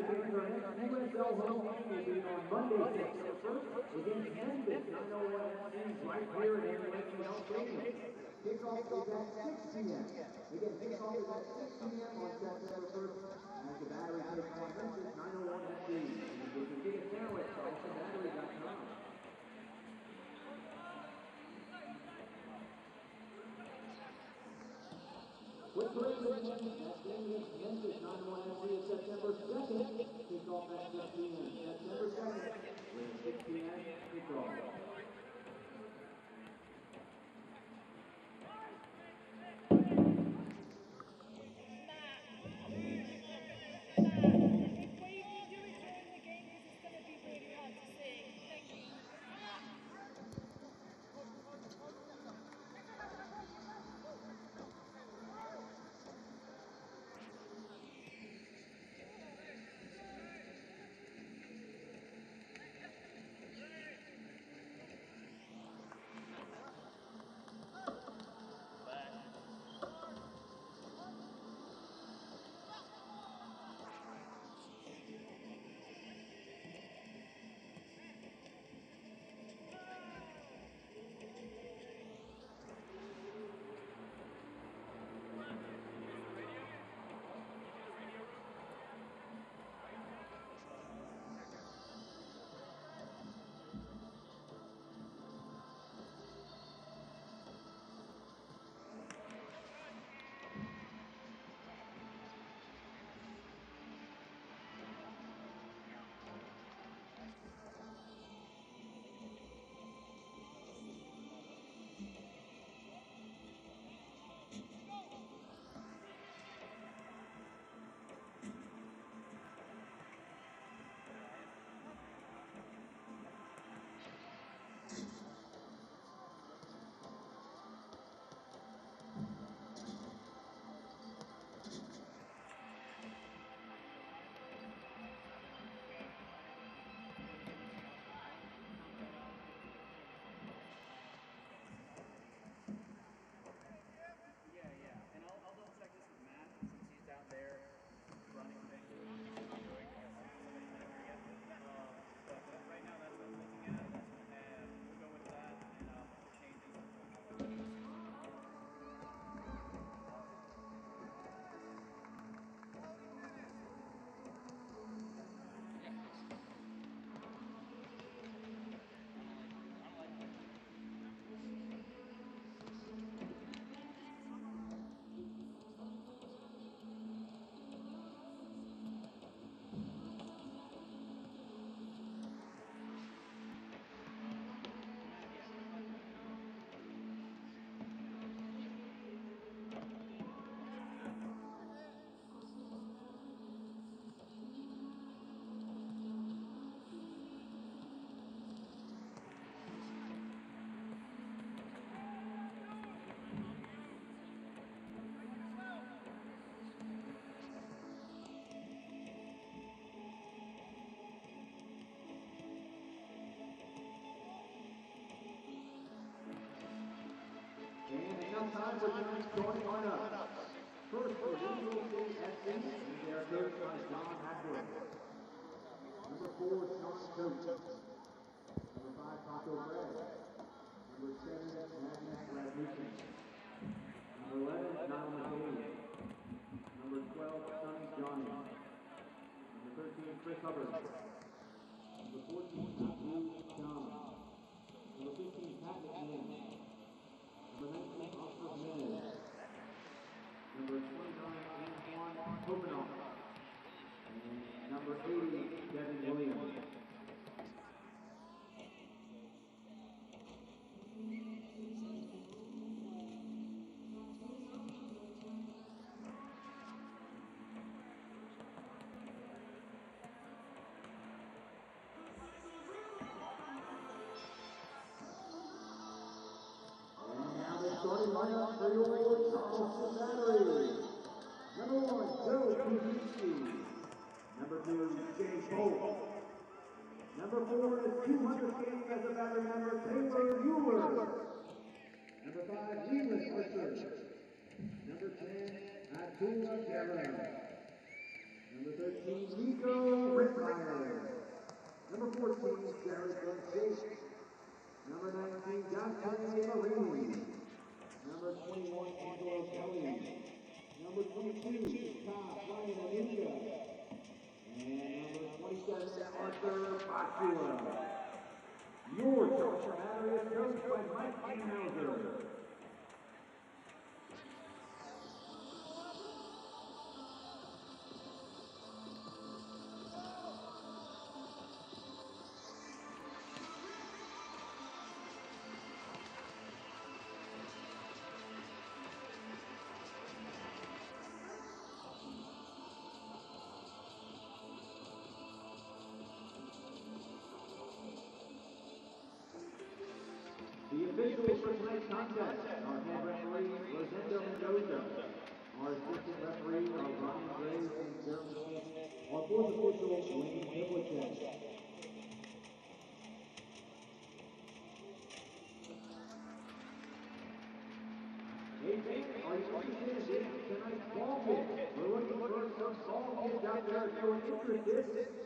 Battery fans, our next USL home game will be on Monday, September 1st against Memphis. I know what that means right here at NYCL Stadium. Kickoff is at 6 p.m. Again, kickoff is at 6 p.m. on September 1st as the Battery takes on Memphis 901 FC. And you can get us now at CharlestonBattery.com. With the Ravens, that game against Memphis 901 FC is September 2nd. Kickoff at 6 p.m. September 2nd with a 6 p.m. kickoff. Time for tonight's starting lineup. First for Louisville City FC, and they are coached by John Hackworth. Number 4, Sean Coates. Number 5, Taco Brad. Number 7, Magnus Rasmussen. Number 11, Donald McCain. Number 12, Sonny Johnny. Number 13, Chris Hubbard. Number 14, Matthew John. Number 15, Pat McMahon. Number 19, Oscar Jimenez. Number 29, Antoine Kopenoff. And number 80, Devin Williams. Starting lineup for your Charleston Battery. Number 1, Joe Kuzicki. Number 2, Jay Bolt. Number 4 is 200 skating as a battery member, Taylor Mueller. Number 5, Leland Archer. Number 10, Abdullah Guerra. Number 13, Nico Rittmeyer. Number 14, Jared Shake. Number 19, Dante Marini. Number 21, Angelo Kelly. Number 22, Todd Ryan Anuga. And number 27, Arthur Bachula. Your Charleston Battery is coached by Mike Hauser. The officials for tonight's contest are head referee Rosendo Mendoza. Our assistant referees are Ryan Graves and Jeremy Smith. Our fourth official, Wayne Hiblicek. Hey fans, are you interested in tonight's ball pit? We're looking for some ball kids out there if you're interested.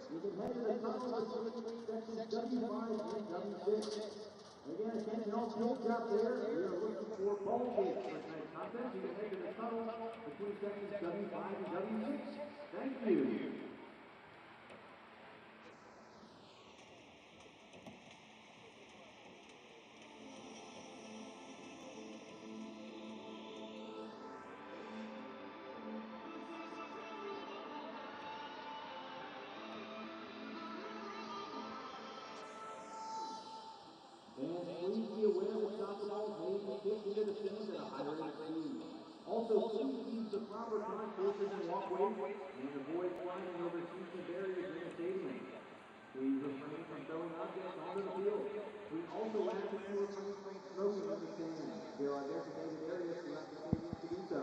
You can head to the tunnel between sections W5 and W6. Again, attention all kids out there, we are looking for ball kids for tonight's contest. You can head to the tunnel between sections W5 and W6. Thank you. And please be aware that soccer balls may be kicked into the stands at a high rate of speed. Also, please use the proper concourses and walkways and avoid flying over seats and barriers in the stadium. Please refrain from throwing objects onto the field. We also ask that you refrain from smoking in the stands. There are designated areas throughout the stadium to do so.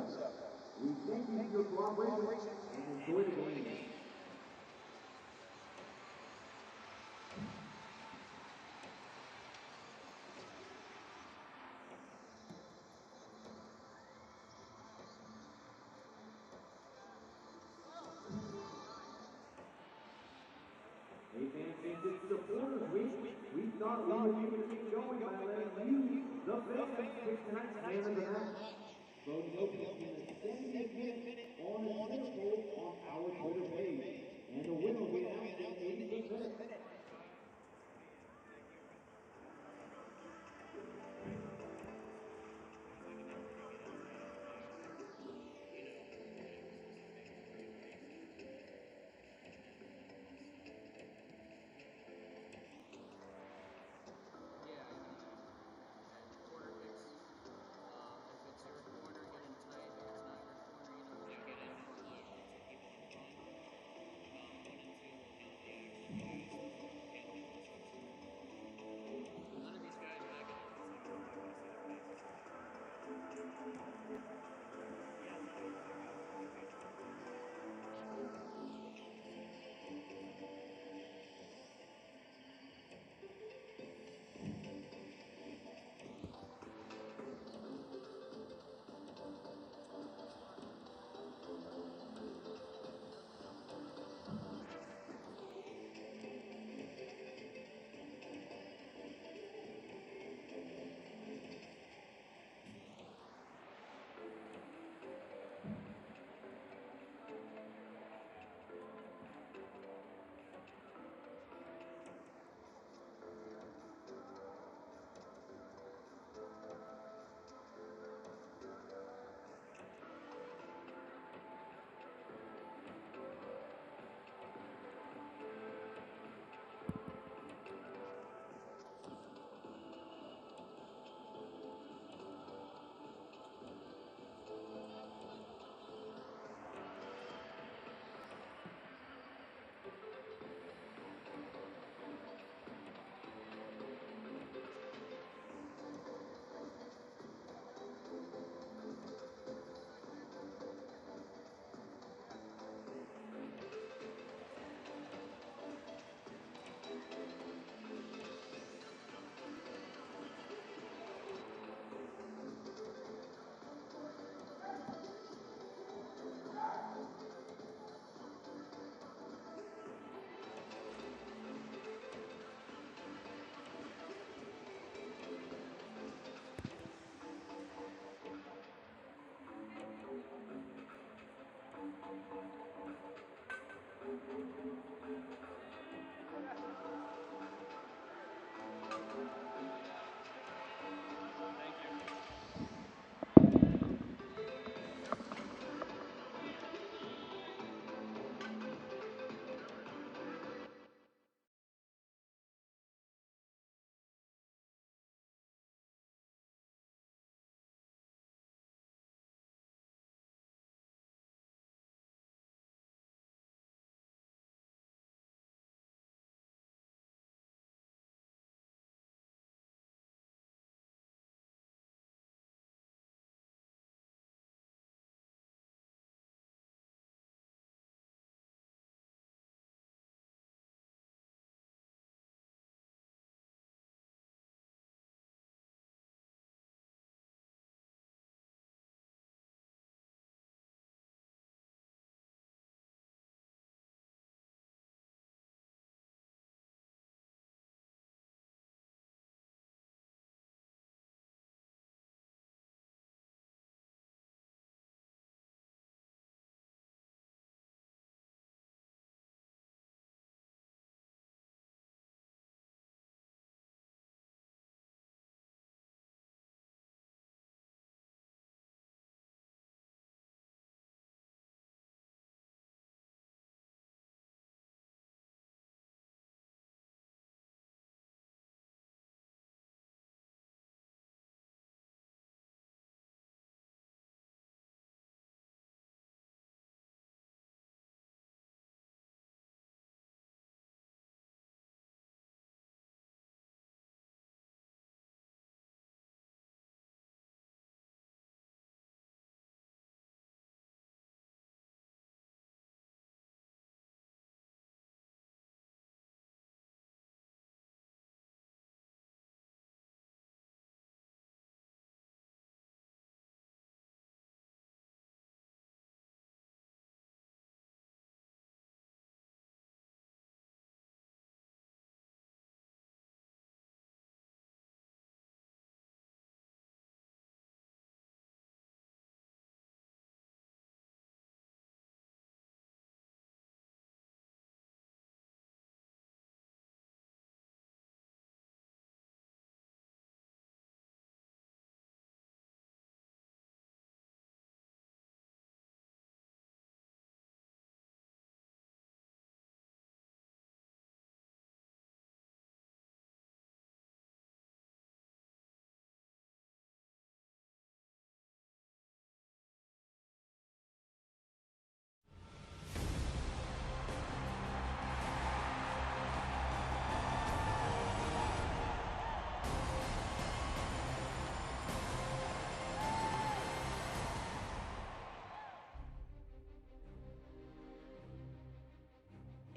We thank you for your cooperation and enjoy the game. Hey fans, since it's supporters week, we thought we would keep it going by letting you, the fans, pick tonight's man of the match. Voting opens in the 70th minute on a Twitter poll on our Twitter page. And the winner will be announced in the 85th minute.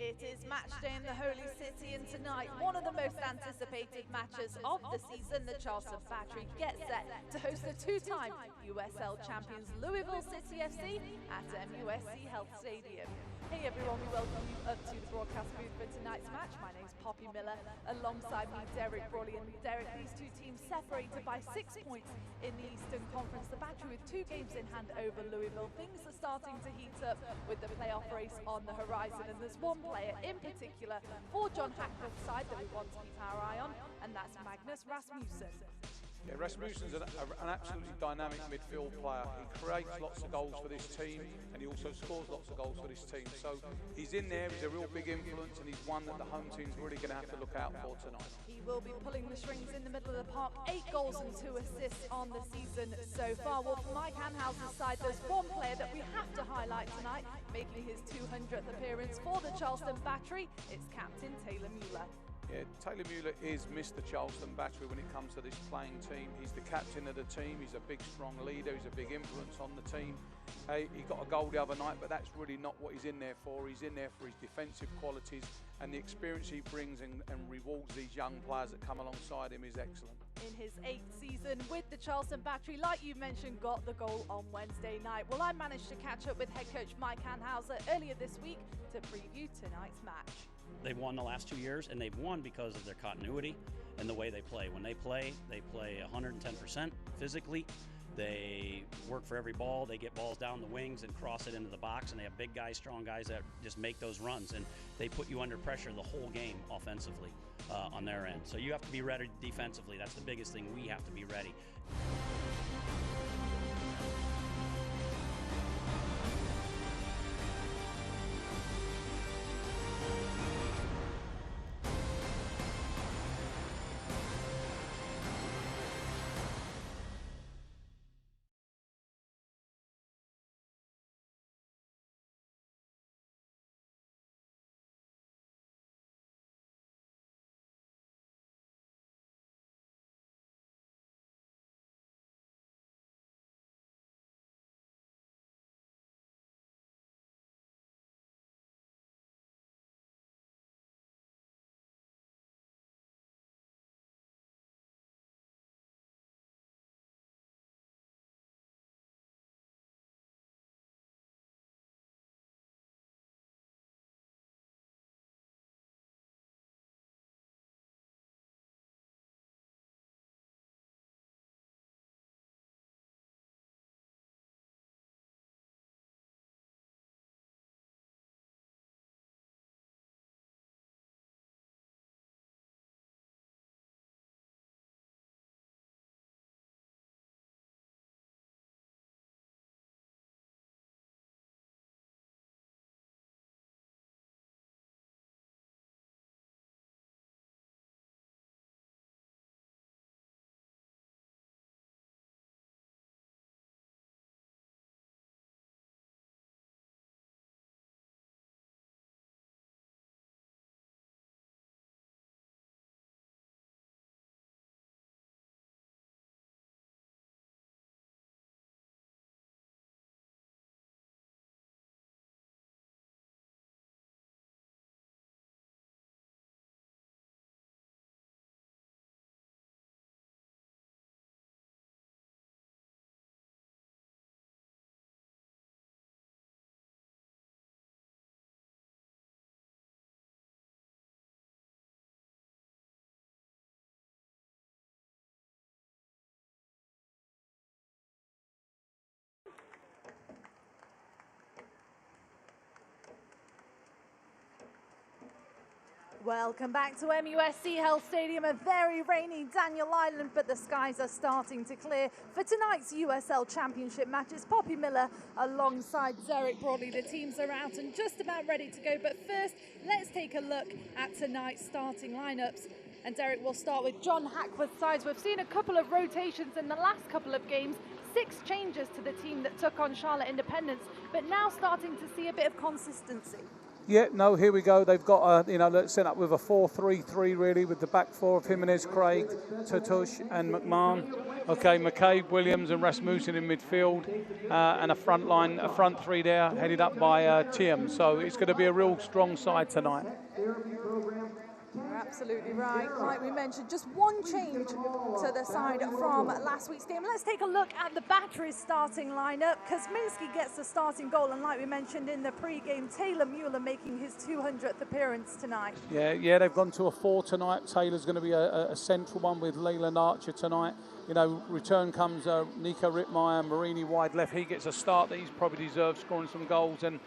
It is match day in the Holy City, and tonight, one of the most anticipated matches of the season, the Charleston Battery get set to host the two-time USL champions Louisville City FC at MUSC Health Stadium. Hey everyone, we welcome you up to the broadcast booth for tonight's match. My name's Poppy Miller, alongside me Derek Brawley. And Derek, these two teams separated by 6 points in the Eastern Conference. The Battery with 2 games in hand over Louisville. Things are starting to heat up with the playoff race on the horizon, and there's one player in particular for John Hackworth's side that we want to keep our eye on, and that's Magnus Rasmussen. Yeah, Rasmussen's an absolutely dynamic midfield player. He creates lots of goals for this team, and he also scores lots of goals for this team. So he's in there, he's a real big influence, and he's one that the home team's really going to have to look out for tonight. He will be pulling the strings in the middle of the park. 8 goals and 2 assists on the season so far. Well, for Mike Hanhouser's side, there's one player that we have to highlight tonight, making his 200th appearance for the Charleston Battery. It's Captain Taylor Mueller. Yeah, Taylor Mueller is Mr. Charleston Battery when it comes to this playing team. He's the captain of the team. He's a big, strong leader. He's a big influence on the team. He got a goal the other night, but that's really not what he's in there for. He's in there for his defensive qualities, and the experience he brings and rewards these young players that come alongside him is excellent. In his 8th season with the Charleston Battery, like you mentioned, got the goal on Wednesday night. Well, I managed to catch up with head coach Mike Hanhouser earlier this week to preview tonight's match. They've won the last 2 years, and they've won because of their continuity and the way they play. When they play 110% physically. They work for every ball. They get balls down the wings and cross it into the box, and they have big guys, strong guys that just make those runs, and they put you under pressure the whole game offensively on their end. So you have to be ready defensively. That's the biggest thing. We have to be ready. Welcome back to MUSC Health Stadium, a very rainy Daniel Island, but the skies are starting to clear for tonight's USL Championship matches. Poppy Miller alongside Derek Brawley. The teams are out and just about ready to go, but first, let's take a look at tonight's starting lineups. And Derek, we'll start with John Hackworth's side. We've seen a couple of rotations in the last couple of games, 6 changes to the team that took on Charlotte Independence, but now starting to see a bit of consistency. Yeah, no, here we go. They've got, set up with a 4-3-3 really, with the back four of Jimenez, Craig, Tatush and McMahon. Okay, McCabe, Williams and Rasmussen in midfield, and a front three there, headed up by Tiem. So it's going to be a real strong side tonight. You're absolutely right. Like we mentioned, just one change to the side from last week's game. Let's take a look at the Battery's starting lineup. Kosminski gets the starting goal, and like we mentioned in the pre-game, Taylor Mueller making his 200th appearance tonight. Yeah, they've gone to a 4 tonight. Taylor's going to be a central one with Leyland Archer tonight. Return comes Nico Rittmeyer, Marini wide left. He gets a start that he's probably deserved, scoring some goals. And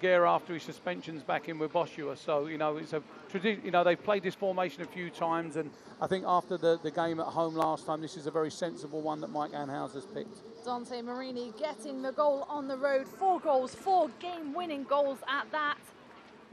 Gare after his suspension's back in with Boschua. So, it's a tradition. They've played this formation a few times, and I think after the game at home last time, this is a very sensible one that Mike Anhauser's picked. Dante Marini getting the goal on the road. 4 goals, 4 game-winning goals at that.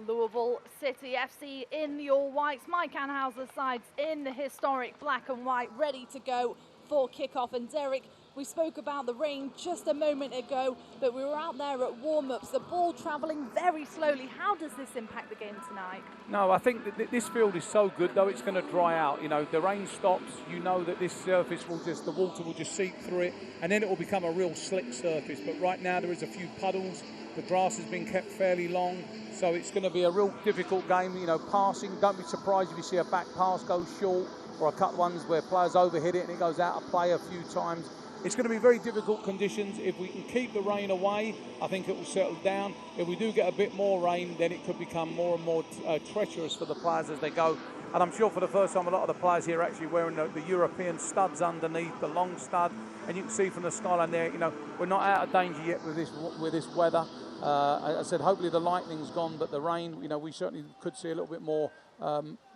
Louisville City FC in the all-whites. Mike Anhauser's side's in the historic black and white, ready to go for kickoff. And Derek, we spoke about the rain just a moment ago, but we were out there at warm-ups, the ball travelling very slowly. How does this impact the game tonight? No, I think that this field is so good, though it's going to dry out. The rain stops, that this surface the water will just seep through it, and then it will become a real slick surface. But right now there is a few puddles. The grass has been kept fairly long, so it's going to be a real difficult game. Passing, don't be surprised if you see a back pass go short, or a cut ones where players overhit it and it goes out of play a few times. It's going to be very difficult conditions. If we can keep the rain away, I think it will settle down. If we do get a bit more rain, then it could become more and more treacherous for the players as they go. And I'm sure for the first time, a lot of the players here are actually wearing the European studs underneath, the long stud. And you can see from the skyline there, we're not out of danger yet with this weather. I said, hopefully the lightning's gone, but the rain, we certainly could see a little bit more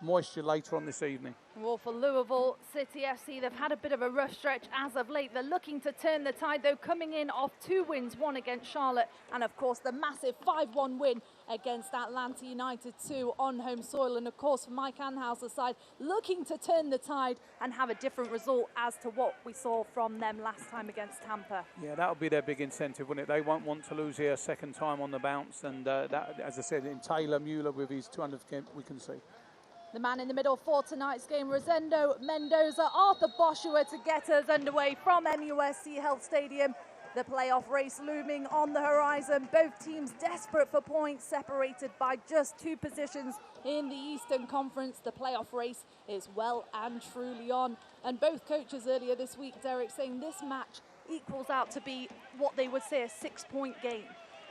moisture later on this evening. Well, for Louisville City FC, they've had a bit of a rough stretch as of late. They're looking to turn the tide, though, coming in off 2 wins, one against Charlotte, and of course the massive 5-1 win against Atlanta United 2 on home soil. And of course, for Mike Anhauser's side, looking to turn the tide and have a different result as to what we saw from them last time against Tampa. Yeah, that'll be their big incentive, wouldn't it? They won't want to lose here a second time on the bounce, and that, as I said, in Taylor Mueller with his 200th game, we can see. The man in the middle for tonight's game, Rosendo Mendoza, Arthur Boschua to get us underway from MUSC Health Stadium. The playoff race looming on the horizon. Both teams desperate for points, separated by just 2 positions in the Eastern Conference. The playoff race is well and truly on. And both coaches earlier this week, Derek, saying this match equals out to be what they would say a 6-point game.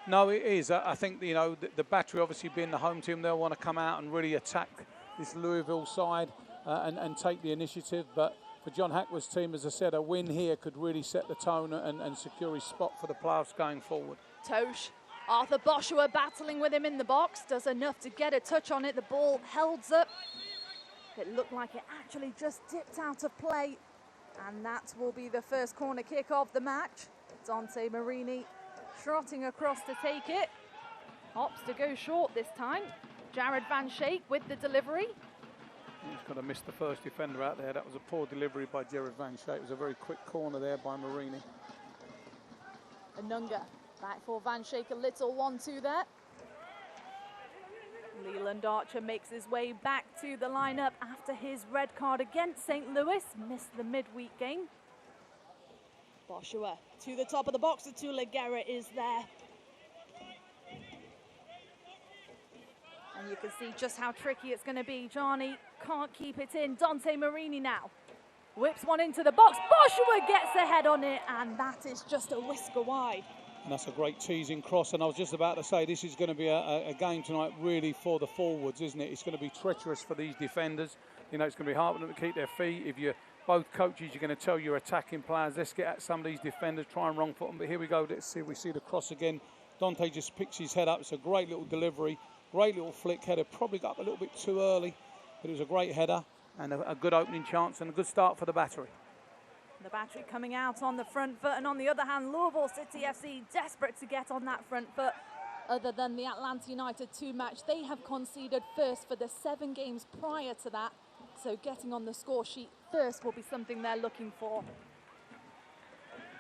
No, it is. I think, the Battery obviously being the home team, they'll want to come out and really attack this Louisville side and take the initiative. But for John Hackworth's team, as I said, a win here could really set the tone and secure his spot for the playoffs going forward. Tosh, Arthur Boschua battling with him in the box, does enough to get a touch on it. The ball held up. It looked like it actually just dipped out of play. And that will be the first corner kick of the match. Dante Marini trotting across to take it. Opts to go short this time. Jared Van Schaik with the delivery. He's got to miss the first defender out there. That was a poor delivery by Jared Van Schaik. It was a very quick corner there by Marini. Anunga back for Van Schaik, a little 1-2 there. Leland Archer makes his way back to the lineup after his red card against St. Louis. Missed the midweek game. Boschua to the top of the box. Atula Guerra is there. And you can see just how tricky it's going to be. Gianni can't keep it in. Dante Marini now whips one into the box. Boschua gets the head on it, and that is just a whisker wide. And that's a great teasing cross. And I was just about to say, this is going to be a game tonight really for the forwards, isn't it? It's going to be treacherous for these defenders. It's going to be hard for them to keep their feet. If you're both coaches, you're going to tell your attacking players, let's get at some of these defenders, try and wrong foot them. But here we go. Let's see. We see the cross again. Dante just picks his head up. It's a great little delivery. Great little flick header, probably got up a little bit too early, but it was a great header and a good opening chance and a good start for the Battery. The Battery coming out on the front foot, and on the other hand, Louisville City FC desperate to get on that front foot. Other than the Atlanta United 2 match, they have conceded first for the 7 games prior to that, so getting on the score sheet first will be something they're looking for.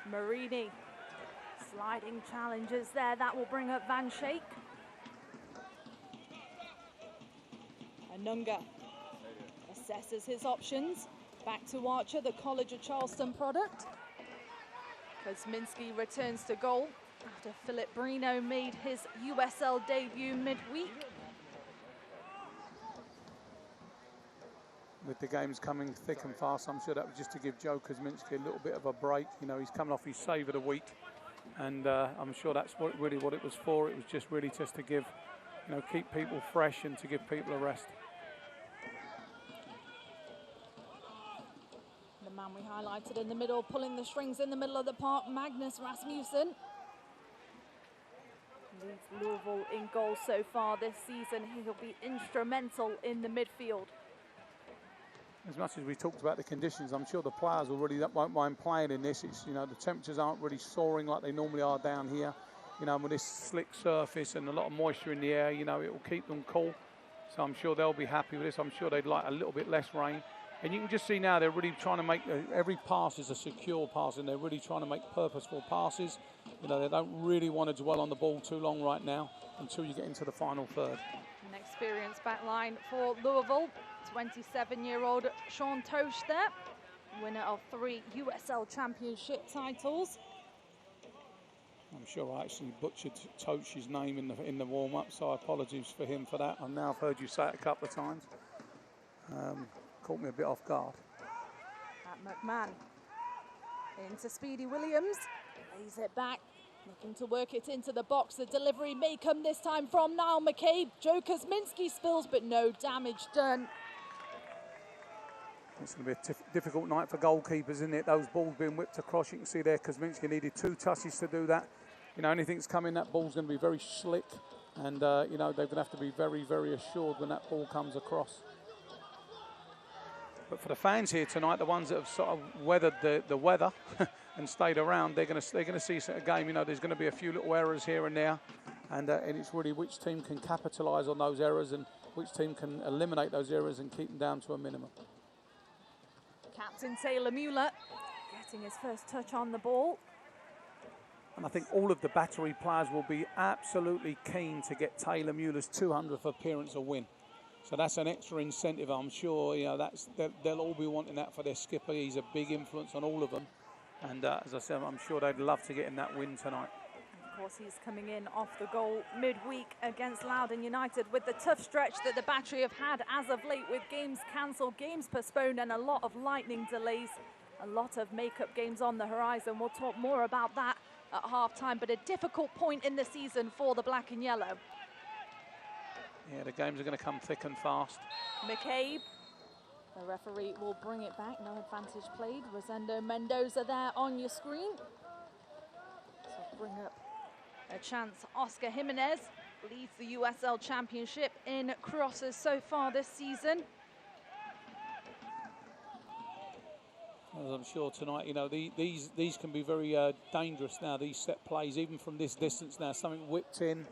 Marini, sliding challenges there, that will bring up Van Schaik. Anunga assesses his options. Back to Archer, the College of Charleston product. Kosminski returns to goal after Philip Brino made his USL debut midweek. With the games coming thick and fast, I'm sure that was just to give Joe Kosminski a little bit of a break. You know, he's coming off his save of the week, and I'm sure that's really what it was for. It was just really just to give, you know, keep people fresh and to give people a rest. The man we highlighted in the middle, pulling the strings in the middle of the park, Magnus Rasmussen. Leads Louisville in goals so far this season. He'll be instrumental in the midfield. As much as we talked about the conditions, I'm sure the players already won't mind playing in this. It's, you know, the temperatures aren't really soaring like they normally are down here. You know, with this slick surface and a lot of moisture in the air, you know, it will keep them cool. So I'm sure they'll be happy with this. I'm sure they'd like a little bit less rain. And you can just see now they're really trying to make, every pass is a secure pass, and they're really trying to make purposeful passes. You know, they don't really want to dwell on the ball too long right now until you get into the final third. An experienced back line for Louisville. 27-year-old Sean Tosh there, winner of 3 USL Championship titles. I'm sure I actually butchered Tosh's name in the warm-up, so apologies for him for that. Now I've heard you say it a couple of times. Caught me a bit off guard. Pat McMahon into Speedy Williams, lays it back, looking to work it into the box. The delivery may come this time from Niall McCabe. Joe Kosminski spills, but no damage done. It's going to be a difficult night for goalkeepers, isn't it? Those balls being whipped across. You can see there Kosminski needed 2 touches to do that. You know, anything's coming, that ball's going to be very slick. And, you know, they're going to have to be very, very assured when that ball comes across. But for the fans here tonight, the ones that have sort of weathered the weather and stayed around, they're going to see a game. You know, there's going to be a few little errors here and there. And it's really which team can capitalise on those errors and which team can eliminate those errors and keep them down to a minimum. Captain Taylor Mueller getting his first touch on the ball. And I think all of the Battery players will be absolutely keen to get Taylor Mueller's 200th appearance a win. So that's an extra incentive, I'm sure. You know, they'll all be wanting that for their skipper. He's a big influence on all of them. And as I said, I'm sure they'd love to get him that win tonight. Of course, he's coming in off the goal midweek against Loudoun United with the tough stretch that the Battery have had as of late, with games cancelled, games postponed, and a lot of lightning delays. A lot of make-up games on the horizon. We'll talk more about that at half-time, but a difficult point in the season for the black and yellow. Yeah, the games are going to come thick and fast. McCabe, the referee will bring it back. No advantage played. Rosendo Mendoza there on your screen. So bring up a chance. Oscar Jimenez leads the USL Championship in crosses so far this season. As I'm sure tonight, you know, these can be very dangerous now, these set plays, even from this distance now. Something whipped in,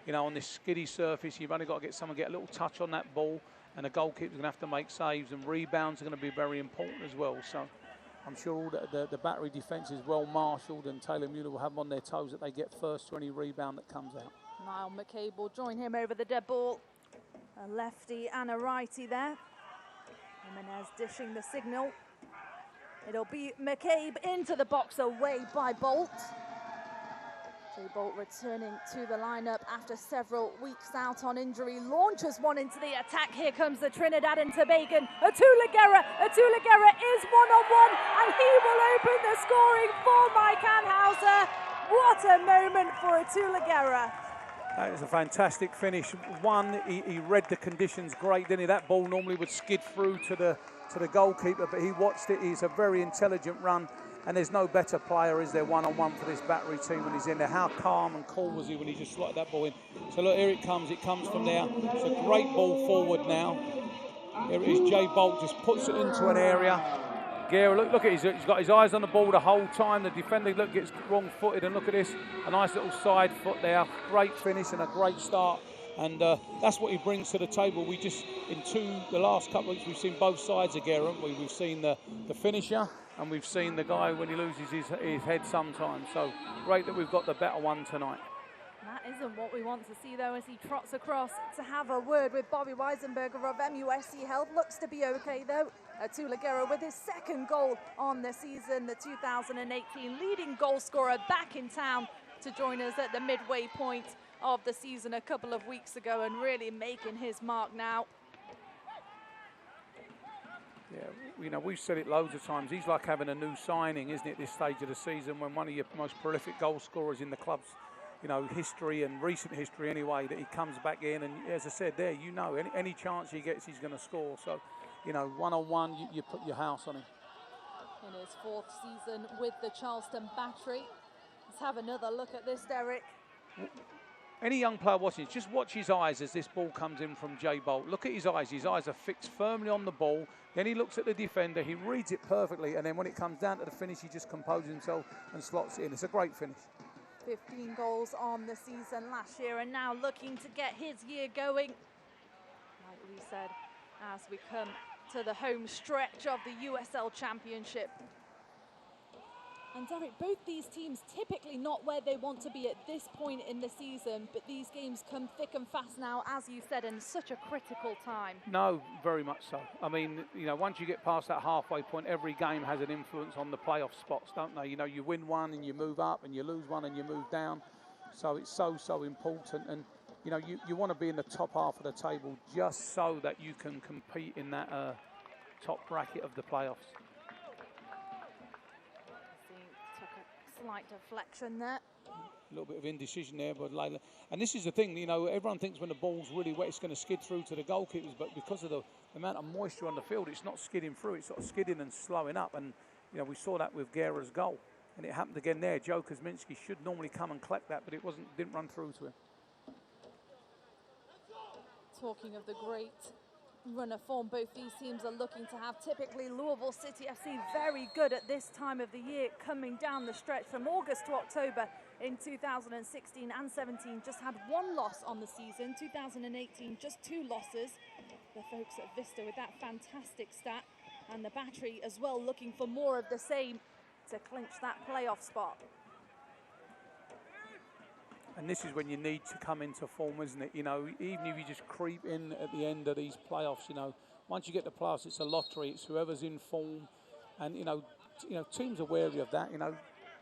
you know, on this skiddy surface. You've only got to get someone get a little touch on that ball, and the goalkeeper's going to have to make saves, and rebounds are going to be very important as well. So I'm sure all the Battery defence is well marshalled, and Taylor Mueller will have them on their toes that they get first to any rebound that comes out. Niall McCabe will join him over the dead ball. A lefty and a righty there. Jimenez dishing the signal. It'll be McCabe into the box, away by Bolt. Jay Bolt returning to the lineup after several weeks out on injury. Launches one into the attack. Here comes the Trinidad and Tobagan. Atulaguerra is one-on-one, and he will open the scoring for Mike Anhauser. What a moment for Atulaguerra. That is a fantastic finish. One, he read the conditions great, didn't he? That ball normally would skid through to the goalkeeper, but he watched it. He's a very intelligent run, and there's no better player, is there, one-on-one for this Battery team when he's in there. How calm and cool was he when he just slotted that ball in? So look, here it comes from there. It's a great ball forward now. Here it is, Jay Bolt just puts it into an area. Guerra, look at he's got his eyes on the ball the whole time. The defender, look, gets wrong-footed, and look at this, a nice little side foot there. Great finish and a great start. And that's what he brings to the table. We just, the last couple of weeks, we've seen both sides of Guerra, haven't we? We've seen the finisher, and we've seen the guy when he loses his head sometimes. So great that we've got the better one tonight. That isn't what we want to see, though, as he trots across to have a word with Bobby Weisenberger of MUSC Health. Looks to be okay, though. Tulagero with his second goal on the season, the 2018 leading goal scorer back in town to join us at the midway point of the season a couple of weeks ago and really making his mark now. Yeah, you know, we've said it loads of times. He's like having a new signing, isn't it, at this stage of the season, when one of your most prolific goal scorers in the club's, you know, history and recent history anyway, that he comes back in, and as I said there, you know, any chance he gets, he's going to score. So, you know, one-on-one, you put your house on him. In his fourth season with the Charleston Battery. Let's have another look at this, Derek. Any young player watching, just watch his eyes as this ball comes in from Jay Bolt. Look at his eyes. His eyes are fixed firmly on the ball. Then he looks at the defender. He reads it perfectly. And then when it comes down to the finish, he just composes himself and slots it in. It's a great finish. 15 goals on the season last year, and now looking to get his year going. Like we said, as we come to the home stretch of the USL Championship. And Derek, both these teams typically not where they want to be at this point in the season, but these games come thick and fast now, as you said, in such a critical time. No, very much so. I mean, you know, once you get past that halfway point, every game has an influence on the playoff spots, don't they? You know, you win one and you move up, and you lose one and you move down. So it's so important. And, you know, you want to be in the top half of the table just so that you can compete in that top bracket of the playoffs. Slight deflection there. A little bit of indecision there, but Layla. And this is the thing, you know, everyone thinks when the ball's really wet, it's going to skid through to the goalkeepers, but because of the amount of moisture on the field, it's not skidding through, it's sort of skidding and slowing up. And, you know, we saw that with Guerra's goal. And it happened again there. Joe Kuzminski should normally come and collect that, but it didn't run through to him. Talking of the great run of form both these teams are looking to have. Typically Louisville City FC very good at this time of the year, coming down the stretch from August to October in 2016 and 17. Just had one loss on the season. 2018 just 2 losses. The folks at Vista with that fantastic stat, and the Battery as well looking for more of the same to clinch that playoff spot. And this is when you need to come into form, isn't it? You know, even if you just creep in at the end of these playoffs, you know, once you get the playoffs, it's a lottery. It's whoever's in form. And, you know, teams are wary of that. You know,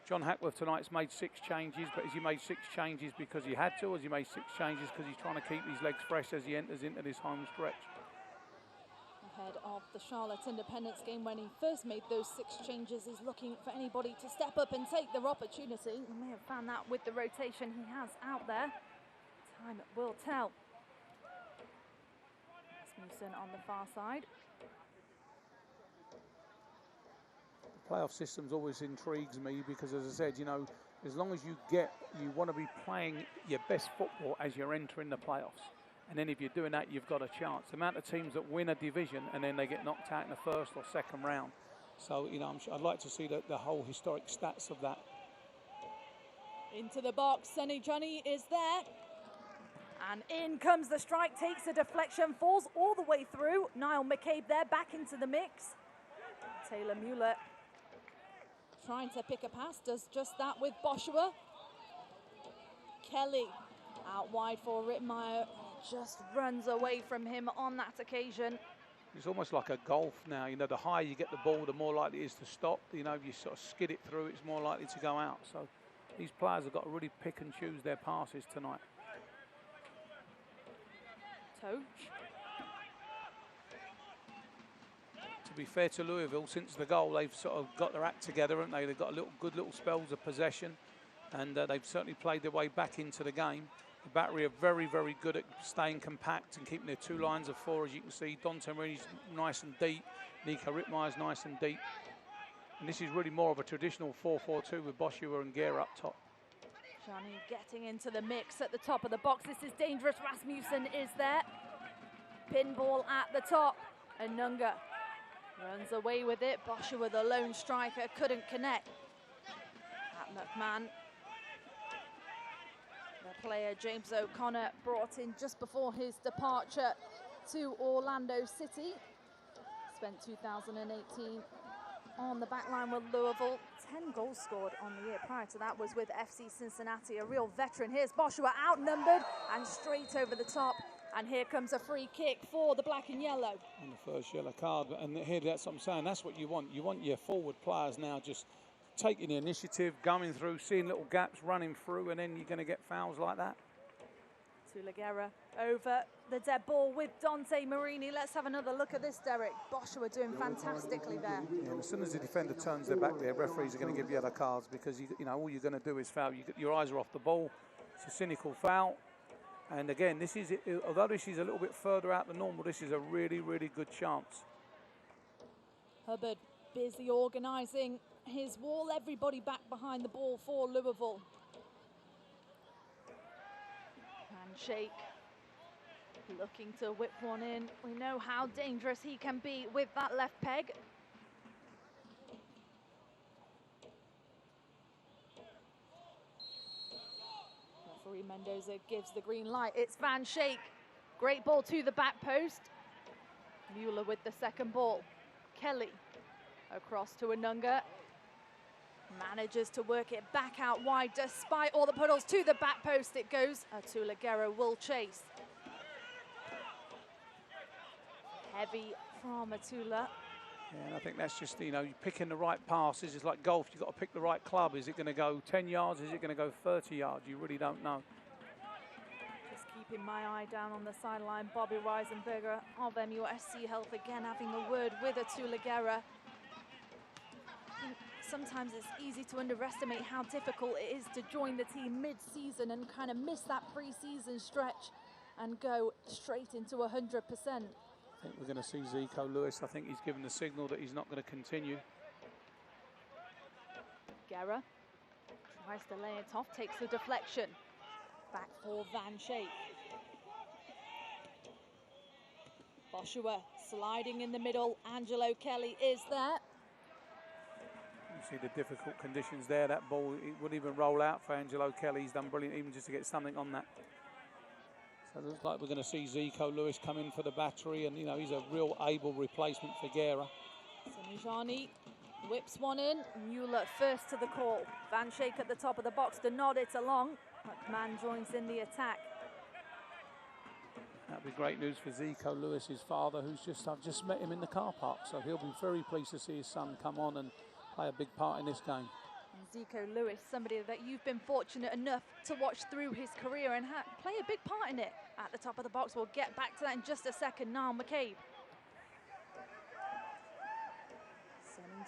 John Hackworth tonight's made 6 changes, but has he made 6 changes because he had to, or has he made 6 changes because he's trying to keep his legs fresh as he enters into this home stretch? Ahead of the Charlotte Independence game, when he first made those 6 changes, he's looking for anybody to step up and take their opportunity. You may have found that with the rotation he has out there. Time will tell. Rasmussen on the far side. The playoff systems always intrigues me because, as I said, you know, as long as you want to be playing your best football as you're entering the playoffs. And then if you're doing that, you've got a chance. The amount of teams that win a division and then they get knocked out in the first or second round. So, you know, I'd like to see the whole historic stats of that. Into the box, Sonny Johnny is there. And in comes the strike, takes a deflection, falls all the way through. Niall McCabe there, back into the mix. Taylor Mueller trying to pick a pass, does just that with Boschua. Kelly out wide for Rittmeyer. Just runs away from him on that occasion. It's almost like a golf now. You know, the higher you get the ball, the more likely it is to stop. You know, if you sort of skid it through, it's more likely to go out. So these players have got to really pick and choose their passes tonight. Toach. To be fair to Louisville, since the goal, they've sort of got their act together, haven't they? They've got good little spells of possession, and they've certainly played their way back into the game. The Battery are very, very good at staying compact and keeping their 2 lines of 4, as you can see. Dante Marini's nice and deep. Nico Rittmeyer's nice and deep. And this is really more of a traditional 4-4-2 with Boschua and Guerra up top. Johnny getting into the mix at the top of the box. This is dangerous. Rasmussen is there. Pinball at the top. And Nunga runs away with it. Boschua, the lone striker, couldn't connect. At McMahon. The player James O'Connor brought in just before his departure to Orlando City. Spent 2018 on the back line with Louisville. 10 goals scored on the year. Prior to that was with FC Cincinnati, a real veteran. Here's Boshua outnumbered and straight over the top. And here comes a free kick for the black and yellow. And the first yellow card. And here, that's what I'm saying. That's what you want. You want your forward players now just taking the initiative, going through, seeing little gaps, running through, and then you're going to get fouls like that. Tulaguerra over the dead ball with Dante Marini. Let's have another look at this, Derek. Boshua doing fantastically there. Yeah, as soon as the defender turns their back there, referees are going to give yellow cards because, you know, all you're going to do is foul. Your eyes are off the ball. It's a cynical foul. And again, although this is a little bit further out than normal, this is a really, really good chance. Hubbard busy organising his wall. Everybody back behind the ball for Louisville. Handshake, looking to whip one in. We know how dangerous he can be with that left peg. Referee Mendoza gives the green light. It's Van Schaik. Great ball to the back post. Mueller with the second ball. Kelly across to Anunga. Manages to work it back out wide despite all the puddles. To the back post it goes. Tulaguerra will chase. Heavy from Atula. Yeah, and I think that's just, you know, you're picking the right passes. It's like golf. You've got to pick the right club. Is it going to go 10 yards? Is it going to go 30 yards? You really don't know. Just keeping my eye down on the sideline. Bobby Weisenberger of MUSC Health again having a word with Tulaguerra. Sometimes it's easy to underestimate how difficult it is to join the team mid-season and kind of miss that pre-season stretch and go straight into 100%. I think we're going to see Zico Lewis. I think he's given the signal that he's not going to continue. Guerra tries to lay it off, takes the deflection. Back for Van Schaik. Boshua sliding in the middle. Angelo Kelly is there. You see the difficult conditions there. That ball, it wouldn't even roll out for Angelo Kelly. He's done brilliant even just to get something on that. So it looks like we're going to see Zico Lewis come in for the battery, and you know he's a real able replacement for Guerra. Sanujani whips one in. Mueller first to the call. Van Schaik at the top of the box to nod it along. McMahon joins in the attack. That'd be great news for Zico Lewis, his father, I've just met him in the car park, so he'll be very pleased to see his son come on and play a big part in this game. Zico Lewis, somebody that you've been fortunate enough to watch through his career and play a big part in it at the top of the box. We'll get back to that in just a second. Niall McCabe.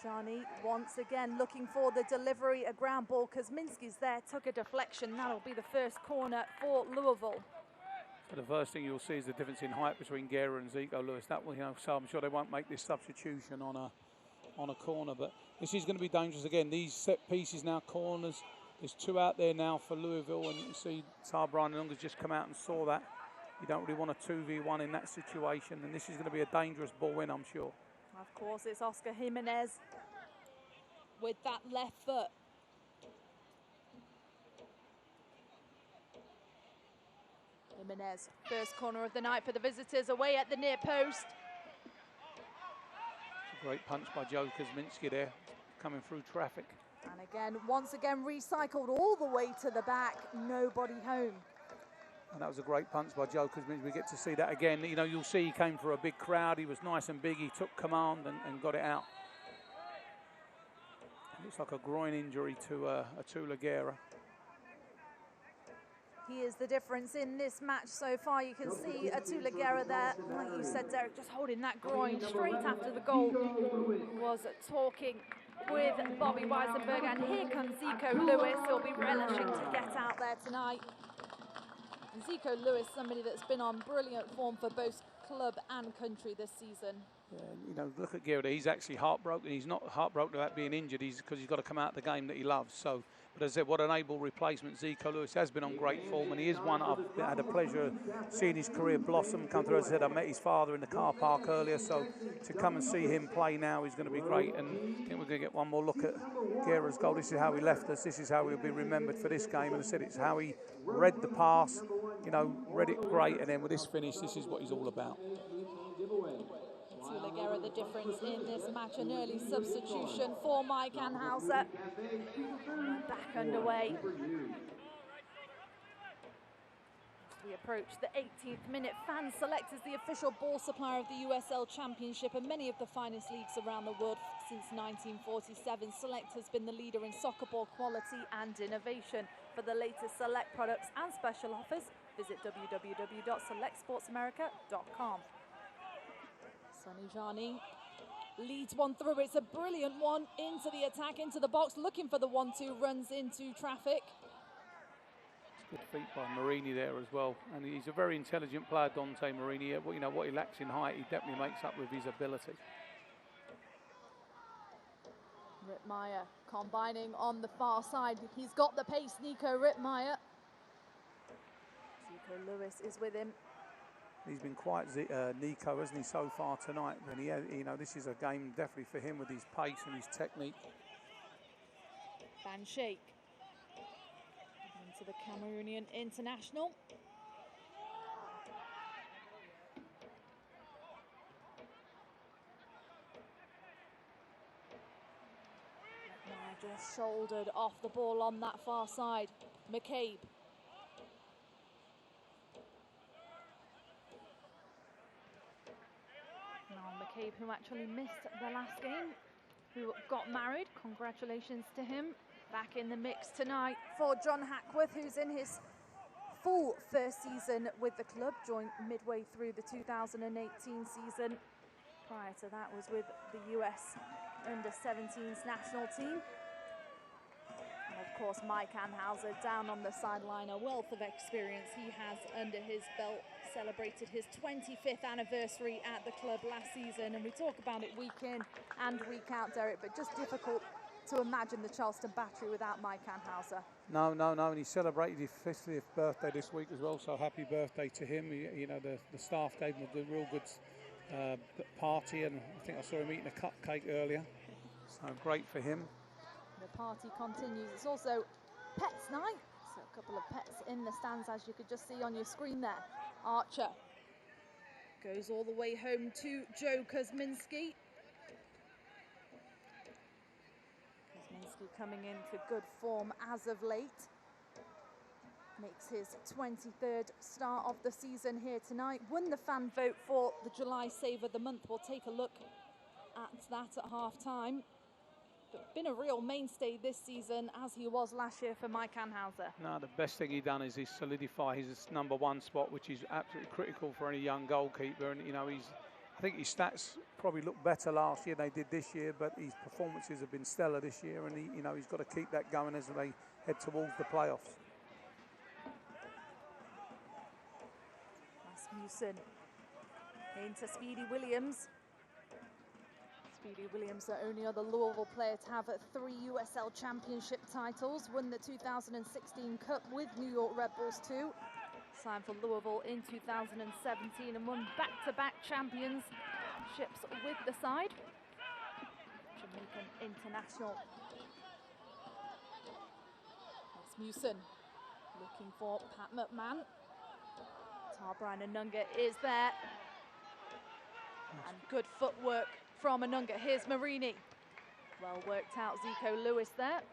Sanujani once again looking for the delivery, a ground ball. Kuzminski's there, took a deflection. That'll be the first corner for Louisville. So the first thing you'll see is the difference in height between Guerra and Zico Lewis. That will, you know, so I'm sure they won't make this substitution on a corner, but this is going to be dangerous again. These set pieces now, corners. There's two out there now for Louisville, and you see Tarbran and Lunga's just come out and saw that. You don't really want a 2v1 in that situation, and this is going to be a dangerous ball in, I'm sure. Of course, it's Oscar Jimenez with that left foot. Jimenez, first corner of the night for the visitors, away at the near post. Great punch by Joe Kuzminski there, coming through traffic. And again, once again, recycled all the way to the back, nobody home. And that was a great punch by Joe Kuzminski. We get to see that again. You know, you'll see he came for a big crowd. He was nice and big. He took command and got it out. It looks like a groin injury to Tulaguerra. He is the difference in this match so far. You can see Tulaguerra there, like you said, Derek, just holding that groin straight after the goal. Was talking with Bobby Weisenberger, and here comes Zico Lewis. He'll be relishing to get out there tonight. And Zico Lewis, somebody that's been on brilliant form for both club and country this season. Yeah, you know, look at Guerra. He's actually heartbroken. He's not heartbroken about being injured. Because he's got to come out of the game that he loves. So, but as I said, what an able replacement. Zico Lewis has been on great form, and he is one I've had the pleasure of seeing his career blossom, come through. As I said, I met his father in the car park earlier, so to come and see him play now is going to be great. And I think we're going to get one more look at Guerra's goal. This is how he left us. This is how he'll be remembered for this game. And I said, it's how he read the pass, you know, read it great, and then with this finish, this is what he's all about. Tulaguerra the difference in this match. An early substitution for Mike Anhauser. We're back underway. We approach the 18th minute. Fan Select is the official ball supplier of the USL Championship and many of the finest leagues around the world since 1947. Select has been the leader in soccer ball quality and innovation. For the latest Select products and special offers, visit www.selectsportsamerica.com. Sonny Jani leads one through. It's a brilliant one into the attack, into the box, looking for the 1-2, runs into traffic. Good feet by Marini there as well, and he's a very intelligent player, Dante Marini. You know what he lacks in height, he definitely makes up with his ability. Rittmeyer combining on the far side. He's got the pace, Nico Rittmeyer. Zico Lewis is with him. He's been quite Nico, hasn't he, so far tonight? And you know, this is a game definitely for him with his pace and his technique. Van Schaik into the Cameroonian international. Just shouldered off the ball on that far side. McCabe. Now McCabe, who actually missed the last game, who got married. Congratulations to him. Back in the mix tonight for John Hackworth, who's in his full first season with the club, joined midway through the 2018 season. Prior to that was with the US under-17s national team. And of course, Mike Anhauser down on the sideline, a wealth of experience he has under his belt. Celebrated his 25th anniversary at the club last season, and we talk about it week in and week out, Derek, but just difficult to imagine the Charleston Battery without Mike Anhauser. No, and he celebrated his 50th birthday this week as well, so happy birthday to him. You know, the staff gave him a real good party, and I think I saw him eating a cupcake earlier, so great for him. The party continues. It's also Pets Night, so a couple of pets in the stands, as you could just see on your screen there. Archer goes all the way home to Joe Kuzminski. Kuzminski coming into good form as of late. Makes his 23rd start of the season here tonight. Won the fan vote for the July Save of the Month. We'll take a look at that at half-time. But been a real mainstay this season, as he was last year for Mike Anhauser. No, the best thing he done is he solidify his #1 spot, which is absolutely critical for any young goalkeeper. And you know, I think his stats probably looked better last year than they did this year, but his performances have been stellar this year, and he's got to keep that going as they head towards the playoffs. Rasmussen into Speedy Williams. Speedy Williams, the only other Louisville player to have 3 USL Championship titles. Won the 2016 Cup with New York Red Bulls too. Signed for Louisville in 2017 and won back-to-back championships with the side. Jamaican international. Rasmussen looking for Pat McMahon. Brian Anunga is there. And good footwork from Anunga. Here's Marini. Well worked out, Zico Lewis there.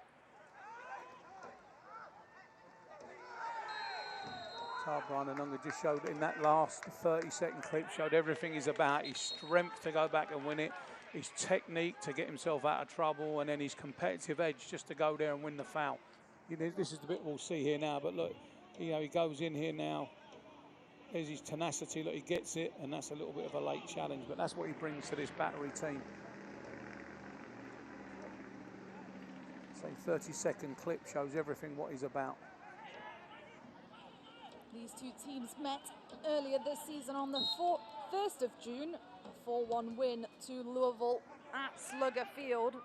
Brian Anunga just showed in that last 30-second clip, showed everything he's about. His strength to go back and win it, his technique to get himself out of trouble, and then his competitive edge just to go there and win the foul. You know, this is the bit we'll see here now, but look, you know, he goes in here now. There's his tenacity, look, he gets it, and that's a little bit of a late challenge, but that's what he brings to this Battery team. So 30-second clip shows everything what he's about. These two teams met earlier this season on the 1st of June. A 4-1 win to Louisville at Slugger Field.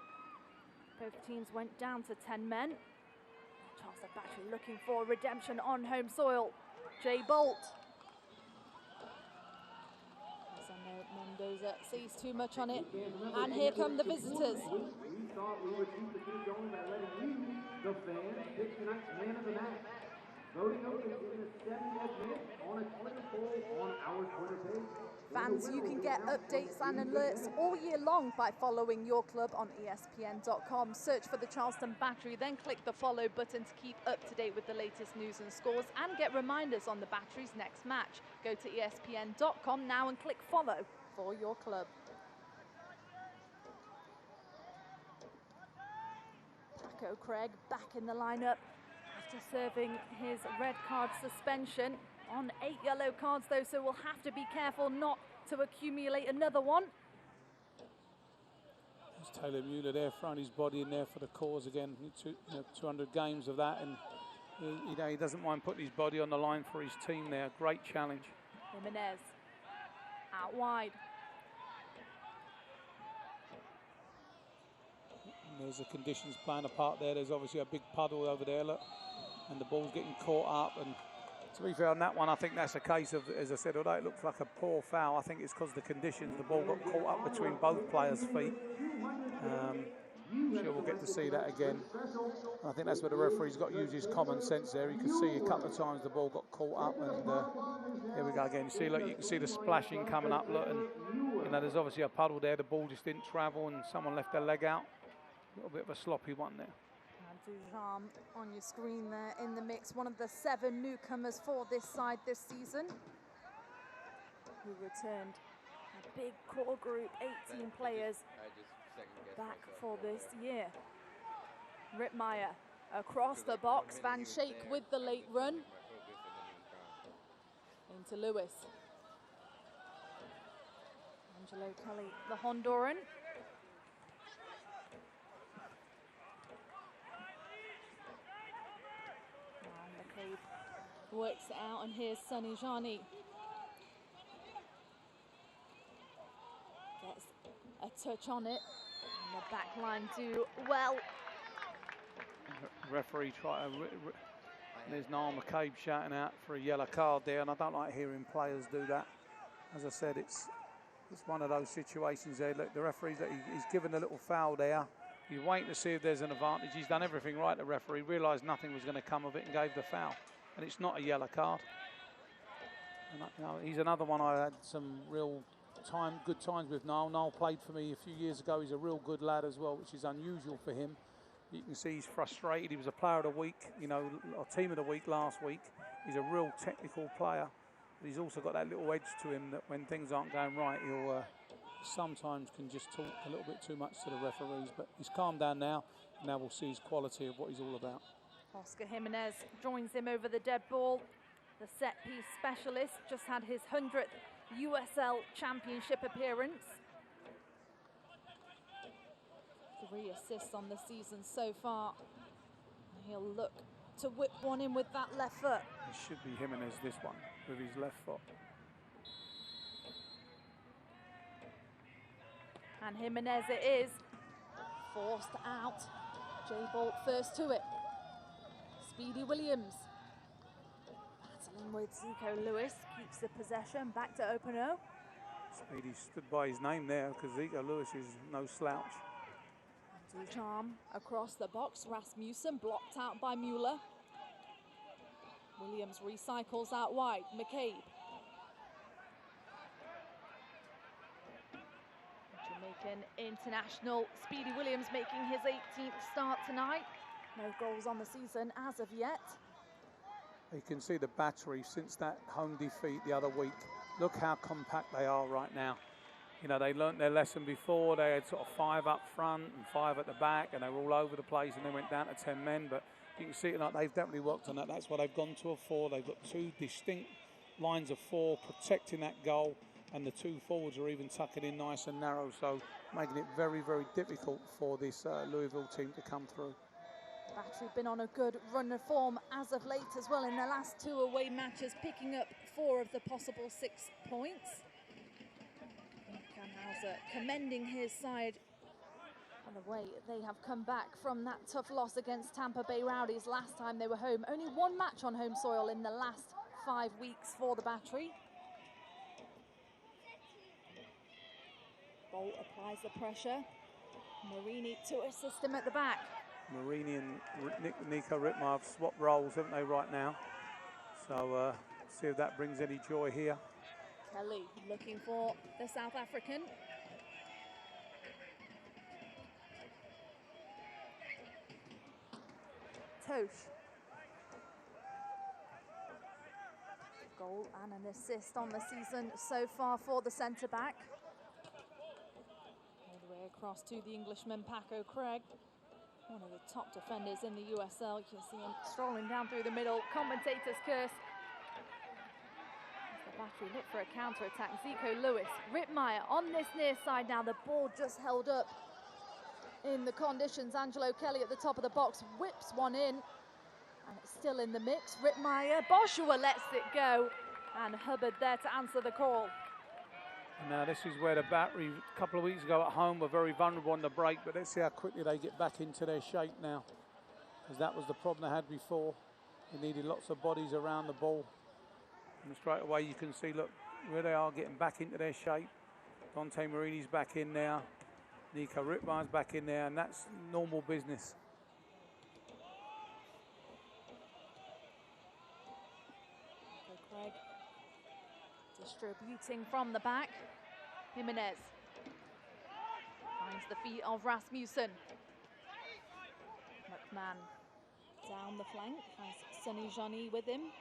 Both teams went down to 10 men. Charleston Battery looking for redemption on home soil. Jay Bolt. Mendoza sees too much on it, and here come the visitors. We thought we would keep the thing going by letting you, the fans, pick tonight's man of the match. Voting opens in the 70th minute on a Twitter poll on our Twitter page. Fans, you can get updates and alerts all year long by following your club on ESPN.com. Search for the Charleston Battery, then click the follow button to keep up to date with the latest news and scores and get reminders on the Battery's next match. Go to ESPN.com now and click follow for your club. Paco Craig back in the lineup after serving his red card suspension. On 8 yellow cards though, so we'll have to be careful not to accumulate another one. There's Taylor Mueller there, throwing his body in there for the cause again. 200 games of that, and he doesn't mind putting his body on the line for his team there. Great challenge. Jimenez out wide. And there's the conditions playing a part there. There's obviously a big puddle over there, look, and the ball's getting caught up. And to be fair on that one, I think that's a case of, as I said, although it looks like a poor foul, I think it's because of the conditions. The ball got caught up between both players' feet. I'm sure we'll get to see that again. And I think that's where the referee's got to use his common sense there. You can see a couple of times the ball got caught up, and here we go again. You see, look, you can see the splashing coming up, look, and there's obviously a puddle there. The ball just didn't travel, and someone left their leg out. A little bit of a sloppy one there. Duham on your screen there in the mix, one of the 7 newcomers for this side this season, who returned a big core group, 18 players back for this year. Rittmeyer across the box, Van Schaik with the late run into Lewis. Angelo Kelly, the Honduran. Works it out, and here's Sonny Jani. Gets a touch on it, and the back line do well. Referee there's Niall McCabe shouting out for a yellow card there, and I don't like hearing players do that. As I said, it's one of those situations there. Look, the referee's he's given a little foul there. He's waiting to see if there's an advantage. He's done everything right, the referee. Realised nothing was going to come of it and gave the foul. And it's not a yellow card. And he's another one I had some real good times with Niall. Niall played for me a few years ago. He's a real good lad as well, which is unusual for him. You can see he's frustrated. He was a player of the week, or team of the week last week. He's a real technical player. But he's also got that little edge to him that when things aren't going right, he'll sometimes can just talk a little bit too much to the referees. But he's calmed down now. Now we'll see his quality of what he's all about. Oscar Jimenez joins him over the dead ball. The set-piece specialist just had his 100th USL Championship appearance. 3 assists on the season so far. He'll look to whip one in with that left foot. It should be Jimenez, this one, with his left foot. And Jimenez it is. Forced out. J-Bolt first to it. Speedy Williams battling with Zico Lewis, keeps the possession, back to Openo. Speedy stood by his name there because Zico Lewis is no slouch. Ducharme across the box, Rasmussen blocked out by Mueller. Williams recycles out wide, McCabe. Jamaican international Speedy Williams making his 18th start tonight. No goals on the season as of yet. You can see the Battery since that home defeat the other week. Look how compact they are right now. They learnt their lesson before. They had sort of 5 up front and 5 at the back, and they were all over the place, and they went down to 10 men. But you can see tonight they've definitely worked on that. That's why they've gone to a 4. They've got 2 distinct lines of 4 protecting that goal, and the 2 forwards are even tucking in nice and narrow, so making it very, very difficult for this Louisville team to come through. Battery been on a good run of form as of late as well in their last 2 away matches, picking up 4 of the possible 6 points. Canhauser commending his side on the way they have come back from that tough loss against Tampa Bay Rowdies last time they were home. Only 1 match on home soil in the last 5 weeks for the Battery. Bolt applies the pressure. Marini to assist him at the back. Marini and Nico Rittmeyer have swapped roles, haven't they, right now? So see if that brings any joy here. Kelly looking for the South African. Tosh. Goal and an assist on the season so far for the centre-back. All the way across to the Englishman, Paco Craig. One of the top defenders in the USL. You can see him strolling down through the middle. Commentator's curse. As the Battery look for a counter-attack. Zico Lewis, Rittmeyer on this near side now. The ball just held up in the conditions. Angelo Kelly at the top of the box whips one in. And it's still in the mix. Rittmeyer, Boshua lets it go. And Hubbard there to answer the call. Now this is where the Battery, a couple of weeks ago at home, were very vulnerable on the break, but let's see how quickly they get back into their shape now. Because that was the problem they had before. They needed lots of bodies around the ball. And straight away you can see, look, where they are getting back into their shape. Dante Marini's back in there. Nico Rittmeyer's back in there, and that's normal business. Craig distributing from the back. Jimenez finds the feet of Rasmussen. McMahon down the flank, has Sonny Johnny with him.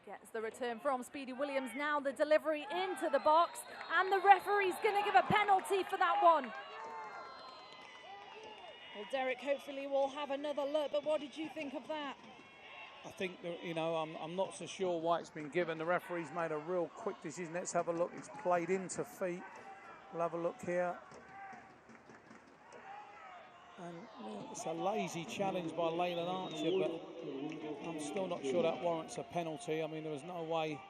Gets the return from Speedy Williams. Now the delivery into the box, and the referee's going to give a penalty for that one. Well, Derek hopefully will have another look, but what did you think of that? I think, that, you know, I'm not so sure why it's been given. The referee's made a real quick decision. Let's have a look. It's played into feet. We'll have a look here. And it's a lazy challenge by Leyland Archer, but I'm still not sure that warrants a penalty. I mean, there was no way.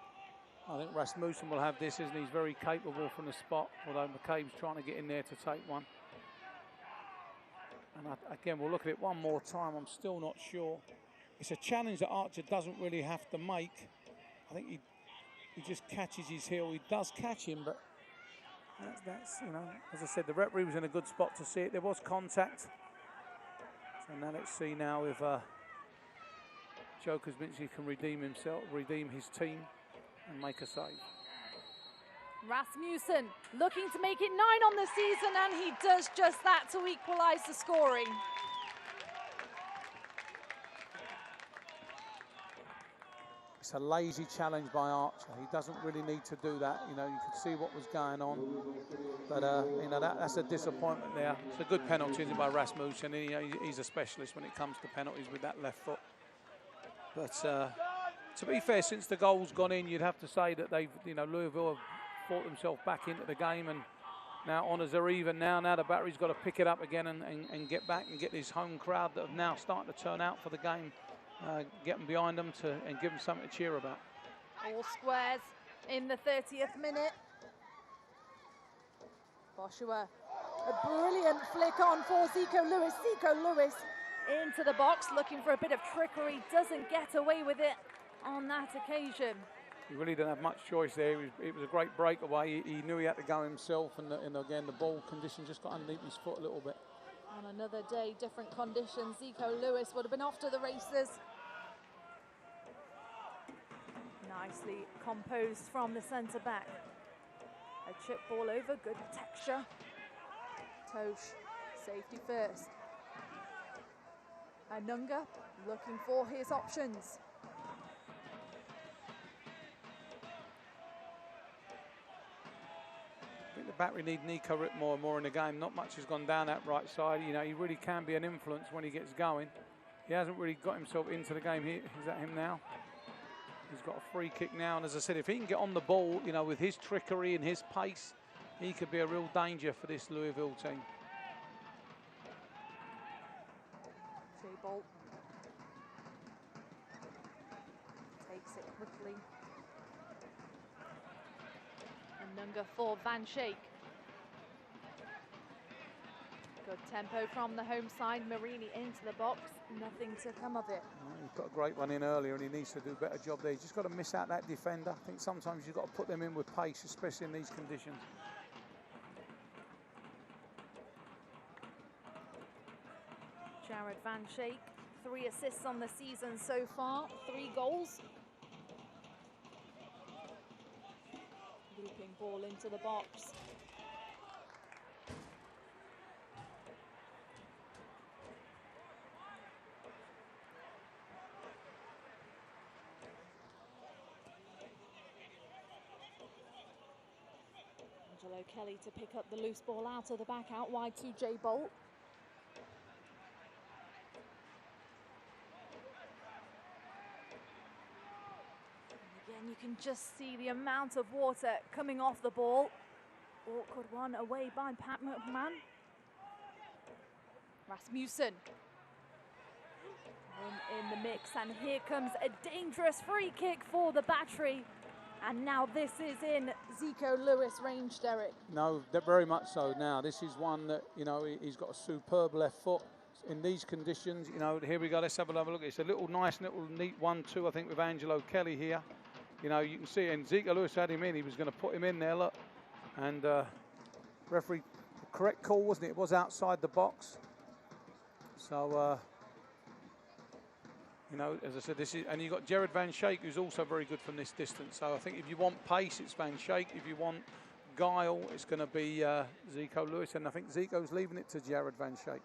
I think Rasmussen will have this, isn't he? He's very capable from the spot, although McCabe's trying to get in there to take one. And again, we'll look at it one more time. I'm still not sure. It's a challenge that Archer doesn't really have to make. I think he just catches his heel. He does catch him, but that's, you know, as I said, the referee was in a good spot to see it. There was contact. So now let's see now if Joe Kuzminski can redeem his team and make a save. Rasmussen looking to make it 9 on the season, and he does just that to equalise the scoring. It's a lazy challenge by Archer. He doesn't really need to do that. You know, you could see what was going on. But, you know, that's a disappointment there. It's a good penalty by Rasmussen. He's a specialist when it comes to penalties with that left foot. But to be fair, since the goal's gone in, you'd have to say that they've, you know, Louisville have fought themselves back into the game, and now honours are even. Now the Battery's got to pick it up again and get back and get this home crowd that have now started to turn out for the game. Get them behind them and give them something to cheer about. All squares in the 30th minute. Boshua, a brilliant flick on for Zico Lewis. Zico Lewis into the box, looking for a bit of trickery. Doesn't get away with it on that occasion. He really didn't have much choice there. It was a great breakaway. He knew he had to go himself, and again, the ball condition just got underneath his foot a little bit. On another day, different conditions, Zico Lewis would have been off to the races. Nicely composed from the centre-back. A chip ball over, good texture. Tosh, safety first. Anunga looking for his options. I think the Battery need Nico Rittmeyer more in the game. Not much has gone down that right side. You know, he really can be an influence when he gets going. He hasn't really got himself into the game here. Is that him now? He's got a free kick now, and as I said, if he can get on the ball, you know, with his trickery and his pace, he could be a real danger for this Louisville team. Bolt takes it quickly. Anunga for Van Schaik. Good tempo from the home side. Marini into the box. Nothing to come of it. He's got a great run in earlier, and he needs to do a better job there. He's just got to miss out that defender. I think sometimes you've got to put them in with pace, especially in these conditions. Jared Van Schaik 3 assists on the season so far, 3 goals. Looping ball into the box. Kelly to pick up the loose ball out of the back, out wide to Jay Bolt. And again, you can just see the amount of water coming off the ball. Awkward one away by Pat McMahon. Rasmussen in the mix, and here comes a dangerous free kick for the Battery. And now this is in Zico Lewis range, Derek. No, very much so now. This is one that, you know, he's got a superb left foot. In these conditions, you know, here we go, let's have a look. It's a little nice, little neat 1-2, I think, with Angelo Kelly here. You know, you can see, and Zico Lewis had him in. He was going to put him in there, look. And referee, correct call, wasn't it? It was outside the box. So, you know, as I said, this is, and you've got Jared Van Schaik, who's also very good from this distance. So I think if you want pace, it's Van Schaik. If you want guile, it's going to be Zico Lewis. And I think Zico's leaving it to Jared Van Schaik.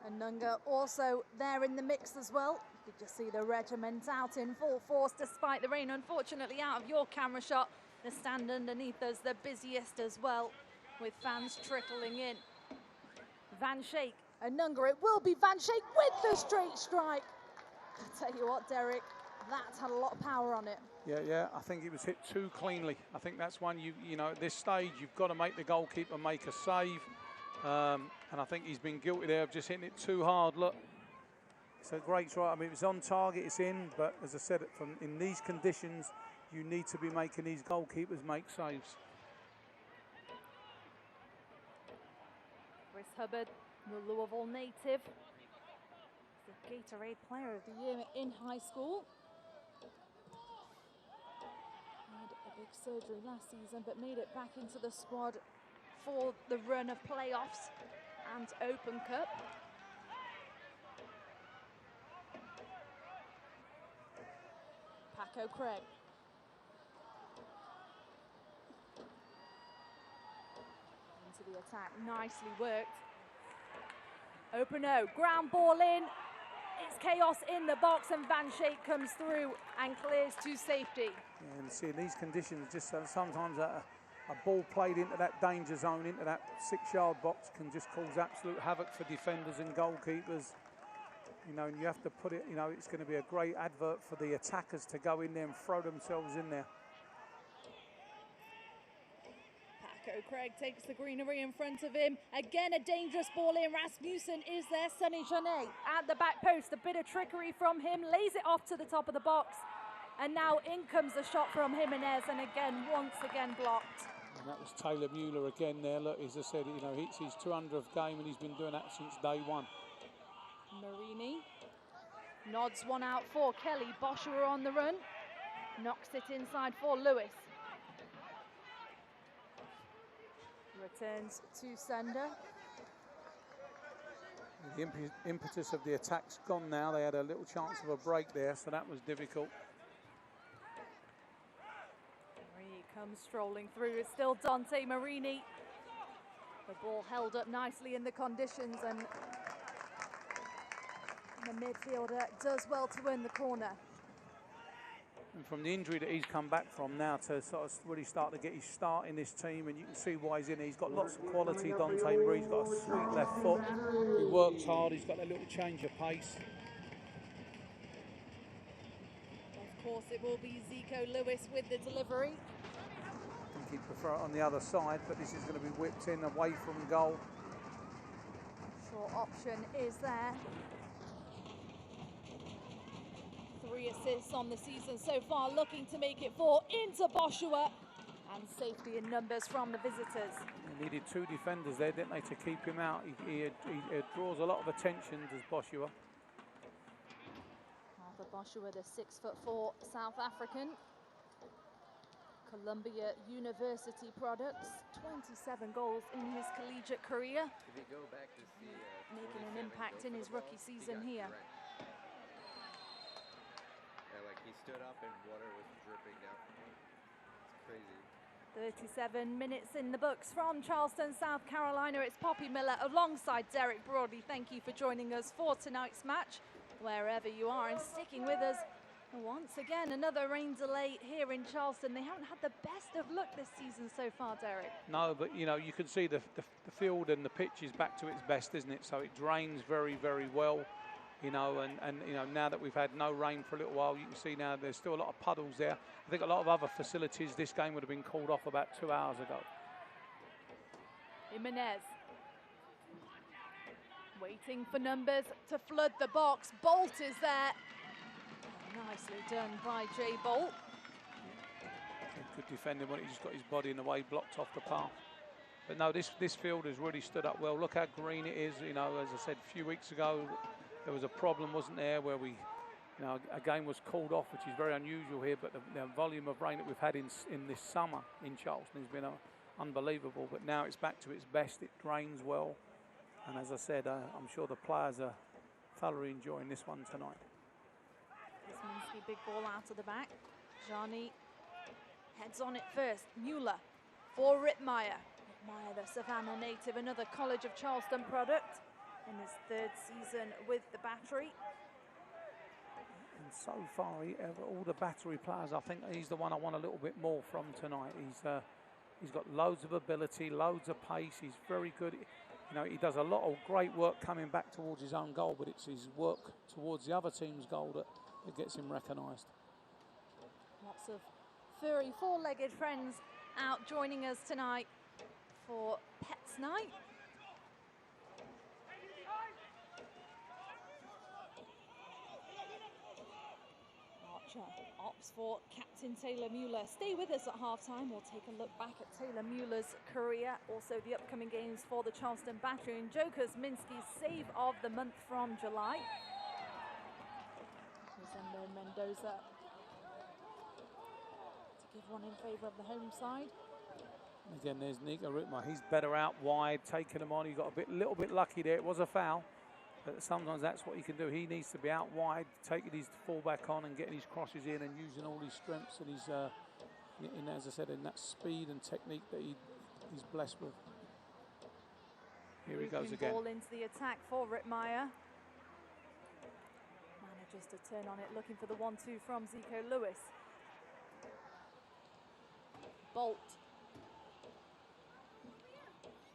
And Nunga also there in the mix as well. Did you see the regiment out in full force despite the rain? Unfortunately, out of your camera shot, the stand underneath us the busiest as well, with fans trickling in. Van Schaik and Nunga. It will be Van Schaik with the straight strike. I tell you what, Derek, that's had a lot of power on it. Yeah, I think it was hit too cleanly. I think that's one you know, at this stage, you've got to make the goalkeeper make a save. And I think he's been guilty there of just hitting it too hard. Look, it's a great try. I mean, it's on target, it's in, but as I said, in these conditions, you need to be making these goalkeepers make saves. Chris Hubbard, the Louisville native. The Gatorade Player of the Year in high school. Had a big surgery last season, but made it back into the squad for the run of playoffs and Open Cup. Paco Craig. Into the attack, nicely worked. Open O, ground ball in. It's chaos in the box, and Van Schaik comes through and clears to safety. Yeah, and see, in these conditions, just sometimes a ball played into that danger zone, into that 6-yard box, can just cause absolute havoc for defenders and goalkeepers. You know, and you have to put it, you know, it's going to be a great advert for the attackers to go in there and throw themselves in there. Paco Craig takes the greenery in front of him. Again, a dangerous ball in. Rasmussen is there. Sonny Janet at the back post. A bit of trickery from him. Lays it off to the top of the box. And now in comes a shot from Jimenez. And again, once again blocked. And that was Taylor Mueller again there. Look, as I said, you know, it's his 200th game and he's been doing that since day one. Marini nods one out for Kelly. Boschua on the run. Knocks it inside for Lewis. Returns to sender. The impetus of the attack's gone now. They had a little chance of a break there, so that was difficult. Marini comes strolling through. It's still Dante Marini. The ball held up nicely in the conditions, and the midfielder does well to win the corner. And from the injury that he's come back from now to sort of really start to get his start in this team, and you can see why he's in it. He's got lots of quality, Dante Marie. He's got a sweet left foot. He works hard. He's got that little change of pace. Of course, it will be Zico Lewis with the delivery. I think he'd prefer it on the other side, but this is going to be whipped in away from goal. Short option is there. 3 assists on the season so far, looking to make it 4 into Boschua, and safety in numbers from the visitors. They needed 2 defenders there, didn't they, to keep him out. He draws a lot of attention, does Boschua. Arthur Boschua, the 6'4" South African. Columbia University products, 27 goals in his collegiate career. If you go back to see, making an impact in his rookie season here. stood up and water was dripping down from him. It's crazy. 37 minutes in the books from Charleston, South Carolina. It's Poppy Miller alongside Derek Broadley. Thank you for joining us for tonight's match, wherever you are, and sticking with us. Once again, another rain delay here in Charleston. They haven't had the best of luck this season so far, Derek. No, but you know, you can see the field and the pitch is back to its best, isn't it? So it drains very, very well. You know, and you know, now that we've had no rain for a little while, you can see now there's still a lot of puddles there. I think a lot of other facilities, this game would have been called off about 2 hours ago. Jimenez waiting for numbers to flood the box. Bolt is there. Nicely done by Jay Bolt. Good defending when he just got his body in the way, blocked off the path. But no, this field has really stood up well. Look how green it is. You know, as I said a few weeks ago, there was a problem, wasn't there, where we, you know, a game was called off, which is very unusual here. But the volume of rain that we've had in this summer in Charleston has been unbelievable. But now it's back to its best. It drains well, and as I said, I'm sure the players are thoroughly enjoying this one tonight. Kosminski, big ball out of the back. Jani heads on it first. Mueller for Rittmeyer. Rittmeyer, the Savannah native, another College of Charleston product in his third season with the Battery. And so far, all the Battery players, I think he's the one I want a little bit more from tonight. He's got loads of ability, loads of pace. He's very good. You know, he does a lot of great work coming back towards his own goal, but it's his work towards the other team's goal that gets him recognised. Lots of furry four-legged friends out joining us tonight for Pets Night. Archer opts for Captain Taylor Mueller. Stay with us at halftime. We'll take a look back at Taylor Mueller's career, also the upcoming games for the Charleston Battery, and Joe Kosminski's save of the month from July. Rosendo Mendoza to give one in favour of the home side. Again, there's Nico Rittmeyer. He's better out wide, taking him on. He got a little bit lucky there. It was a foul, but sometimes that's what he can do. He needs to be out wide, taking his fullback on and getting his crosses in and using all his strengths and his, as I said, in that speed and technique that he's blessed with. Here he goes again. Ball into the attack for Rittmeyer. Manages to turn on it, looking for the 1-2 from Zico Lewis. Bolt.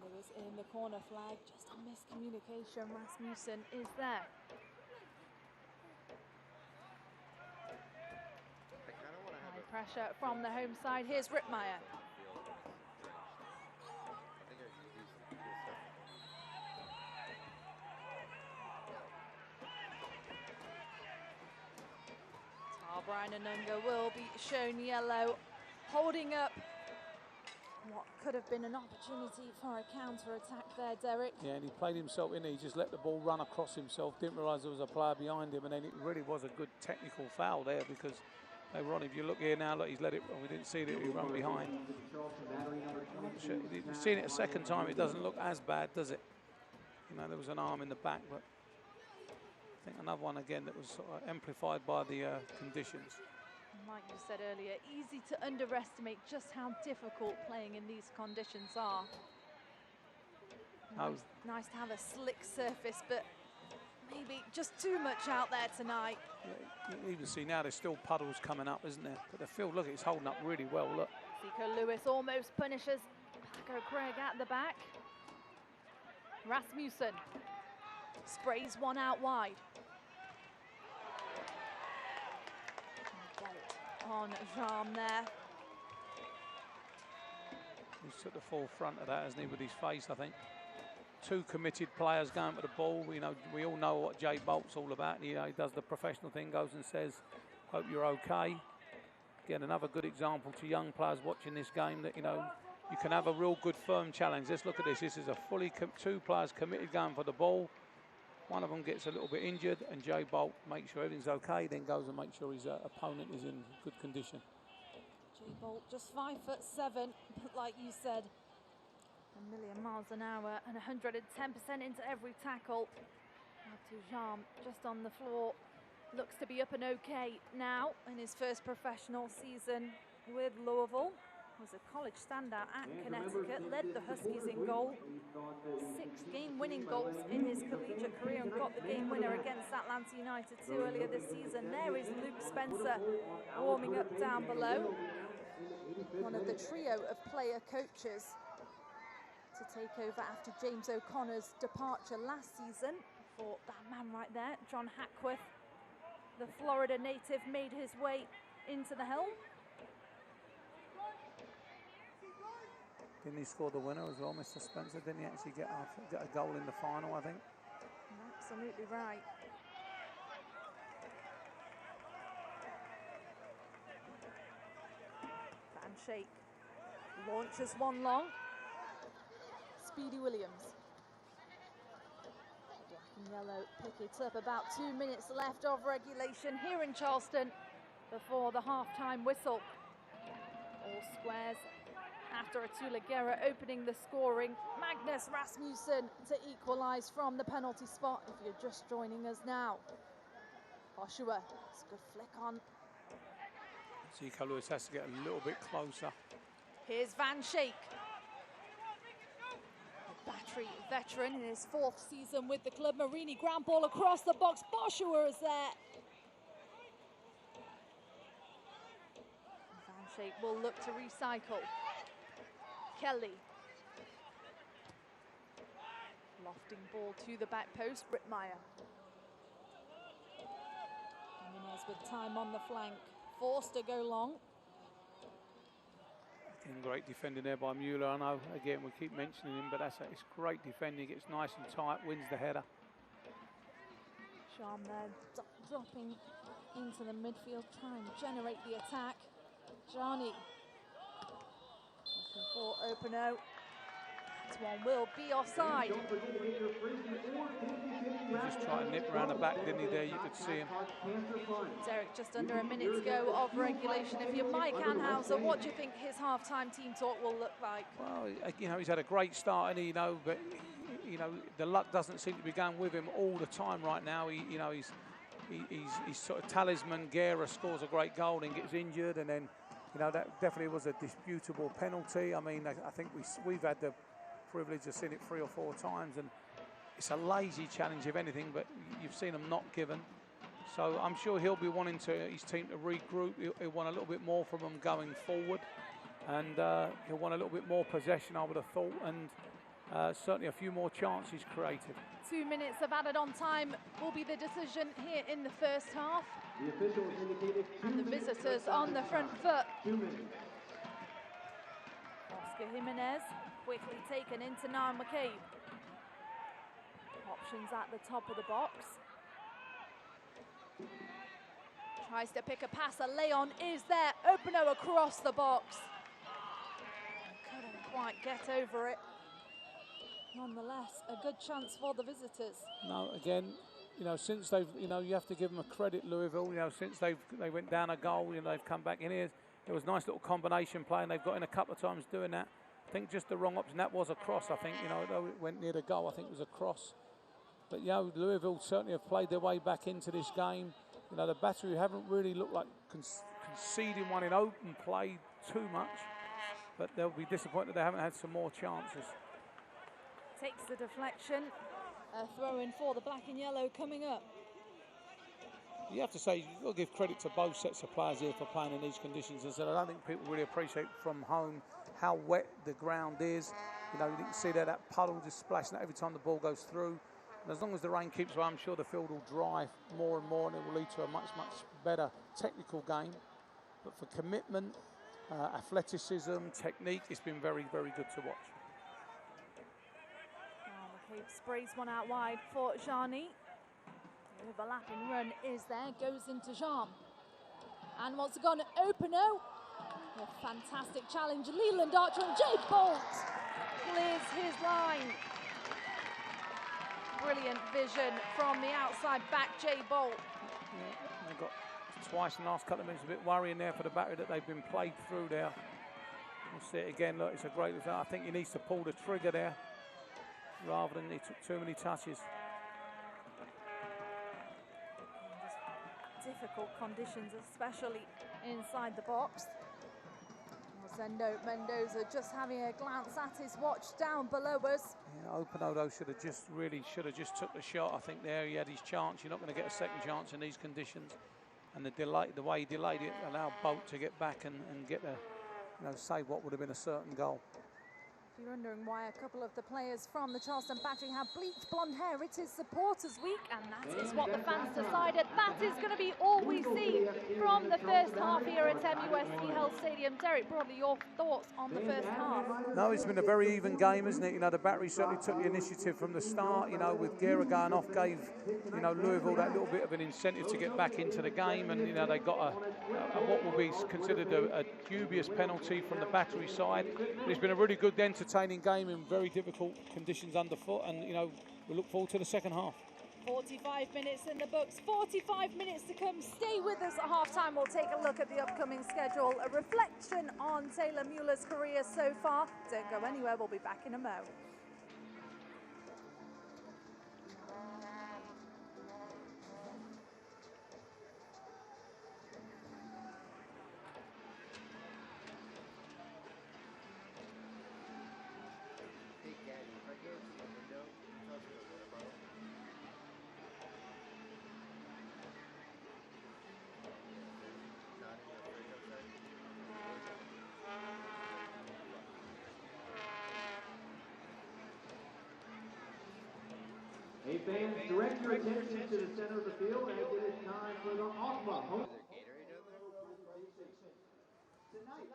Lewis in the corner flag, just a miscommunication. Rasmussen is there. High pressure from the home side. Here's Rittmeyer. Brian Anunga will be shown yellow, holding up what could have been an opportunity for a counter-attack there, Derek. Yeah, and he played himself in. He just let the ball run across himself, didn't realise there was a player behind him, and then it really was a good technical foul there because they were on. If you look here now, look, he's let it, well, we didn't see that he run behind. You've seen it a second time, it doesn't look as bad, does it? You know, there was an arm in the back, but I think another one again that was sort of amplified by the conditions. Like you said earlier, easy to underestimate just how difficult playing in these conditions are. Nice to have a slick surface, but maybe just too much out there tonight. Yeah, you even see now there's still puddles coming up, isn't there? But the field, look, it's holding up really well, look. Zico Lewis almost punishes Paco Craig at the back. Rasmussen sprays one out wide. On Jean there. He's took the full front of that, hasn't he, with his face, I think. Two committed players going for the ball. You know, we all know what Jay Bolt's all about. You know, he does the professional thing, goes and says, hope you're okay. Again, another good example to young players watching this game that, you know, you can have a real good firm challenge. Let's look at this. This is a fully, two players committed going for the ball. One of them gets a little bit injured, and Jay Bolt makes sure everything's okay, then goes and makes sure his opponent is in good condition. Jay Bolt, just 5'7", but like you said, 1,000,000 miles an hour and 110% into every tackle. Now to Jean, just on the floor. looks to be up and okay now in his first professional season with Louisville. Was a college standout at Connecticut, led the Huskies in goal, 6 game-winning goals in his collegiate career, and got the game winner against Atlanta United 2 earlier this season. There is Luke Spencer warming up down below, one of the trio of player coaches to take over after James O'Connor's departure last season. For that man right there, John Hackworth, the Florida native, made his way into the helm. Didn't he score the winner as well, Mr. Spencer? Didn't he actually get a goal in the final, I think? Absolutely right. Van Schaik launches one long. Speedy Williams. Black and yellow pick it up. About 2 minutes left of regulation here in Charleston before the half-time whistle. All squares after Atula Guerra opening the scoring. Magnus Rasmussen to equalise from the penalty spot if you're just joining us now. Joshua, it's a good flick on. Zico Lewis has to get a little bit closer. Here's Van Schaik. A Battery veteran in his 4th season with the club. Marini ground ball across the box. Joshua is there. Van Schaik will look to recycle. Kelly. Lofting ball to the back post. Rittmeyer. Jimenez with time on the flank. Forced to go long. Again, great defending there by Mueller. I know, again, we keep mentioning him, but it's great defending. Gets nice and tight, wins the header. Sham there dropping into the midfield, trying to generate the attack. Johnny. Looking for Openo. That one will be offside. He just tried to nip around the back, didn't he, there? You could see him. Derek, just under a minute to go of regulation. If you're Mike Anhauser, what do you think his half-time team talk will look like? Well, you know, he's had a great start, and but the luck doesn't seem to be going with him all the time right now. He's sort of talisman. Guerra scores a great goal and gets injured, and then that definitely was a disputable penalty. I mean, I think we've had the privilege of seeing it 3 or 4 times, and it's a lazy challenge if anything, but you've seen them not given. So I'm sure he'll be wanting his team to regroup. He'll want a little bit more from them going forward, and he'll want a little bit more possession, I would have thought, and certainly a few more chances created. 2 minutes of added on time will be the decision here in the first half. The officials indicated 2 and the minutes visitors on the front foot. 2 minutes. Oscar Jimenez quickly taken into Niall McCabe. Options at the top of the box. Tries to pick a passer. Leon is there. Openo across the box. Couldn't quite get over it. Nonetheless, a good chance for the visitors. No, again, since they've, you have to give them a credit, Louisville. Since they went down a goal, they've come back in here. It was a nice little combination play, and they've got in a couple of times doing that. I think just the wrong option. That was a cross, I think. Though it went near the goal, I think it was a cross. But Louisville certainly have played their way back into this game. The Battery haven't really looked like conceding one in open play too much, but they'll be disappointed they haven't had some more chances. Takes the deflection. A throw in for the black and yellow coming up. You have to say, you've got to give credit to both sets of players here for playing in these conditions. As I said, I don't think people really appreciate from home how wet the ground is. You can see that puddle just splashing every time the ball goes through. And as long as the rain keeps away, I'm sure the field will dry more and more, and it will lead to a much, much better technical game. But for commitment, athleticism, technique, it's been very, very good to watch. McCabe sprays one out wide for Jani. The overlapping run is there, goes into Jean. And what's gone to Openo? A fantastic challenge. Leland Archer and Jay Bolt clears his line. Brilliant vision from the outside back, Jay Bolt. Yeah, they got twice in the last couple of minutes, a bit worrying there for the Battery that they've been played through there. We'll see it again. Look, it's a great result. I think he needs to pull the trigger there rather than he took too many touches. difficult conditions, especially inside the box. Rosendo Mendoza just having a glance at his watch down below us. Yeah, Openodo should have just took the shot. I think there he had his chance. You're not going to get a second chance in these conditions. And the way he delayed it allowed Bolt to get back and get save what would have been a certain goal. If you're wondering why a couple of the players from the Charleston Battery have bleached blonde hair, it is Supporters Week, and that is what the fans decided. That is going to be all we see from the first half here at MUSC Health Stadium. Derek Broadley, your thoughts on the first half? No, it's been a very even game, isn't it? The Battery certainly took the initiative from the start. With Guerra going off, gave Louisville that little bit of an incentive to get back into the game, and they got what will be considered a dubious penalty from the Battery side. But it's been a really good, entertaining game in very difficult conditions underfoot, and we look forward to the second half. 45 minutes in the books, 45 minutes to come. Stay with us at halftime. We'll take a look at the upcoming schedule, a reflection on Taylor Mueller's career so far. Don't go anywhere, we'll be back in a mo. Hey fans, direct your attention to the center of the field as it is time for the AWFA. Tonight.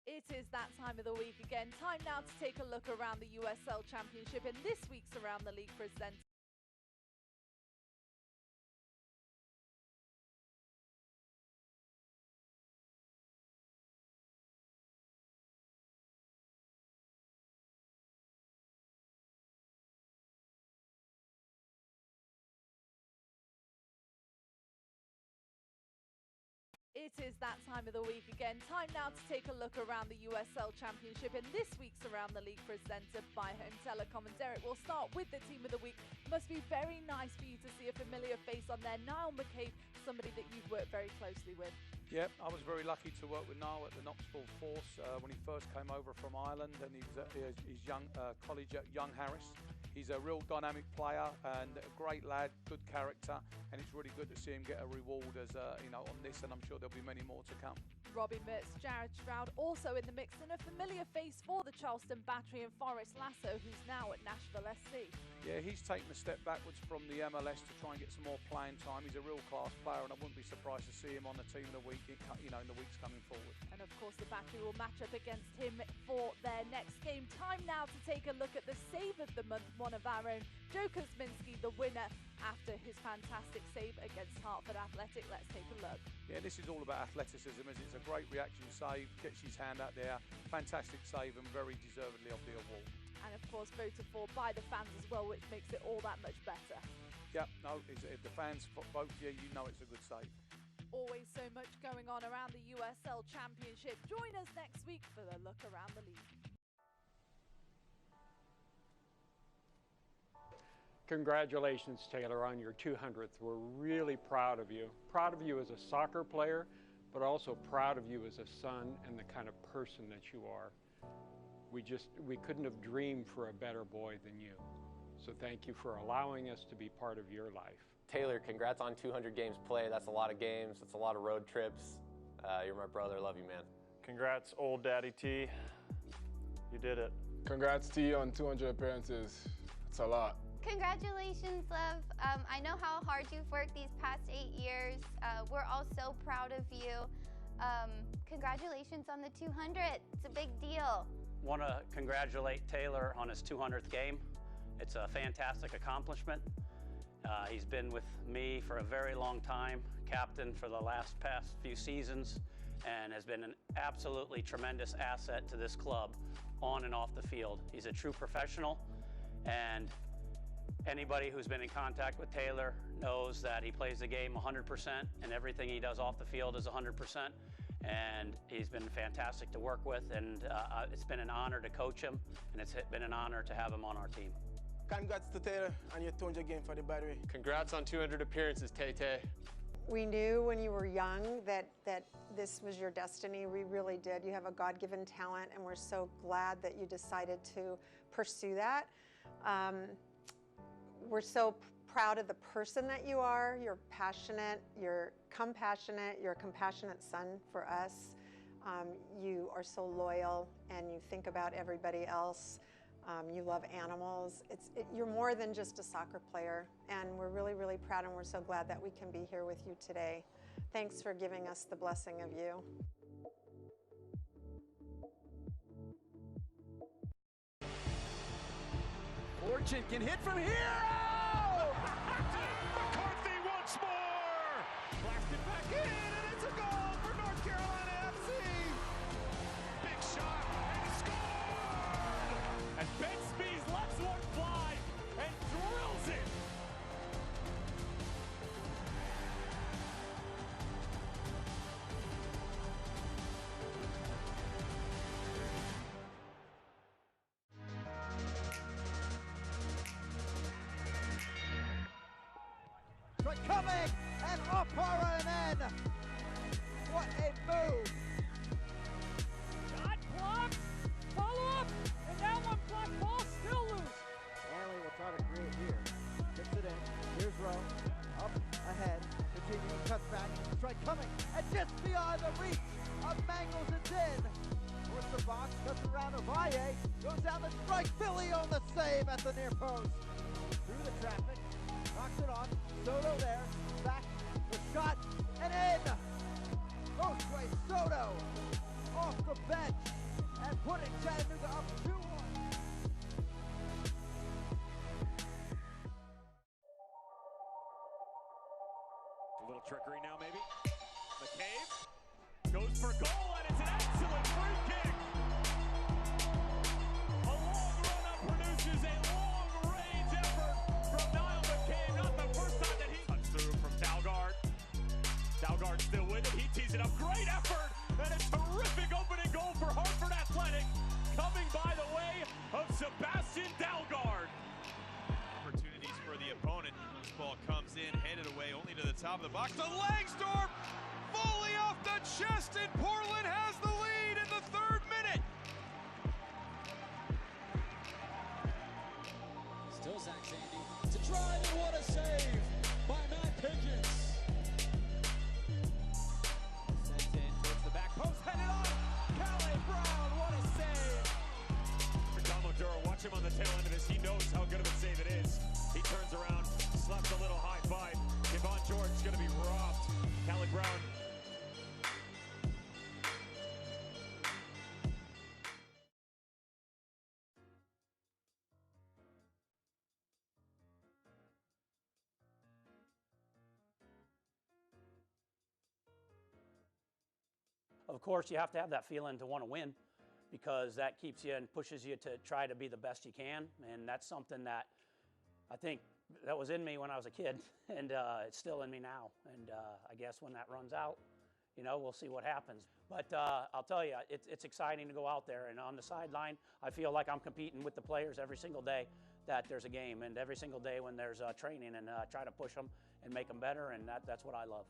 It is that time of the week again. Time now to take a look around the USL Championship in this week's Around the League presented. It is that time of the week again. Time now to take a look around the USL Championship in this week's Around the League presented by Home Telecom. And Derek, we'll start with the team of the week. It must be very nice for you to see a familiar face on there. Niall McCabe, somebody that you've worked very closely with. Yep, I was very lucky to work with Niall at the Knoxville Force when he first came over from Ireland, and he was at his young college at Young Harris. He's a real dynamic player and a great lad, good character, and it's really good to see him get a reward as on this, and I'm sure there'll be many more to come. Robbie Mertz, Jared Stroud also in the mix, and a familiar face for the Charleston Battery and Forrest Lasso, who's now at Nashville SC. Yeah, he's taken a step backwards from the MLS to try and get some more playing time. He's a real class player, and I wouldn't be surprised to see him on the team in the week, in the weeks coming forward. And of course, the Battery will match up against him for their next game. Time now to take a look at the save of the month, one of our own, Joe Kuzminski, the winner after his fantastic save against Hartford Athletic. Let's take a look. Yeah, this is all about athleticism, as it's a great reaction save, gets his hand out there, fantastic save and very deservedly of the award. And of course voted for by the fans as well, which makes it all that much better. Yeah, no, if the fans vote for you, you know it's a good save. Always so much going on around the USL Championship. Join us next week for the look around the league. Congratulations, Taylor, on your 200th. We're really proud of you. Proud of you as a soccer player, but also proud of you as a son and the kind of person that you are. We couldn't have dreamed for a better boy than you. So thank you for allowing us to be part of your life. Taylor, congrats on 200 games played. That's a lot of games. That's a lot of road trips. You're my brother. Love you, man. Congrats, old Daddy T. You did it. Congrats, T, on 200 appearances. It's a lot. Congratulations, love. I know how hard you've worked these past 8 years. We're all so proud of you. Congratulations on the 200. It's a big deal. Want to congratulate Taylor on his 200th game. It's a fantastic accomplishment. He's been with me for a very long time, captain for the past few seasons, and has been an absolutely tremendous asset to this club on and off the field. He's a true professional, and anybody who's been in contact with Taylor knows that he plays the game 100%, and everything he does off the field is 100%. And he's been fantastic to work with, and it's been an honor to coach him, and it's been an honor to have him on our team. Congrats to Taylor on your 200 game for the Battery. Congrats on 200 appearances, Tay-Tay. We knew when you were young that this was your destiny. We really did. You have a God-given talent, and we're so glad that you decided to pursue that. We're so proud of the person that you are. You're passionate, you're compassionate, you're a compassionate son for us. You are so loyal, and you think about everybody else. You love animals. You're more than just a soccer player, and we're really, really proud, and we're so glad that we can be here with you today. Thanks for giving us the blessing of you. Fortune can hit from here! McCarthy once more! Blasted back in, and it's a goal for North Carolina FC! Big shot, and he scored! And Ben Spees lets one fly and drills it! Coming and Opara and in. What a move! Shot blocked, follow up, and now one block ball still loose. Stanley will try to create here. Gets it in. Here's Rowe. Up ahead. Continuing cuts back. Strike coming. And just beyond the reach of Mangles, it's in. Towards the box. Cuts around Ovalle. Goes down the strike. Philly on the save at the near post. Through the traffic. Knocks it on. Soto there. Back. The shot. And in. Josue Soto off the bench and putting Chattanooga up 2-1. A little trickery now, maybe. McCabe goes for goal, and it's an excellent free kick. A long run-up produces a long-range effort from Niall McCabe. Not the first time that he cuts through from Dalgard. Dalgard still with it. He tees it up. Great effort, and a terrific opening goal for Hartford Athletic, coming by the way of Sebastian Dalgard. Opportunities for the opponent. This ball comes in, headed away only to the top of the box. The Langsdorff volley off the chest, and Portland has the lead in the 3rd minute. Still Of course, you have to have that feeling to want to win, because that keeps you and pushes you to try to be the best you can. And that's something that I think that was in me when I was a kid, and it's still in me now. And I guess when that runs out, you know, we'll see what happens. But I'll tell you, it's exciting to go out there. And on the sideline, I feel like I'm competing with the players every single day that there's a game, and every single day when there's training, and try to push them and make them better. And that's what I love.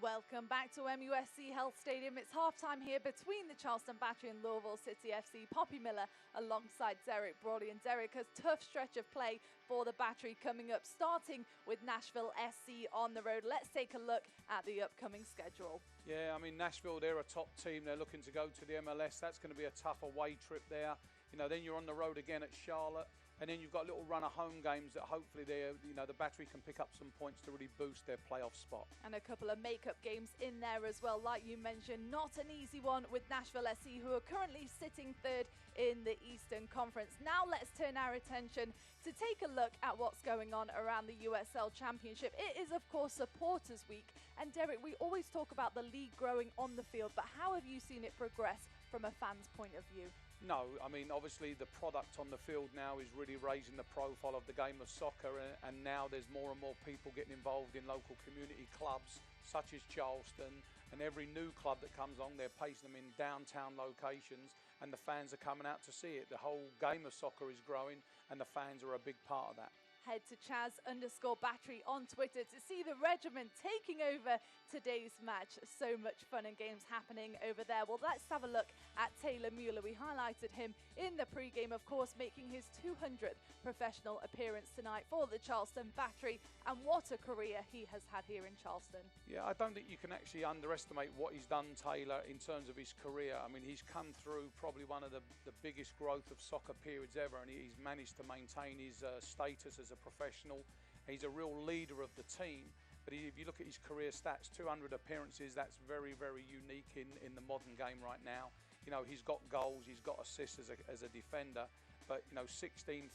Welcome back to MUSC Health Stadium. It's halftime here between the Charleston Battery and Louisville City FC. Poppy Miller alongside Derek Brawley, and Derek, a tough stretch of play for the Battery coming up, starting with Nashville SC on the road. Let's take a look at the upcoming schedule. Yeah, I mean, Nashville, they're a top team. They're looking to go to the MLS. That's going to be a tough away trip there. You know, then you're on the road again at Charlotte. And then you've got a little run of home games that hopefully the Battery can pick up some points to really boost their playoff spot. And a couple of makeup games in there as well, like you mentioned. Not an easy one with Nashville SC, who are currently sitting third in the Eastern Conference. Now let's turn our attention to take a look at what's going on around the USL Championship. It is, of course, Supporters Week. And Derek, we always talk about the league growing on the field, but how have you seen it progress from a fan's point of view? No, I mean, obviously the product on the field now is really raising the profile of the game of soccer, and now there's more and more people getting involved in local community clubs such as Charleston, and every new club that comes on, they're placing them in downtown locations, and the fans are coming out to see it. The whole game of soccer is growing, and the fans are a big part of that. Head to Chaz_Battery on Twitter to see the regiment taking over today's match. So much fun and games happening over there. Well, let's have a look at Taylor Mueller. We highlighted him in the pre-game, of course, making his 200th professional appearance tonight for the Charleston Battery. And what a career he has had here in Charleston. Yeah, I don't think you can actually underestimate what he's done, Taylor, in terms of his career. I mean, he's come through probably one of the biggest growth of soccer periods ever, and he's managed to maintain his status as a professional. He's a real leader of the team. But if you look at his career stats, 200 appearances, that's very, very unique in the modern game right now. You know, he's got goals, he's got assists as a defender, but, you know, 16,000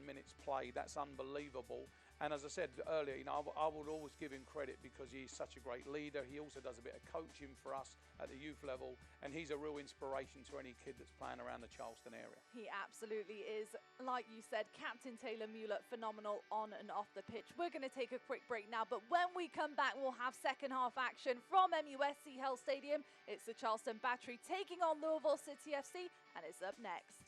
minutes played, that's unbelievable. And as I said earlier, you know, I would always give him credit because he's such a great leader. He also does a bit of coaching for us at the youth level, and he's a real inspiration to any kid that's playing around the Charleston area. He absolutely is. Like you said, Captain Taylor Mueller, phenomenal on and off the pitch. We're going to take a quick break now, but when we come back, we'll have second half action from MUSC Health Stadium. It's the Charleston Battery taking on Louisville City FC, and it's up next.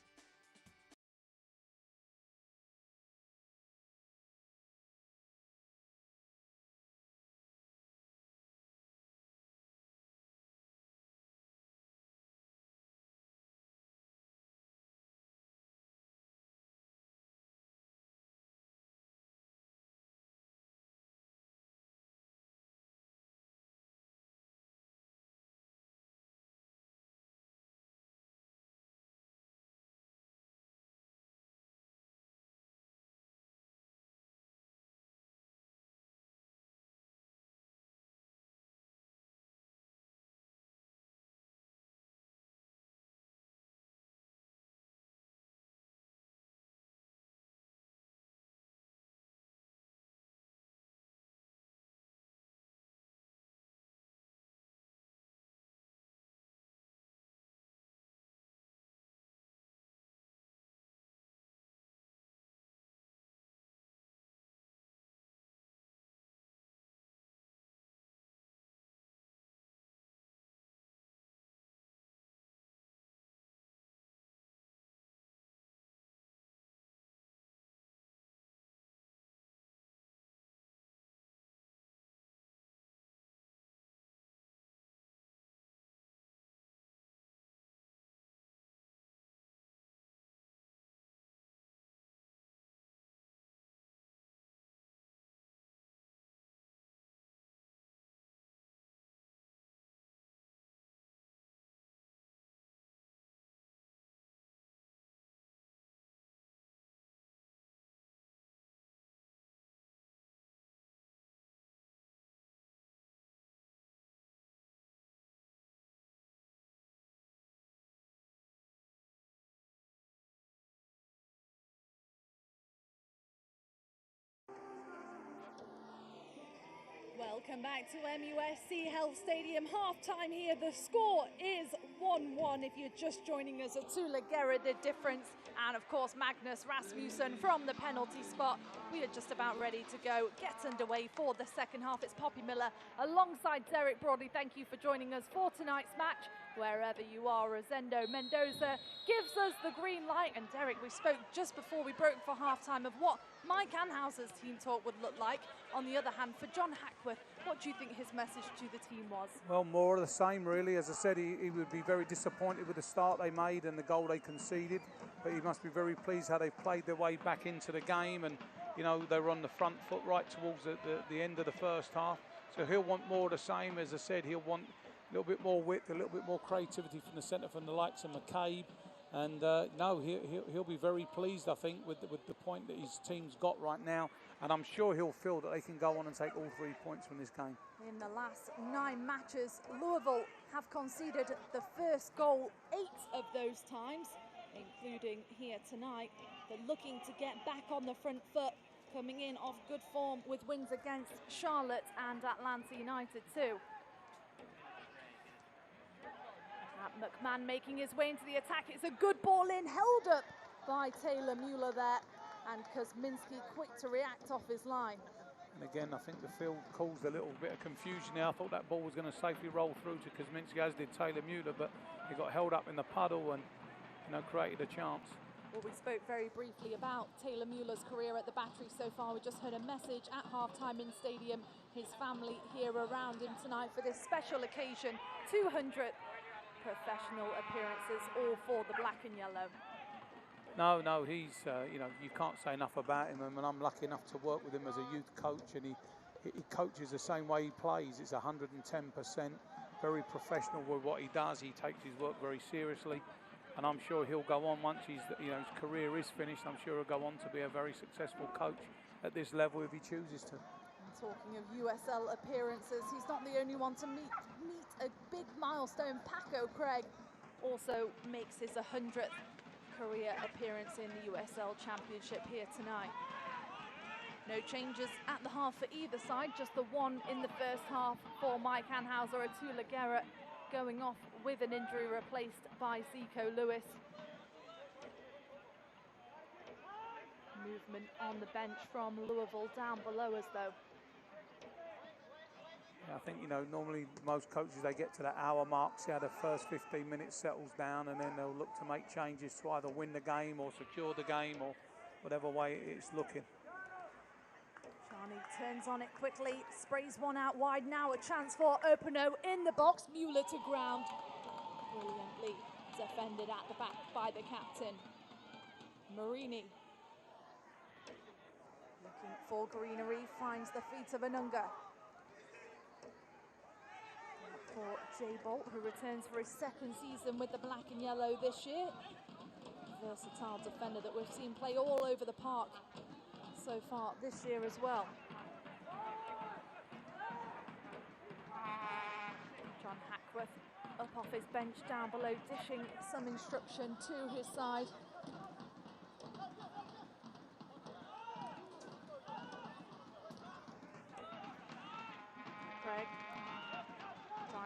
Welcome back to MUSC Health Stadium. Half-time here. The score is 1-1 if you're just joining us. Tula Gerra the difference. And of course, Magnus Rasmussen from the penalty spot. We are just about ready to go. Get underway for the second half. It's Poppy Miller alongside Derek Broadley. Thank you for joining us for tonight's match. Wherever you are, Rosendo Mendoza gives us the green light. And Derek, we spoke just before we broke for half-time of what Mike Anhauser's team talk would look like. On the other hand, for John Hackworth, what do you think his message to the team was? Well, more of the same, really. As I said, he would be very disappointed with the start they made and the goal they conceded. But he must be very pleased how they've played their way back into the game. And, you know, they were on the front foot right towards the end of the first half. So he'll want more of the same. As I said, he'll want a little bit more width, a little bit more creativity from the centre, from the likes of McCabe. And no, he'll be very pleased, I think, with the point that his team's got right now. And I'm sure he'll feel that they can go on and take all 3 points from this game. In the last 9 matches, Louisville have conceded the first goal 8 of those times, including here tonight. They're looking to get back on the front foot, coming in off good form with wins against Charlotte and Atlanta United too. McMahon making his way into the attack. It's a good ball in, held up by Taylor Mueller there, and Kuzminski quick to react off his line. And again, I think the field caused a little bit of confusion there. I thought that ball was going to safely roll through to Kuzminski, as did Taylor Mueller, but he got held up in the puddle and, you know, created a chance. Well, we spoke very briefly about Taylor Mueller's career at the Battery so far. We just heard a message at half-time in stadium. His family here around him tonight for this special occasion. 200 professional appearances, all for the black and yellow. No, he's, you know, you can't say enough about him. And I'm lucky enough to work with him as a youth coach, and he coaches the same way he plays. It's 110%, very professional with what he does. He takes his work very seriously. And I'm sure he'll go on once his career is finished. I'm sure he'll go on to be a very successful coach at this level if he chooses to. And talking of USL appearances, he's not the only one to meet a big milestone. Paco Craig also makes his 100th career appearance in the USL Championship here tonight. No changes at the half for either side, just the one in the first half for Mike Anhauser. Tula Gerra going off with an injury, replaced by Zico Lewis. Movement on the bench from Louisville down below us though. I think, you know, normally most coaches, they get to that hour mark, see how the first 15 minutes settles down, and then they'll look to make changes to either win the game or secure the game or whatever way it's looking. Charney turns on it quickly, sprays one out wide. Now a chance for Openo in the box. Mueller to ground. Brilliantly defended at the back by the captain. Marini. Looking for greenery, finds the feet of Anunga. For Jay Bolt, who returns for his second season with the black and yellow this year. Versatile defender that we've seen play all over the park so far this year as well. John Hackworth up off his bench down below, dishing some instruction to his side. Craig.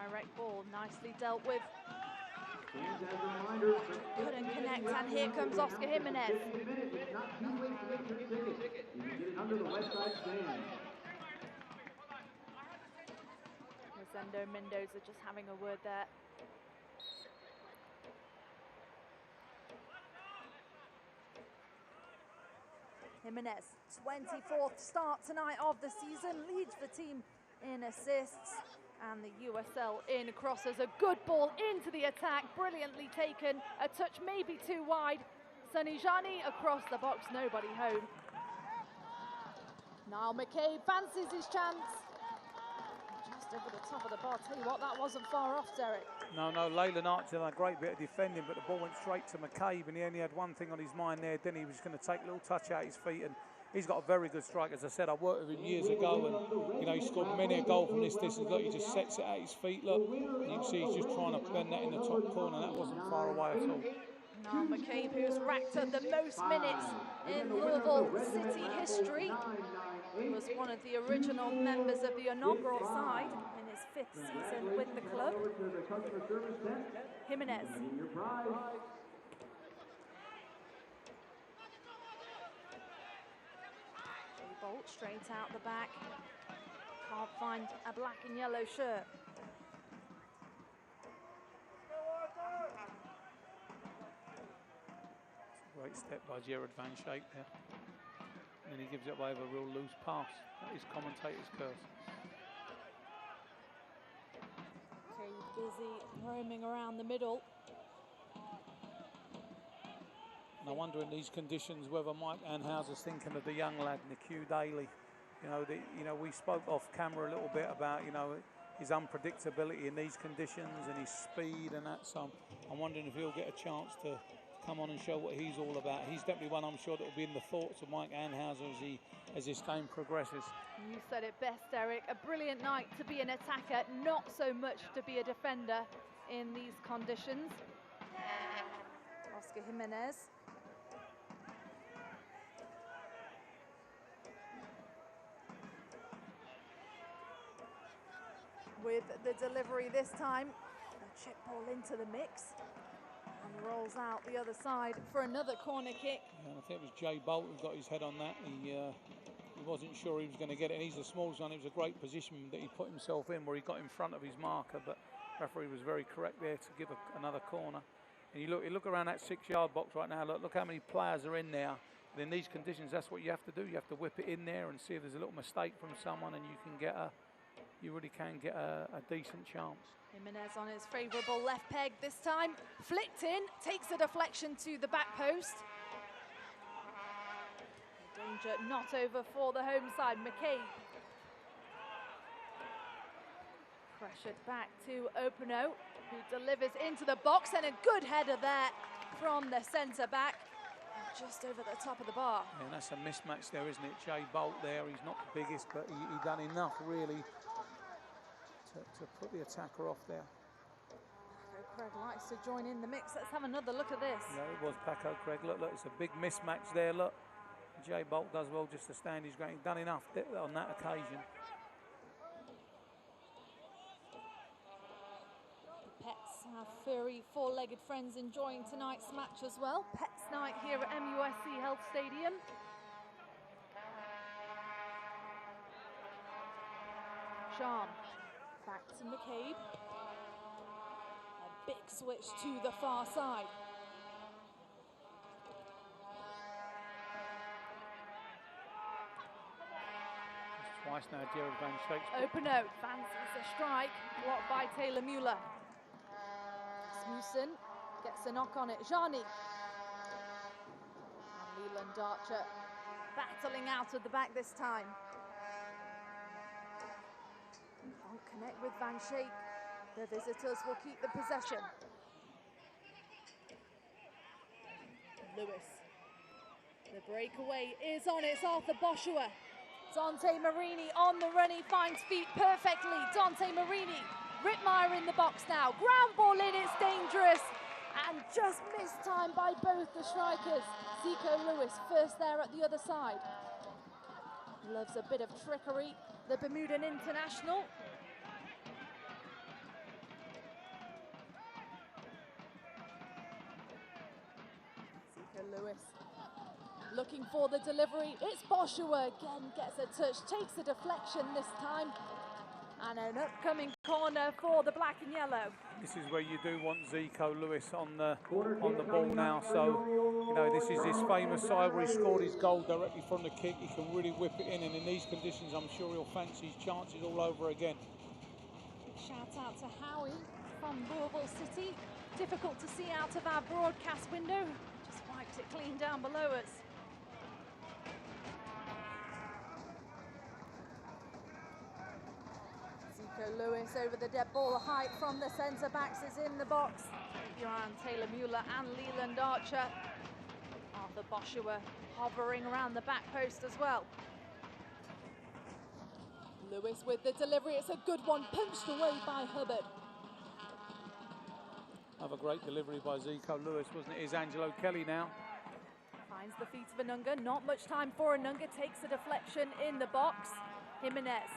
Direct ball, nicely dealt with. Couldn't connect, and here comes Oscar Jimenez. Rosendo Mendoza just having a word there. Jimenez, 24th start tonight of the season, leads the team in assists. And the USL in crosses, a good ball into the attack, brilliantly taken, a touch maybe too wide. Sanijani across the box, nobody home. Niall McCabe fancies his chance. Just over the top of the bar. Tell you what, that wasn't far off, Derek. No, Leyland Archer done a great bit of defending, but the ball went straight to McCabe, and he only had one thing on his mind there. Then he was going to take a little touch out his feet, and he's got a very good strike. As I said, I worked with him years ago, and you know, he scored many a goal from this distance. Look, he just sets it at his feet. Look, you can see he's just trying to bend that in the top corner. That wasn't far away at all. Niall McCabe, who's racked up the most minutes in Louisville City history. He was one of the original members of the inaugural side in his 5th season with the club. Jimenez. Bolt straight out the back. Can't find a black and yellow shirt. Great step by Gerard Van Schaik there. And then he gives it away with a real loose pass. That is commentator's curse. Okay, busy roaming around the middle. And I wonder in these conditions whether Mike Anhauser's thinking of the young lad, Nicu Daly. We spoke off camera a little bit about, his unpredictability in these conditions and his speed and that. So I'm wondering if he'll get a chance to come on and show what he's all about. He's definitely one I'm sure that will be in the thoughts of Mike Anhauser as this game progresses. You said it best, Eric. A brilliant night to be an attacker, not so much to be a defender in these conditions. Oscar Jimenez. With the delivery this time, a chip ball into the mix. And rolls out the other side for another corner kick. Yeah, I think it was Jay Bolt who got his head on that. He wasn't sure he was going to get it, and he's the smallest one. It was a great position that he put himself in, where he got in front of his marker, but the referee was very correct there to give another corner. And you look around that 6-yard box right now. Look how many players are in there. And in these conditions, that's what you have to do. You have to whip it in there and see if there's a little mistake from someone, and you really can get a decent chance. Jimenez on his favourable left peg this time. Flicked in, takes a deflection to the back post. Danger not over for the home side. McCabe. Pressured back to Openo, who delivers into the box, and a good header there from the centre back. Just over the top of the bar. Yeah, that's a mismatch there, isn't it? Jay Bolt there, he's not the biggest, but he done enough really to put the attacker off there. Paco Craig likes to join in the mix. Let's have another look at this. Yeah, it was Paco Craig. Look, it's a big mismatch there. Look, Jay Bolt does well just to stand his ground. He's done enough on that occasion. The Pets have furry four-legged friends enjoying tonight's match as well. Pets night here at MUSC Health Stadium. Jean. Back to McCabe. A big switch to the far side. Twice now, Gerard Van Schaik. Openo fancies a strike, blocked by Taylor Mueller. Smussen gets a knock on it. Jani. And Leland Archer battling out of the back this time. Can't connect with Van Schaik. The visitors will keep the possession. Lewis. The breakaway is on. It's Arthur Boschua. Dante Marini on the run. He finds feet perfectly. Dante Marini. Rittmeyer in the box now. Ground ball in. It's dangerous. And just missed time by both the strikers. Zico Lewis first there at the other side. Loves a bit of trickery. The Bermudan international. Zico Lewis looking for the delivery. It's Boschua again, gets a touch, takes a deflection this time. And an upcoming corner for the black and yellow. This is where you do want Zico Lewis on the ball now. So, this is his famous side where he scored his goal directly from the kick. He can really whip it in, and in these conditions, I'm sure he'll fancy his chances all over again. Shout out to Howie from Louisville City. Difficult to see out of our broadcast window. Just wiped it clean down below us. Lewis over the dead ball. Height from the centre backs is in the box. Johan Taylor Mueller and Leland Archer. Arthur Boschua hovering around the back post as well. Lewis with the delivery. It's a good one, punched away by Hubbard. Another great delivery by Zico Lewis, wasn't it? Here's Angelo Kelly now. Finds the feet of Anunga. Not much time for Anunga. Takes a deflection in the box. Jimenez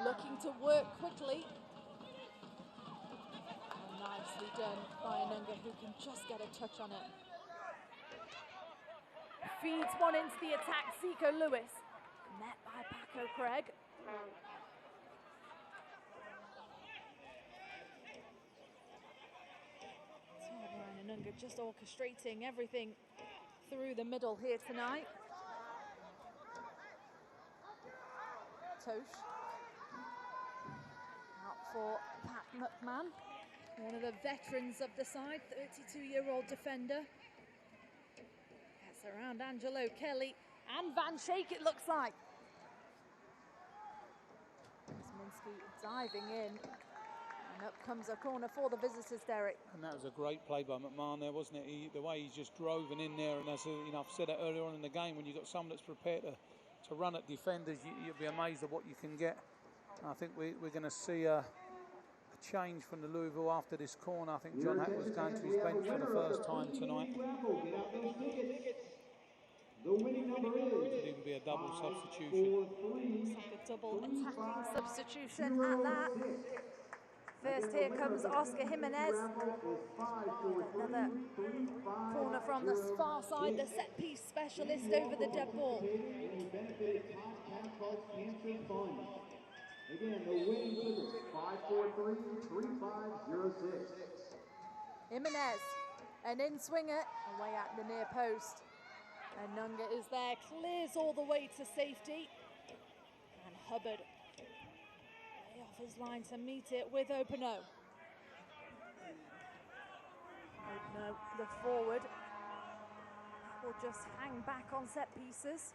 looking to work quickly. And nicely done by Anunga, who can just get a touch on it. Feeds one into the attack. Zico Lewis. Met by Paco Craig. Brian Anunga just orchestrating everything through the middle here tonight. Tosh out for Pat McMahon, one of the veterans of the side, 32-year-old defender. Gets around Angelo Kelly and Van Schaik, it looks like. Sminsky diving in, and up comes a corner for the visitors, Derek. And that was a great play by McMahon there, wasn't it? The way he's just drove in there, and as you know, I've said that earlier on in the game, when you've got someone that's prepared to run at defenders, you'll be amazed at what you can get. I think we're going to see a change from the Louisville after this corner. I think John Hack was going to his bench for the first time tonight. The winning number is could even be a double substitution. A double attacking substitution at that. First here comes Oscar Jimenez. Another corner from the far side, the set piece specialist over the dead ball. Again, the winning figure, 543-3506. Jimenez, an in-swinger, away at the near post. Anunga is there, clears all the way to safety. And Hubbard way off his line to meet it with Openo. Openo, the forward, will just hang back on set pieces.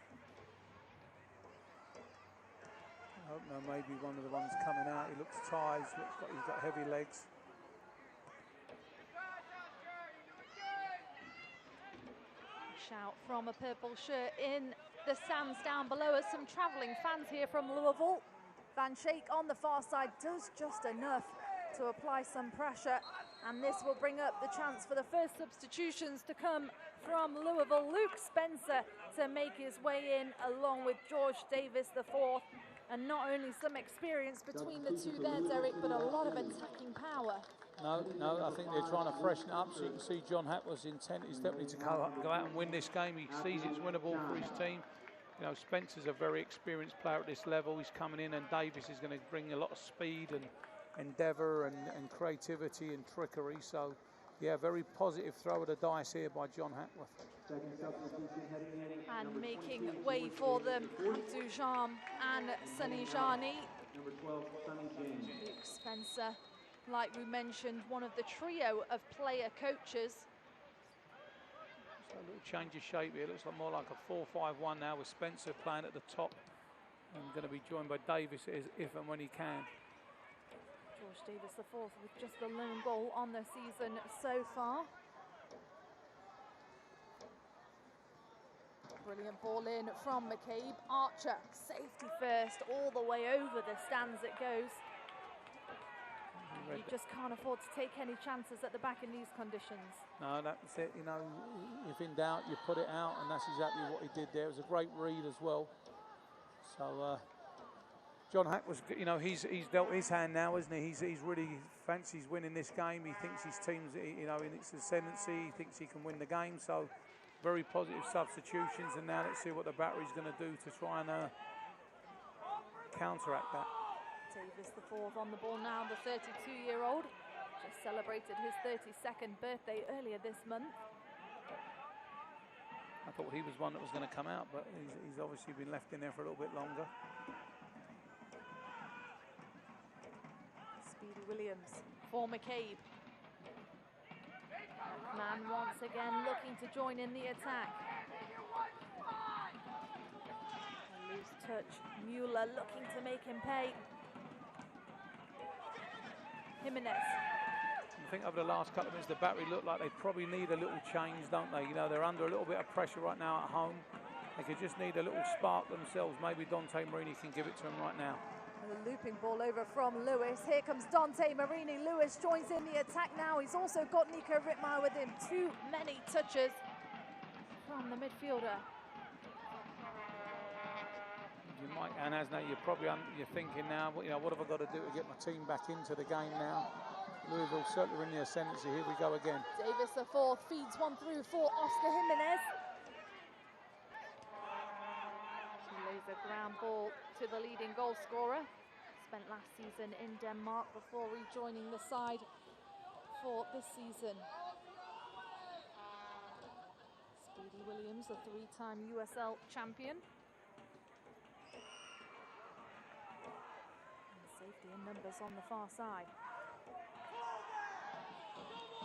Openo may be one of the ones coming out. He looks tired, he's got heavy legs. Shout from a purple shirt in the stands down below us. Some travelling fans here from Louisville. Van Schaik on the far side does just enough to apply some pressure, and this will bring up the chance for the first substitutions to come from Louisville. Luke Spencer to make his way in along with George Davis IV, and not only some experience between the two there, Derek, but a lot of attacking power. No, I think they're trying to freshen it up, so you can see John Hatler's intent is definitely to go out and win this game. He sees it's winnable for his team. You know, Spencer's a very experienced player at this level. He's coming in, and Davis is going to bring a lot of speed and endeavour and creativity and trickery. So, yeah, very positive throw of the dice here by John Hatler. And making way for them, Abdou Jam and Sunny Jani. Luke Spencer, like we mentioned, one of the trio of player coaches. So a little change of shape here. Looks like more like a 4-5-1 now, with Spencer playing at the top and going to be joined by Davis if and when he can. George Davis IV with just the lone goal on the season so far. Brilliant ball in from McCabe. Archer, safety first, all the way over the stands it goes. You just can't afford to take any chances at the back in these conditions. No, that's it. You know, if in doubt, you put it out, and that's exactly what he did there. It was a great read as well. So John Hack was, you know, he's dealt his hand now, isn't he? He's really fancies winning this game. He thinks his team's, you know, in its ascendancy. He thinks he can win the game. So very positive substitutions, and now let's see what the battery's going to do to try and counteract that. Davis IV on the ball now, the 32-year-old. Just celebrated his 32nd birthday earlier this month. I thought he was one that was going to come out, but he's obviously been left in there for a little bit longer. Speedy Williams for McCabe. Man once again looking to join in the attack. A loose touch. Mueller looking to make him pay. Jimenez. I think over the last couple of minutes, the battery looked like they probably need a little change, don't they? You know, they're under a little bit of pressure right now at home. They could just need a little spark themselves. Maybe Dante Marini can give it to them right now. The looping ball over from Lewis. Here comes Dante Marini. Lewis joins in the attack now. He's also got Nico Rittmeyer with him. Too many touches from the midfielder. You might, and as now you're probably you're thinking now, you know, what have I got to do to get my team back into the game now? Louisville certainly in the ascendancy. Here we go again. Davis, the fourth, feeds one through for Oscar Jimenez. He lays a ground ball to the leading goal scorer. Spent last season in Denmark before rejoining the side for this season. Speedy Williams, a three-time USL champion. And safety in numbers on the far side.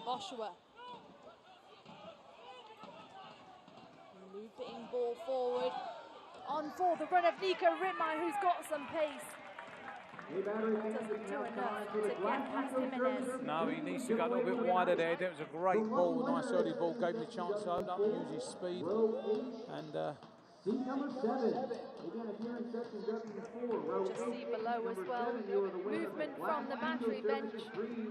Boshua. Looping ball forward. On for the run of Nico Rittmeyer, who's got some pace. Doesn't do enough to get past Jimenez. No, he needs to go a little bit wider there. It was a great ball, nice early ball, gave him a chance to open up and use his speed. And Seat number 7. Again, if you're in section W4, row just see below as well. Movement from the battery bench.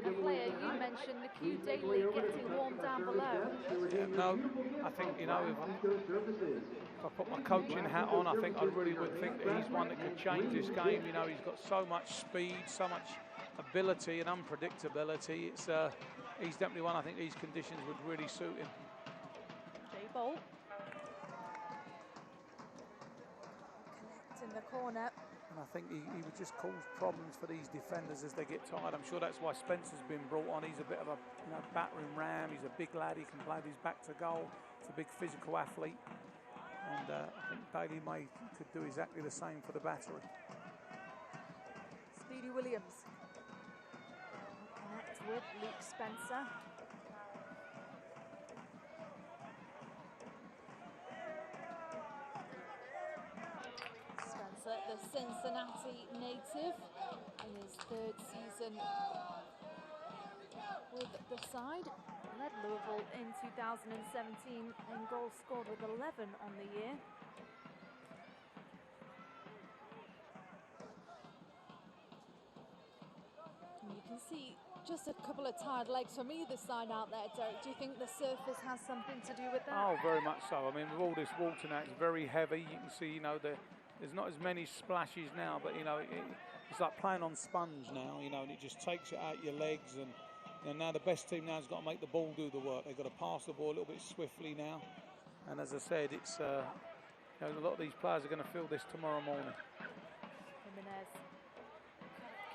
A player you mentioned, the Q Daly, getting warm down below. yeah, no, I think, you know, if I put my coaching hat on, I think I really would think that he's one that could change this game. You know, he's got so much speed, so much ability and unpredictability. It's he's definitely one I think these conditions would really suit him. Jay Bolt. In the corner. And I think he would just cause problems for these defenders as they get tired. I'm sure that's why Spencer's been brought on. He's a bit of a battering ram. He's a big lad. He can play with his back to goal. He's a big physical athlete. And I think Daly May could do exactly the same for the battery. Speedy Williams. Connect with Luke Spencer. The Cincinnati native in his third season with the side. Led Louisville in 2017 and goals scored with 11 on the year. And you can see just a couple of tired legs from either side out there, Derek. Do you think the surface has something to do with that? Oh, very much so. I mean, with all this water now, it's very heavy. You can see, you know, there's not as many splashes now, but, you know, it's like playing on sponge now, you know, and it just takes it out your legs. And now the best team now has got to make the ball do the work. They've got to pass the ball a little bit swiftly now. And as I said, it's, you know, a lot of these players are going to feel this tomorrow morning. Jimenez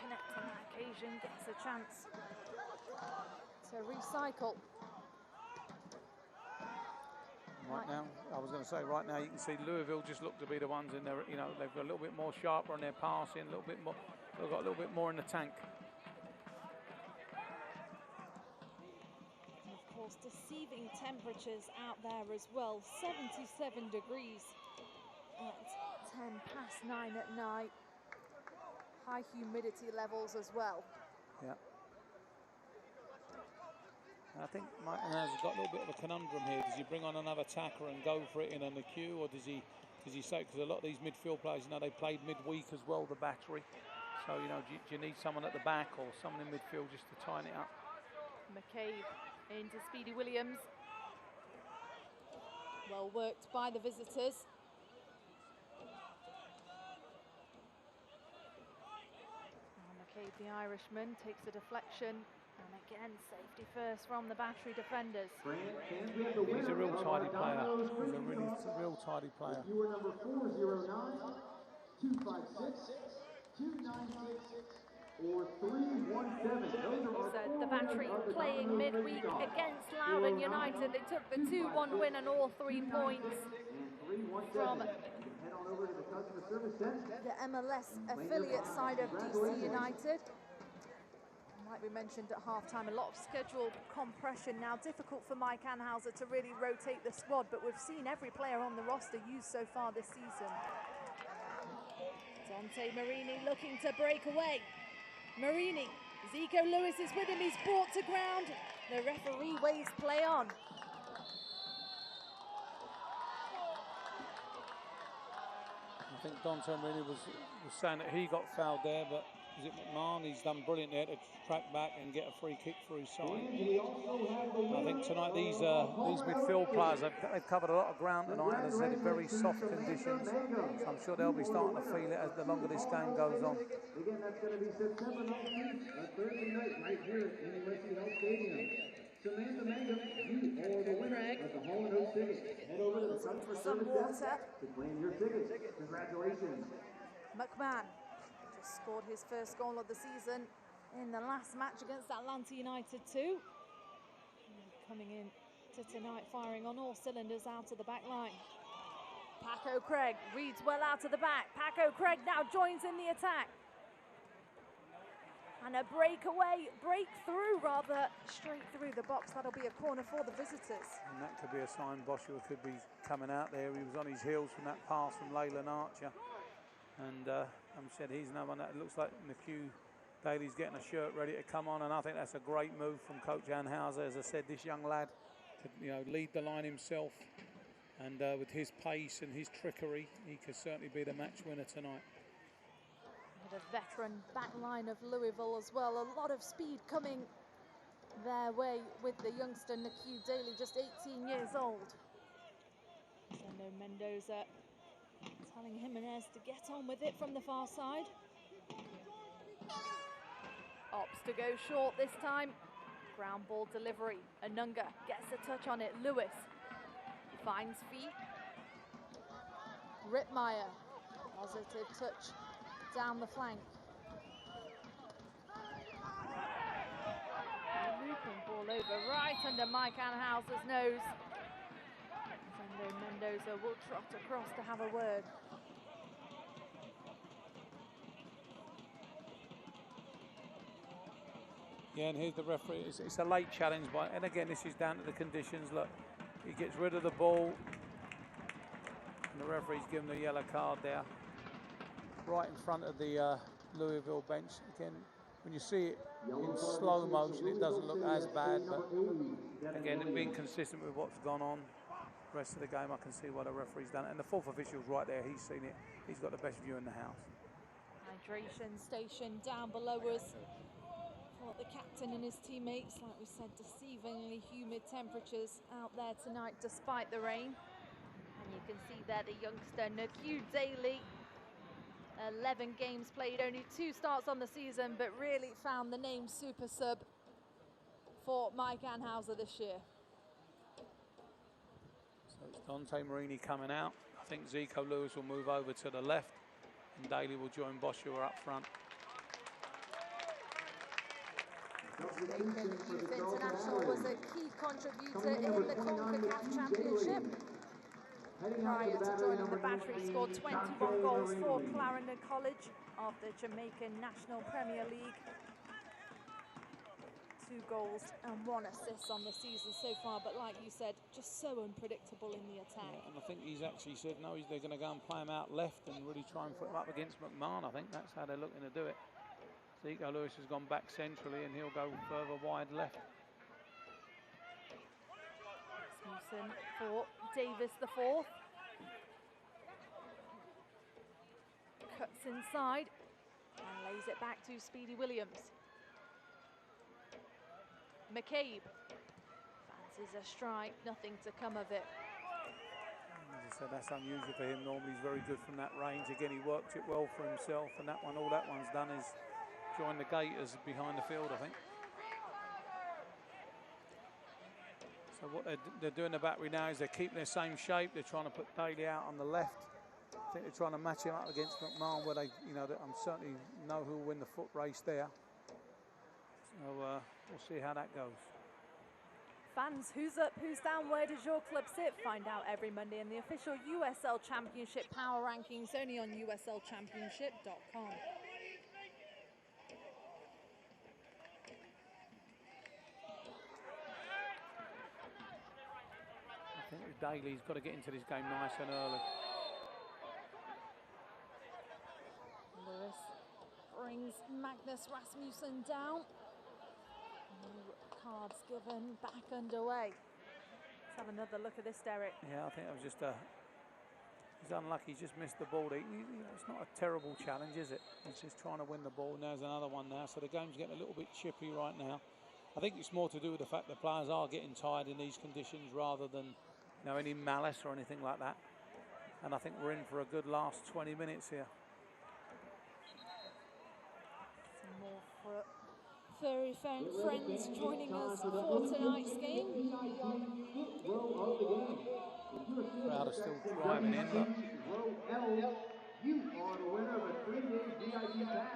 connect on that occasion, gets a chance to recycle. Right now, I was going to say, right now you can see Louisville just look to be the ones in there. You know, they've got a little bit more sharper on their passing, a little bit more. They've got a little bit more in the tank. And of course, deceiving temperatures out there as well. 77 degrees at 9:10 at night. High humidity levels as well. Yeah. I think Martin has got a little bit of a conundrum here. Does he bring on another attacker and go for it in on the queue, or does he say, because a lot of these midfield players, you know, they played midweek as well, the battery. So, you know, do you need someone at the back or someone in midfield just to tighten it up? McCabe into Speedy Williams. Well worked by the visitors. McCabe, the Irishman, takes a deflection. And again, safety first from the battery defenders. He's a real tidy player. He's a real tidy player. You were number 409, 256, 296, or 317. So the battery playing midweek against Loudoun United. They took the 2-1 win and all 3 points from the MLS affiliate side of DC United. Like we mentioned at halftime, a lot of scheduled compression now. Difficult for Mike Anhauser to really rotate the squad, but we've seen every player on the roster used so far this season. Dante Marini looking to break away. Marini, Zico Lewis is with him, he's brought to ground. The referee waves play on. I think Dante Marini was saying that he got fouled there, but is it McMahon? He's done brilliant there to track back and get a free kick for his side. I think tonight these midfield players, they've covered a lot of ground tonight, and as I said, very soft conditions. So I'm sure they'll be starting to feel it as the longer this game goes on. Again, that's going to be September 19th, a Thursday night, right here at University Health Stadium. Samantha Mangum, you are the winner of the Hall & Oates tickets. Head over to the customer service desk to claim your tickets. Congratulations. McMahon just scored his first goal of the season in the last match against Atlanta United 2. Coming in to tonight, firing on all cylinders out of the back line. Paco Craig reads well out of the back. Paco Craig now joins in the attack. And a breakthrough rather, straight through the box. That'll be a corner for the visitors. And that could be a sign Boschua could be coming out there. He was on his heels from that pass from Leyland Archer. And said he's no one that looks like McHugh Daly's getting a shirt ready to come on. And I think that's a great move from Coach Anhauser. As I said, this young lad could, lead the line himself. And with his pace and his trickery, he could certainly be the match winner tonight. The veteran back line of Louisville as well. A lot of speed coming their way with the youngster McHugh Daly, just 18 years old. Zeno Mendoza telling Jimenez to get on with it from the far side. Opts to go short this time. Ground ball delivery. Anunga gets a touch on it. Lewis finds feet. Rittmeyer, positive touch down the flank. Looping ball over right under Mike Anhauser's nose. Zendo Mendoza will trot across to have a word. Yeah, and here's the referee. It's a late challenge, and again, this is down to the conditions. Look, he gets rid of the ball, and the referee's given the yellow card there, right in front of the Louisville bench. Again, when you see it in slow motion, it doesn't look as bad, but again, being consistent with what's gone on, the rest of the game, I can see what the referee's done. And the fourth official's right there, he's seen it. He's got the best view in the house. Hydration station down below us for the captain and his teammates. Like we said, deceivingly humid temperatures out there tonight despite the rain. And you can see there the youngster McHugh Daly. 11 games played, only 2 starts on the season, but really found the name super sub for Mike Anhauser this year. So it's Dante Marini coming out. I think Zico Lewis will move over to the left, and Daly will join Boschua up front. Youth International was a key contributor in the CONCACAF Championship. Prior to joining the Battery, scored 21 goals for Clarendon College of the Jamaican National Premier League. 2 goals and 1 assist on the season so far, but like you said, just so unpredictable in the attack. Yeah, and I think he's actually said no, they're going to go and play him out left and really try and put him up against McMahon. I think that's how they're looking to do it. Zico Lewis has gone back centrally, and he'll go further wide left. Rasmussen for Davis the fourth. Cuts inside and lays it back to Speedy Williams. McCabe fancies a strike, nothing to come of it. As I said, that's unusual for him. Normally he's very good from that range. Again, he worked it well for himself, and that one, all that one's done is join the Gators behind the field, I think. So what they're doing the Battery now is they're keeping their same shape. They're trying to put Daly out on the left. I think they're trying to match him up against McMahon, where they, I'm certainly know who will win the foot race there. So we'll see how that goes. Fans, who's up, who's down, where does your club sit? Find out every Monday in the official USL Championship Power Rankings, only on uslchampionship.com. I think with Daly's got to get into this game nice and early. Lewis brings Magnus Rasmussen down. No cards given, back underway. Let's have another look at this, Derek. Yeah, I think it was just He's unlucky, he's just missed the ball. It's not a terrible challenge, is it? He's just trying to win the ball. Now there's another one now, so the game's getting a little bit chippy right now. I think it's more to do with the fact that players are getting tired in these conditions rather than any malice or anything like that. And I think we're in for a good last 20 minutes here. Some more furry friends joining us for tonight's game. Crowd are still driving in. Look. You are the winner of a 3-day VIP pass.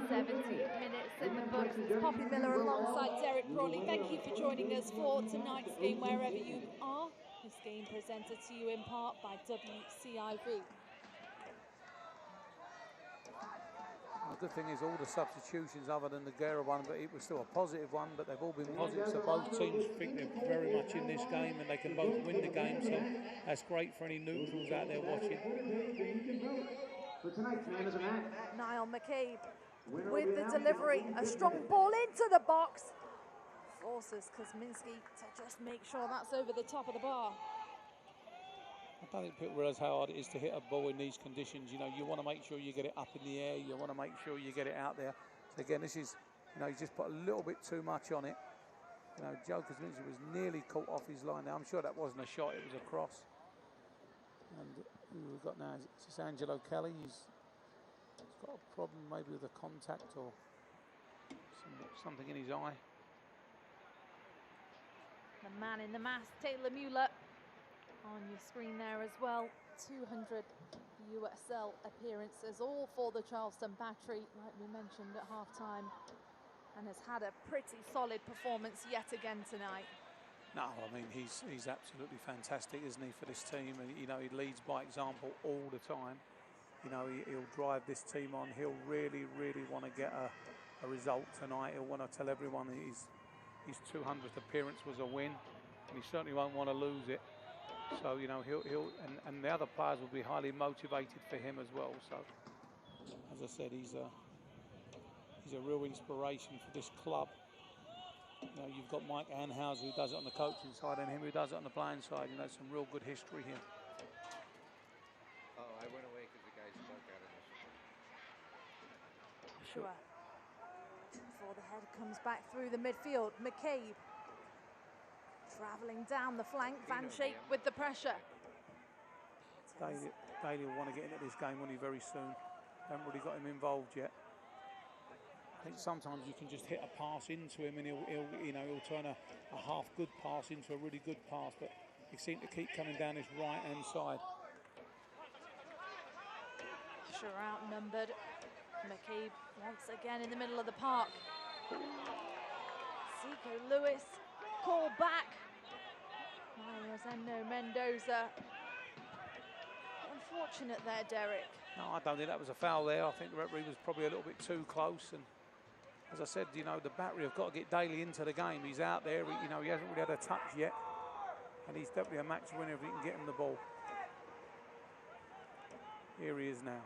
17 minutes in the books. It's Poppy Miller alongside Derek Prawley. Thank you for joining us for tonight's game wherever you are. This game presented to you in part by WCIV. The good thing is all the substitutions other than the Guerra one, but it was still a positive one, but they've all been positive, so both teams think they're very much in this game and they can both win the game, so that's great for any neutrals out there watching. For tonight's man of the match, Niall McCabe with the delivery, a strong ball into the box. Forces Kosminski to just make sure that's over the top of the bar. I don't think people realise how hard it is to hit a ball in these conditions. You want to make sure you get it up in the air. You want to make sure you get it out there. So again, this is, he's just put a little bit too much on it. Joe Kosminski was nearly caught off his line there. I'm sure that wasn't a shot, it was a cross. And who we've got now? Is this Angelo Kelly? He's got a problem maybe with a contact or something in his eye. The man in the mask, Taylor Mueller, on your screen there as well. 200 USL appearances, all for the Charleston Battery, like we mentioned at half-time, and has had a pretty solid performance yet again tonight. No, I mean, he's absolutely fantastic, isn't he, for this team? And, he leads by example all the time. He'll drive this team on. He'll really, really want to get a result tonight. He'll want to tell everyone that his 200th appearance was a win, and he certainly won't want to lose it. So, he'll and the other players will be highly motivated for him as well. So, as I said, he's a real inspiration for this club. You've got Mike Anhauser who does it on the coaching side and him who does it on the playing side. Some real good history here. Oh, I went away because the guy stuck out of this. Sure. Before the head comes back through the midfield, McCabe travelling down the flank, Van Schaik with the pressure. Daly will want to get into this game, won't he, very soon. Haven't really got him involved yet. I think sometimes you can just hit a pass into him and he'll turn a half good pass into a really good pass, but he seemed to keep coming down his right hand side. Sure outnumbered. McCabe once again in the middle of the park. Zico Lewis call back. Rosendo Mendoza. Unfortunate there, Derek. No, I don't think that was a foul there. I think the referee was probably a little bit too close. And as I said, the Battery have got to get Daly into the game. He's out there. He hasn't really had a touch yet, and he's definitely a match winner if he can get him the ball. Here he is now.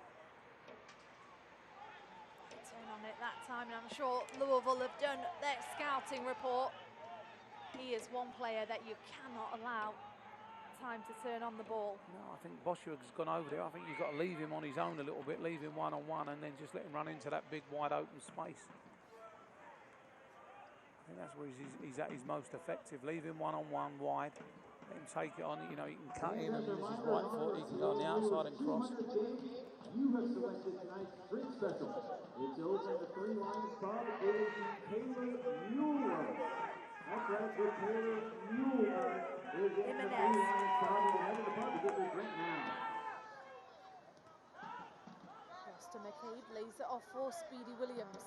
Turn on it that time, and I'm sure Louisville have done their scouting report. He is one player that you cannot allow time to turn on the ball. No, I think Boschuag's gone over there. I think you've got to leave him on his own a little bit, leave him one-on-one, and then just let him run into that big wide open space. I think that's where he's at his most effective. Leave him one-on-one wide, let him take it on. He can cut in and use his right foot. He can go on the outside and cross. You have selected tonight's drink special. It's over at the Three Lions Pub. It is the Taylor Mueller. That's right, the Taylor Mueller is in the Three Lions Pub. We'll head to the pub to get their drink now. Foster McCabe lays it off for Speedy Williams.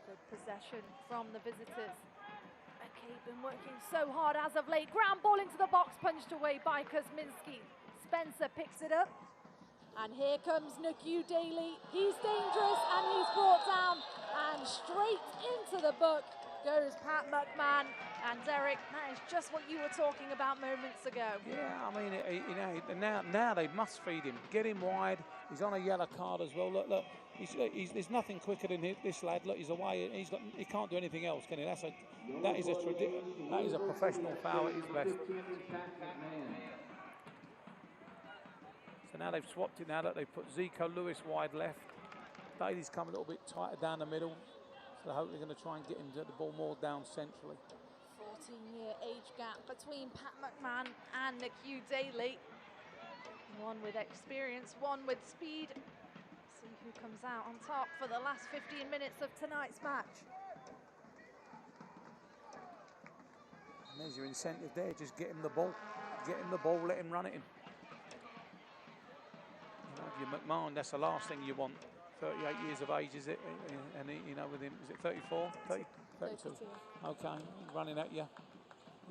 Good possession from the visitors. McCabe been working so hard as of late. Ground ball into the box, punched away by Kosminski. Spencer picks it up. And here comes Nuku Daly. He's dangerous and he's brought down. And straight into the book goes Pat McMahon. And Derek, that is just what you were talking about moments ago. Yeah, I mean, now they must feed him. Get him wide. He's on a yellow card as well. Look. There's nothing quicker than this lad. Look, he's away. He can't do anything else, can he? That is a professional foul at his best. So now they've swapped it now that they've put Zico Lewis wide left. Daly's come a little bit tighter down the middle. So I hope they're going to try and get him to the ball more down centrally. 14-year age gap between Pat McMahon and Nick Daly. One with experience, one with speed. See who comes out on top for the last 15 minutes of tonight's match. And there's your incentive there, just get him the ball. Get him the ball, let him run it in. You know, your McMahon, that's the last thing you want. 38 years of age, is it? And he, you know, with him, is it 34? 30, 32. Okay, running at you.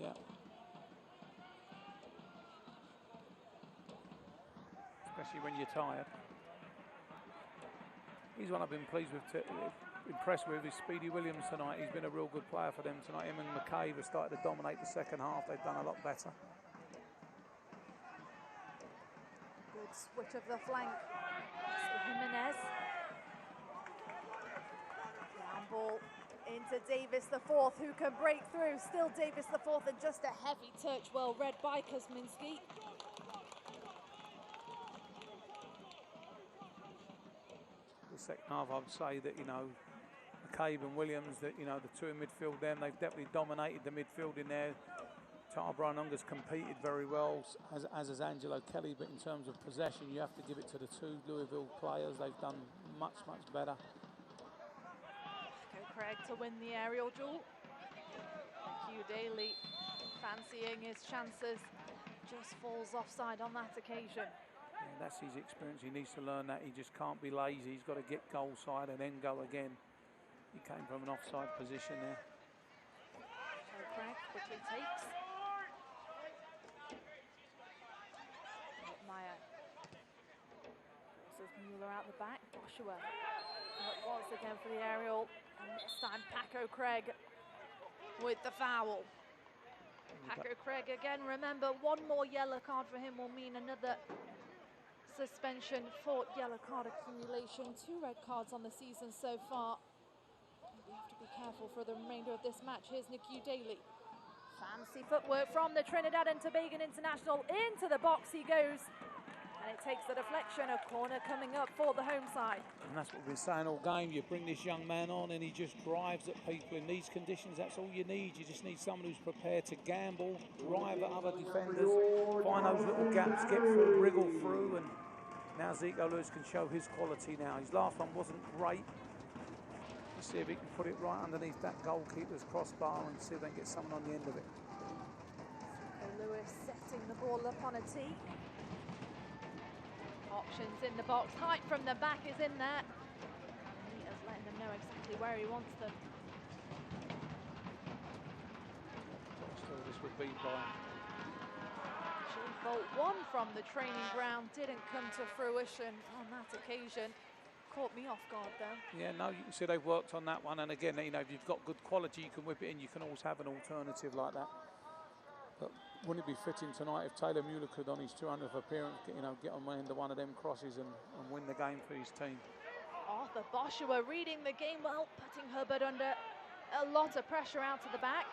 Yeah. Especially when you're tired. He's one I've been impressed with is Speedy Williams tonight. He's been a real good player for them tonight. Him and McCabe have started to dominate the second half. They've done a lot better. Good switch of the flank. Jimenez. Down ball into Davis the fourth, who can break through. Still Davis the fourth, and just a heavy touch, well read by Kuzminski. The second half, I would say that, you know, McCabe and Williams, that, you know, the two in midfield, they've definitely dominated the midfield in there. Tara Brian-Unger's competed very well, as has Angelo Kelly, but in terms of possession, you have to give it to the two Louisville players. They've done much, much better. Craig to win the aerial duel. Hugh Daly fancying his chances, just falls offside on that occasion. Yeah, that's his experience. He needs to learn that. He just can't be lazy. He's got to get goal side and then go again. He came from an offside position there. Craig quickly takes. Meyer. This is Mueller out the back. Joshua. It was again for the aerial. And this time Paco Craig with the foul. Paco Craig again, remember, one more yellow card for him will mean another suspension, 4 yellow card accumulation, 2 red cards on the season so far. We have to be careful for the remainder of this match. Here's Nicky Daly. Fancy footwork from the Trinidad and Tobago international. Into the box he goes. And it takes the deflection, a corner coming up for the home side. And that's what we've been saying all game. You bring this young man on and he just drives at people. In these conditions, that's all you need. You just need someone who's prepared to gamble, drive at other defenders, find those little gaps, get through, wriggle through. And now Zico Lewis can show his quality now. His last one wasn't great. Let's see if he can put it right underneath that goalkeeper's crossbar and see if they can get someone on the end of it. Lewis setting the ball up on a tee. Options in the box, height from the back is in there. He's letting them know exactly where he wants them. So this would be by Bolt one from the training ground, didn't come to fruition on that occasion. Caught me off guard though. Yeah, no, you can see they've worked on that one. And again, you know, if you've got good quality, you can whip it in. You can always have an alternative like that. But wouldn't it be fitting tonight if Taylor Mueller could, on his 200th appearance, get on one of them crosses and win the game for his team? Arthur Boschua reading the game well, putting Hubbard under a lot of pressure out to the back.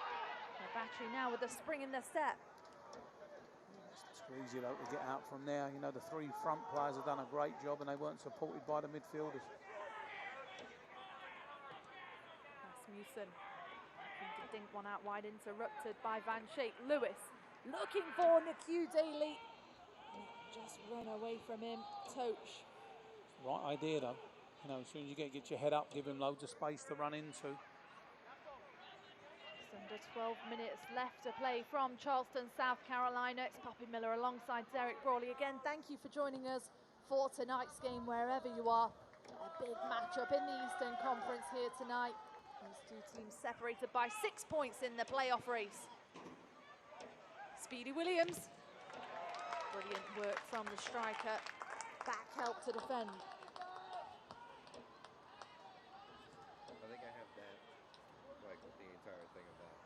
The Battery now with a spring in the step. It's easy though to get out from there. You know, the 3 front players have done a great job and they weren't supported by the midfielders. Rasmussen looking to dink one out wide, interrupted by Van Schaik. Lewis looking for Nicky Daly. Just run away from him. Toach. Right idea though. You know, as soon as you get your head up, give him loads of space to run into. Just under 12 minutes left to play from Charleston, South Carolina. It's Poppy Miller alongside Derek Brawley. Again, thank you for joining us for tonight's game, wherever you are. A big matchup in the Eastern Conference here tonight. These two teams separated by 6 points in the playoff race. Speedy Williams. Brilliant work from the striker. Back help to defend. I think I have that, like, the entire thing of that.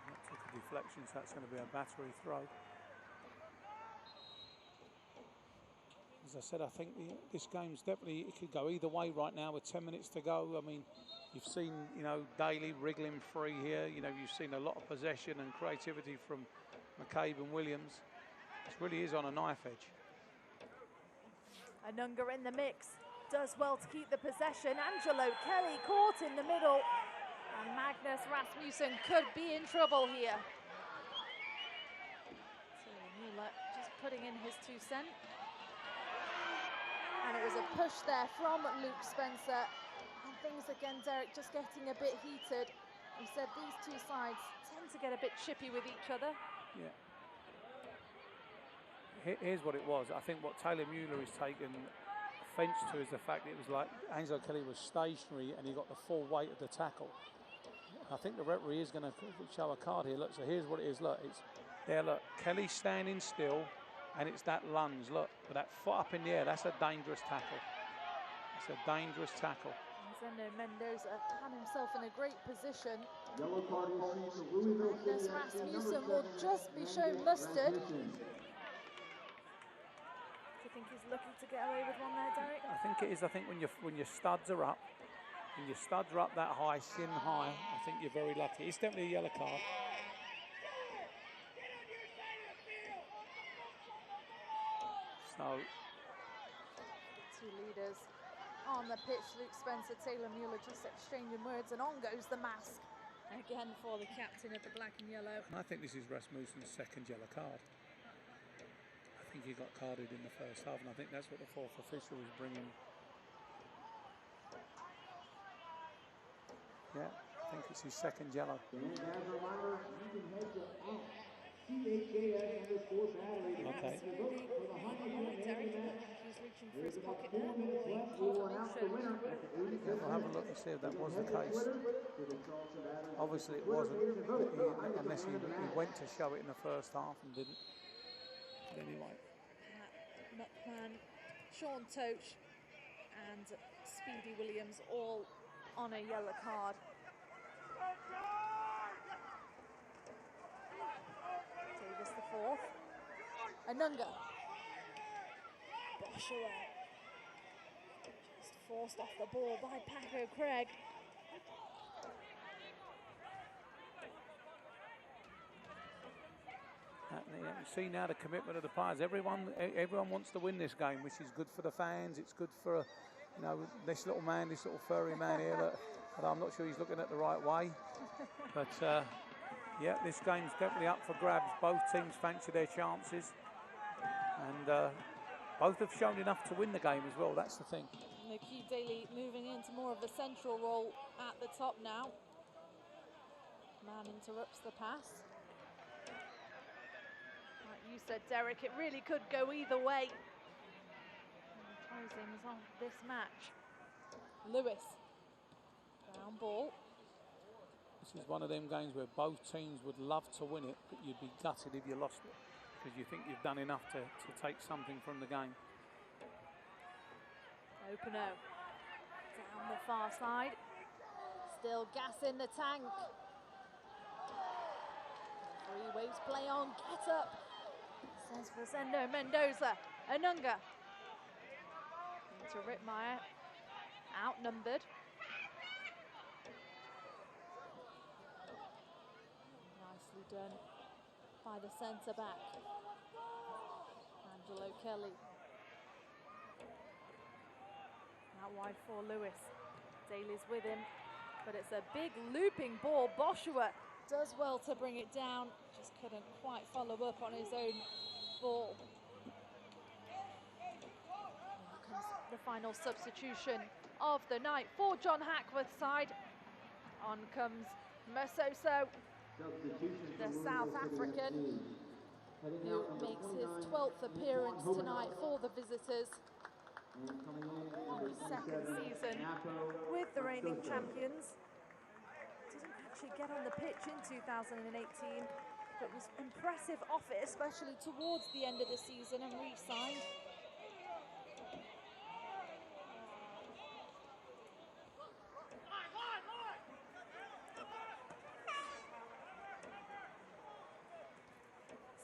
That took a deflection, so that's going to be a Battery throw. As I said, I think this game's definitely, it could go either way right now with 10 minutes to go. I mean, You've seen, you know, Daly wriggling free here. You know, you've seen a lot of possession and creativity from McCabe and Williams. This really is on a knife edge. Anunga in the mix, does well to keep the possession. Angelo Kelly caught in the middle, and Magnus Rasmussen could be in trouble here. So Mueller just putting in his 2 cents. And it was a push there from Luke Spencer. And things again, Derek, just getting a bit heated. We said these two sides tend to get a bit chippy with each other. Yeah. Here's what it was. I think what Taylor Mueller is taken offence to is the fact that it was like Angelo Kelly was stationary and he got the full weight of the tackle. I think the referee is going to show a card here. Look, so here's what it is. Look, it's there. Look, Kelly standing still, and it's that lunge. Look, with that foot up in the air. That's a dangerous tackle. It's a dangerous tackle. Zeno Mendoza had himself in a great position. Yellow card received for Louisville Magnus Rasmussen will just be shown mustard. Do you think he's looking to get away with one there, Derek? I think it is. I think when your studs are up, that high, shin high, I think you're very lucky. It's definitely a yellow card. So, two leaders on the pitch. Luke Spencer, Taylor Mueller just exchanging words, and on goes the mask again for the captain of the black and yellow. I think this is Rasmussen's second yellow card. I think he got carded in the first half, and I think that's what the fourth official was bringing. Yeah, I think it's his second yellow. And as a reminder, you can head to CHAS_Saturday. Okay. There's about 4 minutes left. We will announce the winner at the 87th. We'll have a look and see if that was the case. Obviously it wasn't, unless he went to show it in the first half and didn't. But anyway. Muckman, Sean Toach and Speedy Williams all on a yellow card. Davis the fourth. Anunga. Boshua. Just forced off the ball by Paco Craig. You see now the commitment of the players. Everyone wants to win this game, which is good for the fans. It's good for, you know, this little man, this little furry man here. That I'm not sure he's looking at the right way. But yeah, this game's definitely up for grabs. Both teams fancy their chances, and both have shown enough to win the game as well. That's the thing. Nikki Daly moving into more of a central role at the top now. Man interrupts the pass. Like you said, Derek, it really could go either way. Closings on this match. Lewis. Ground ball. This is one of them games where both teams would love to win it, but you'd be gutted if you lost it, because you think you've done enough to take something from the game. Openo down the far side. Still gas in the tank. Three waves play on, get up. Says Rosendo Mendoza. Anunga. Into Rittmeyer. Outnumbered. Nicely done by the centre back. Angelo Kelly. Out wide for Lewis. Daly's with him, but it's a big looping ball. Boshua does well to bring it down, just couldn't quite follow up on his own ball. Here comes the final substitution of the night for John Hackworth's side. On comes Masoso, the South African, who makes his 12th appearance tonight for the visitors. In his second season with the reigning champions. Didn't actually get on the pitch in 2018, but was impressive off it, especially towards the end of the season, and re-signed.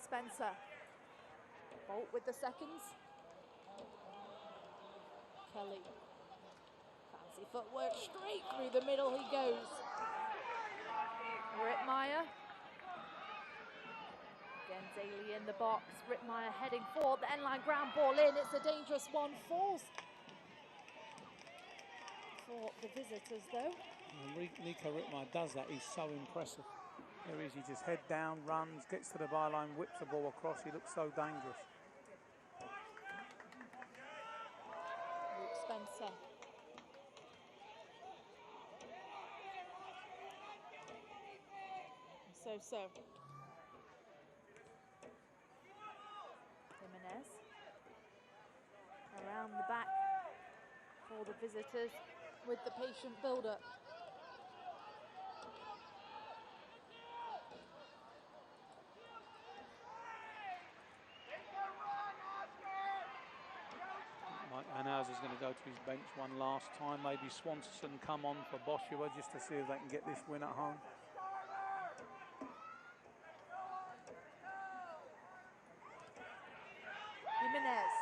Spencer. Bolt with the seconds. Kelly. Fancy footwork, straight through the middle he goes. Rittmeyer. Again, Daly in the box. Rittmeyer heading forward. The end line ground ball in. It's a dangerous one. Falls for the visitors, though. Nico Rittmeyer does that. He's so impressive. There he is. He just head down, runs, gets to the byline, whips the ball across. He looks so dangerous. Luke Spencer. So. Jimenez. Around the back for the visitors with the patient build-up. Mike Anhauser is going to go to his bench one last time. Maybe Swanson come on for Boschua just to see if they can get this win at home. Jimenez.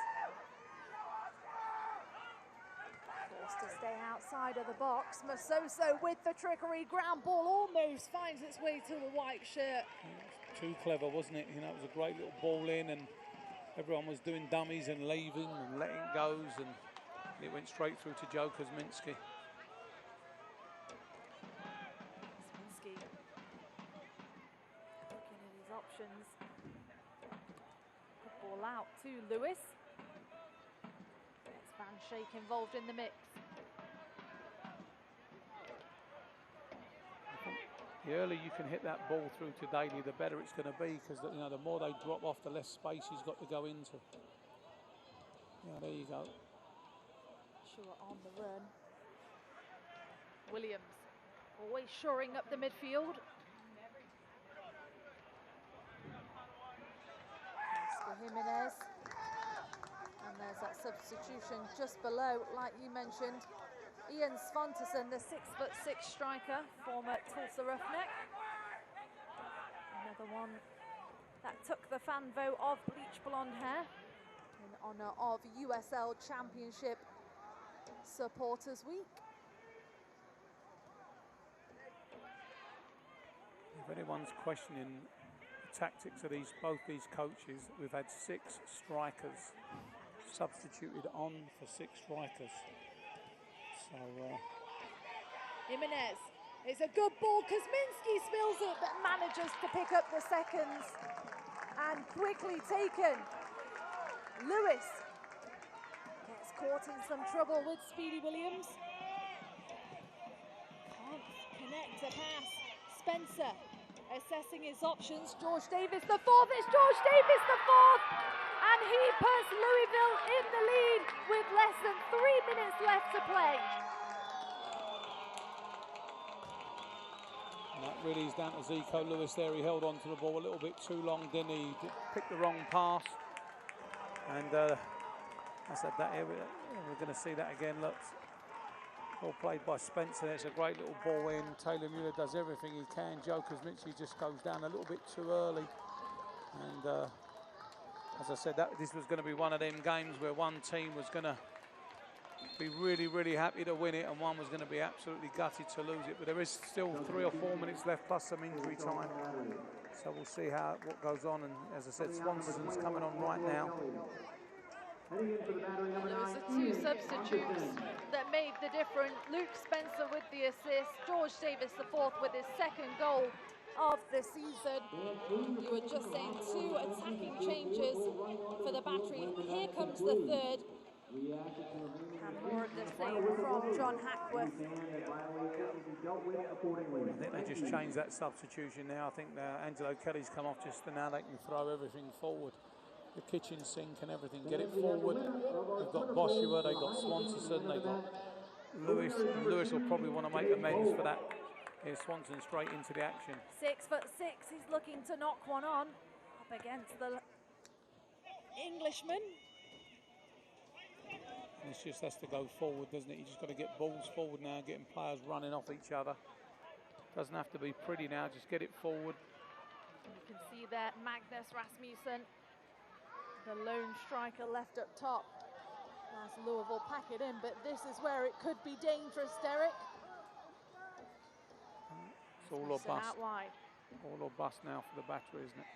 Forced to stay outside of the box. Masoso with the trickery. Ground ball almost finds its way to the white shirt. Too clever, wasn't it? You know, it was a great little ball in, and everyone was doing dummies and leaving and letting goes, and it went straight through to Joe Kuzminski. Kuzminski looking at his options. Good ball out to Lewis. It's Van Schaik involved in the mix. The earlier you can hit that ball through to Daly, the better it's going to be, because you know, the more they drop off, the less space he's got to go into. Yeah, there you go. Sure, on the run. Williams always shoring up the midfield. That's for Jimenez. And there's that substitution just below, like you mentioned. Ian Svanterson, the 6'6" striker, former Tulsa Roughneck. Another one that took the fan vote of bleach blonde hair in honour of USL Championship Supporters Week. If anyone's questioning the tactics of both these coaches, we've had 6 strikers substituted on for 6 strikers. So, Jimenez, it's a good ball. Kuzminski spills it, but manages to pick up the seconds. And quickly taken. Lewis gets caught in some trouble with Speedy Williams. Can't connect a pass. Spencer assessing his options. George Davis, the fourth. It's George Davis, the fourth. And he puts Louisville in the lead with less than 3 minutes left to play. and that really is down to Zico Lewis there. He held on to the ball a little bit too long, didn't he? He picked the wrong pass. And I said that here, we're going to see that again. Look, all played by Spencer. It's a great little ball in. Taylor Mueller does everything he can. Joe Kuzminski just goes down a little bit too early. And as I said, this was going to be one of them games where one team was going to be really, really happy to win it, and one was going to be absolutely gutted to lose it. But there is still 3 or 4 minutes left, plus some injury time. So we'll see what goes on. And as I said, Swanson's coming on right now. Those are 2 substitutes that made the difference. Luke Spencer with the assist, George Davis the 4th with his 2nd goal of the season. You were just saying 2 attacking changes for the Battery. Here comes the 3rd. And more of the same from John Hackworth. I think they just changed that substitution now. I think Angelo Kelly's come off just, and now they can throw everything forward. The kitchen sink and everything, get it forward. They've got Boschua, they've got Swanson, they've got Lewis. And Lewis will probably want to make amends for that. Here's Swanson straight into the action. 6'6", he's looking to knock one on up against the Englishman. This just has to go forward, doesn't it? You just got to get balls forward now, getting players running off each other. Doesn't have to be pretty now, just get it forward. You can see there Magnus Rasmussen, the lone striker left up top. As Louisville pack it in, but this is where it could be dangerous, Derek. It's all or bust. Out wide. All or bust now for the Battery, isn't it?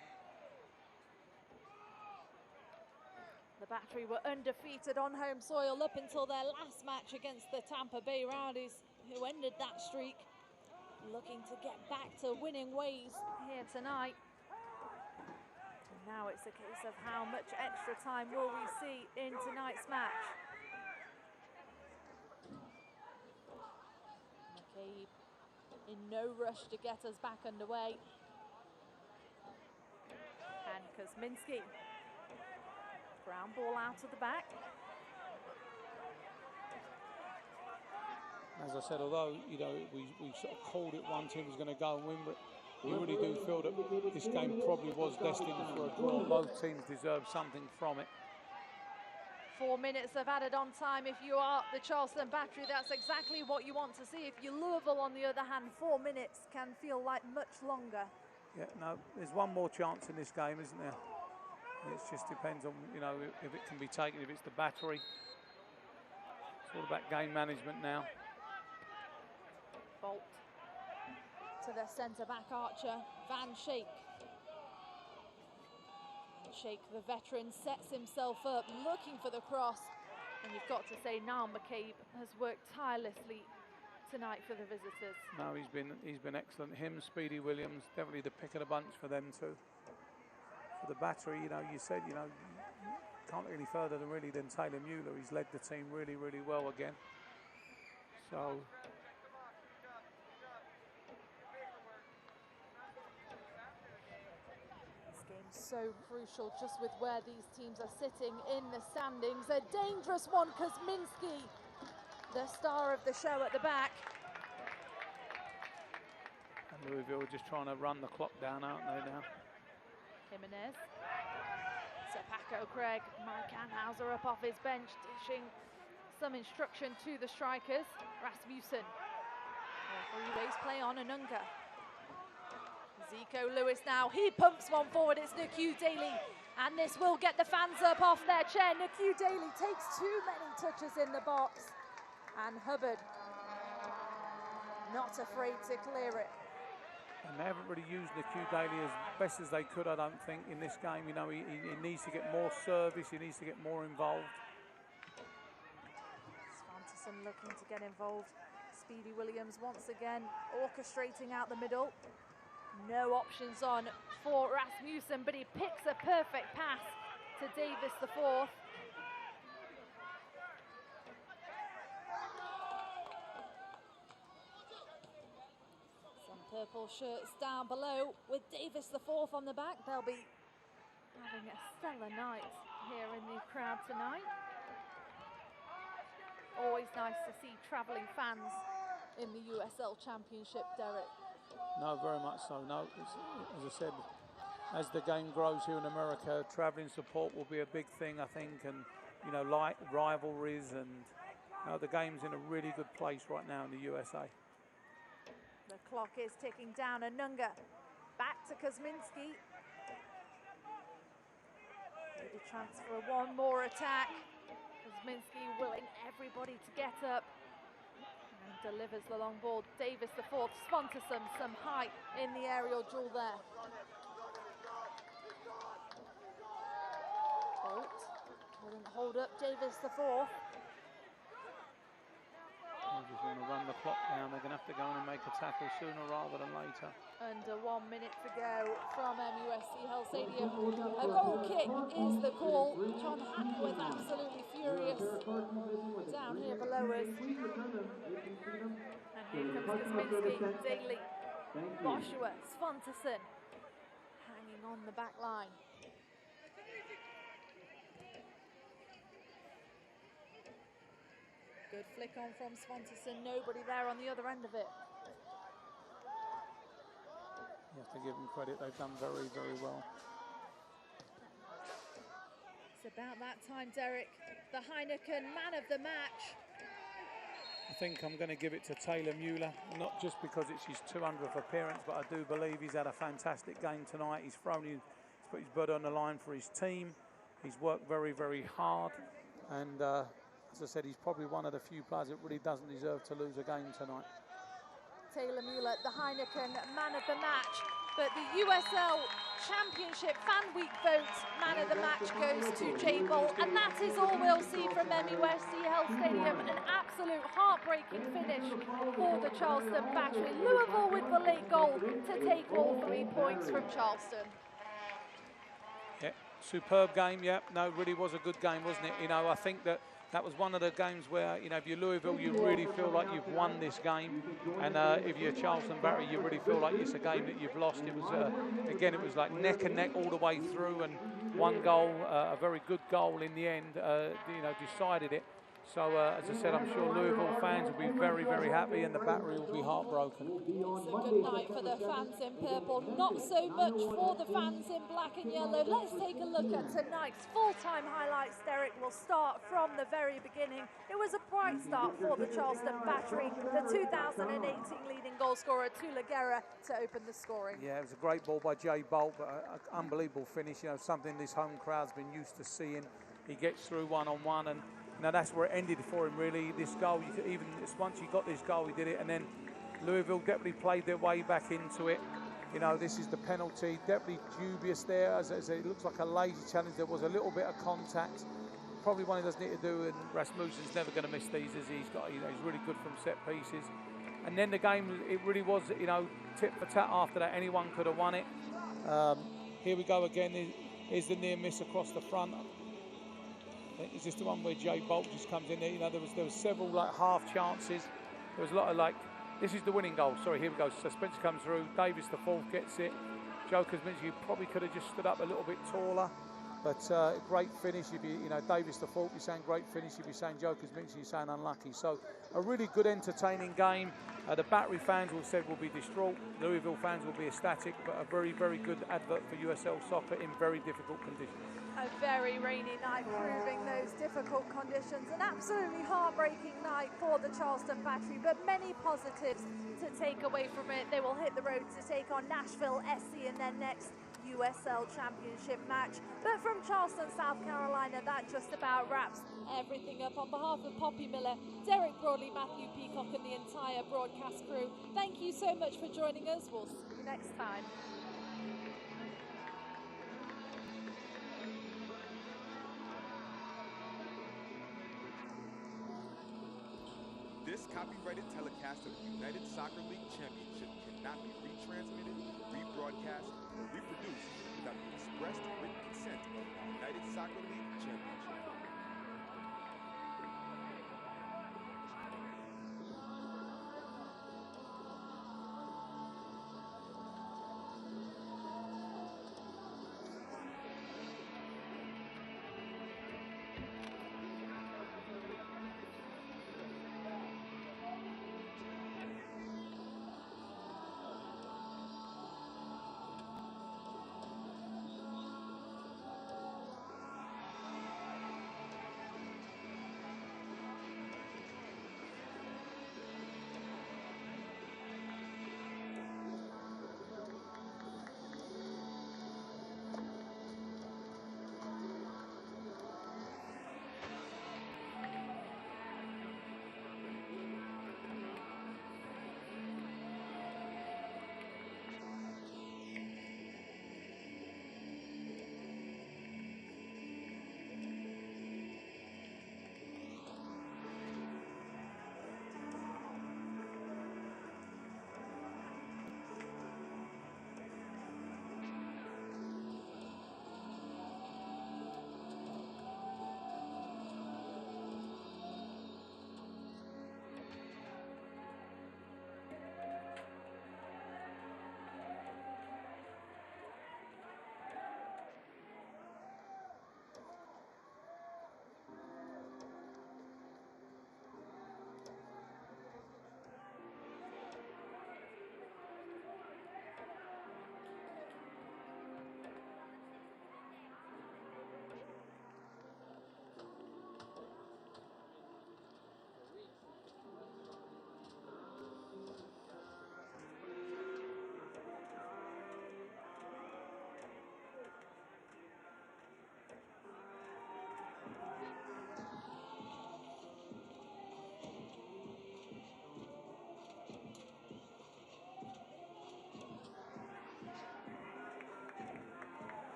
The Battery were undefeated on home soil up until their last match against the Tampa Bay Rowdies, who ended that streak, looking to get back to winning ways here tonight. And now it's a case of how much extra time will we see in tonight's match. McCabe in no rush to get us back underway. And Kuzminski. Ground ball out of the back. As I said, although, you know, we sort of called it one team was going to go and win, but you really do feel that this game probably was destined for a draw. Both teams deserve something from it. 4 minutes of added on time. If you are the Charleston Battery, that's exactly what you want to see. If you're Louisville, on the other hand, 4 minutes can feel like much longer. Yeah, no, there's one more chance in this game, isn't there? It just depends on, you know, if it can be taken, if it's the Battery. It's all about game management now. Bolt to the centre-back archer, Van Schaik. Van Schaik, the veteran, sets himself up, looking for the cross. And you've got to say, Niall McCabe has worked tirelessly tonight for the visitors. No, he's been excellent. Him, Speedy Williams, definitely the pick of the bunch for them too. For the Battery, you know, you said, you know, can't look any further than Taylor Mueller. He's led the team really, really well again. So this game's so crucial, just with where these teams are sitting in the standings. A dangerous one, Kuzminski, the star of the show at the back. And Louisville just trying to run the clock down, aren't they now? Jimenez, Sir Paco Craig, Mike Anhauser up off his bench, dishing some instruction to the strikers. Rasmussen, referee play on Anunga. Zico Lewis now, he pumps one forward, it's Naku Daly, and this will get the fans up off their chair. Naku Daly takes too many touches in the box, and Hubbard not afraid to clear it. And they haven't really used Naku Daly as best as they could, I don't think, in this game. You know, he needs to get more service, he needs to get more involved. Svanterson looking to get involved. Speedy Williams once again orchestrating out the middle. No options on for Rasmussen, but he picks a perfect pass to Davis the fourth. Purple shirts down below with Davis the fourth on the back. They'll be having a stellar night here in the crowd tonight. Always nice to see travelling fans in the USL Championship, Derek. No, very much so. No, as I said, as the game grows here in America, travelling support will be a big thing, I think, and you know, like rivalries, and you know, the game's in a really good place right now in the USA. The clock is ticking down. Anunga back to Kuzminski. Maybe chance for one more attack. Kuzminski willing everybody to get up and delivers the long ball. Davis the fourth. Svanterson, some height in the aerial duel there. Bolt couldn't hold up Davis the fourth. They just want to run the clock down. They're going to have to go in and make a tackle sooner rather than later. Under 1 minute to go from MUSC Health Stadium. A goal kick is the call. John Hackworth absolutely furious down here below us. And here comes Kuzminski, Daly, Boshua, Svanterson hanging on the back line. Good flick on from Svanterson, nobody there on the other end of it. You have to give them credit, they've done very, very well. It's about that time, Derek. The Heineken man of the match. I think I'm going to give it to Taylor Mueller, not just because it's his 200th appearance, but I do believe he's had a fantastic game tonight. He's put his blood on the line for his team. He's worked very, very hard, and as I said, he's probably one of the few players that really doesn't deserve to lose a game tonight. Taylor Mueller, the Heineken man of the match, but the USL Championship Fan Week vote man of the match goes to Jay Bolt, and that is all we'll see from MEWSCL Stadium. An absolute heartbreaking finish for the Charleston Battery. Louisville with the late goal to take all 3 points from Charleston. Yeah, superb game. Yeah, no, really was a good game, wasn't it? You know, I think that was one of the games where, you know, if you're Louisville, you really feel like you've won this game. And if you're Charleston Battery, you really feel like it's a game that you've lost. It was, again, it was like neck and neck all the way through. And one goal, a very good goal in the end, you know, decided it. So, as I said, I'm sure Louisville fans will be very, very happy and the Battery will be heartbroken. It's a good night for the fans in purple, not so much for the fans in black and yellow. Let's take a look at tonight's full-time highlights. Derek will start from the very beginning. It was a bright start for the Charleston Battery. The 2018 leading goal scorer, Tula Guerra, to open the scoring. Yeah, it was a great ball by Jay Bolt, but an unbelievable finish. You know, something this home crowd's been used to seeing. He gets through one-on-one, and now that's where it ended for him, really. This goal, you could even once he got this goal, he did it, and then Louisville definitely played their way back into it. You know, this is the penalty, definitely dubious there. As it looks like a lazy challenge. There was a little bit of contact, probably one he doesn't need to do. And Rasmussen's never going to miss these, as he's got. You know, he's really good from set pieces. And then the game, it really was, you know, tit for tat after that. Anyone could have won it. Here we go again. Here's the near miss across the front. Is this the one where Jay Bolt just comes in there? You know, there was several like half chances. There was a lot of like, this is the winning goal. Sorry, here we go. Suspense comes through. Davis the fourth gets it. Joe Kuzminski, you probably could have just stood up a little bit taller, but great finish. If you know, Davis the fourth, you're saying great finish. If you're saying Joe Kuzminski, you're saying unlucky. So a really good, entertaining game. The Battery fans will be distraught. Louisville fans will be ecstatic, but a very, very good advert for USL soccer in very difficult conditions. A very rainy night, proving those difficult conditions. An absolutely heartbreaking night for the Charleston Battery, but many positives to take away from it. They will hit the road to take on Nashville SC in their next USL Championship match. But from Charleston, South Carolina, that just about wraps everything up. On behalf of Poppy Miller, Derek Broadley, Matthew Peacock, and the entire broadcast crew, thank you so much for joining us. We'll see you next time. This copyrighted telecast of the United Soccer League Championship cannot be retransmitted, rebroadcast, or reproduced without the expressed written consent of the United Soccer League Championship.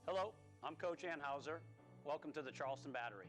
Hello, I'm Coach Anhauser. Welcome to the Charleston Battery.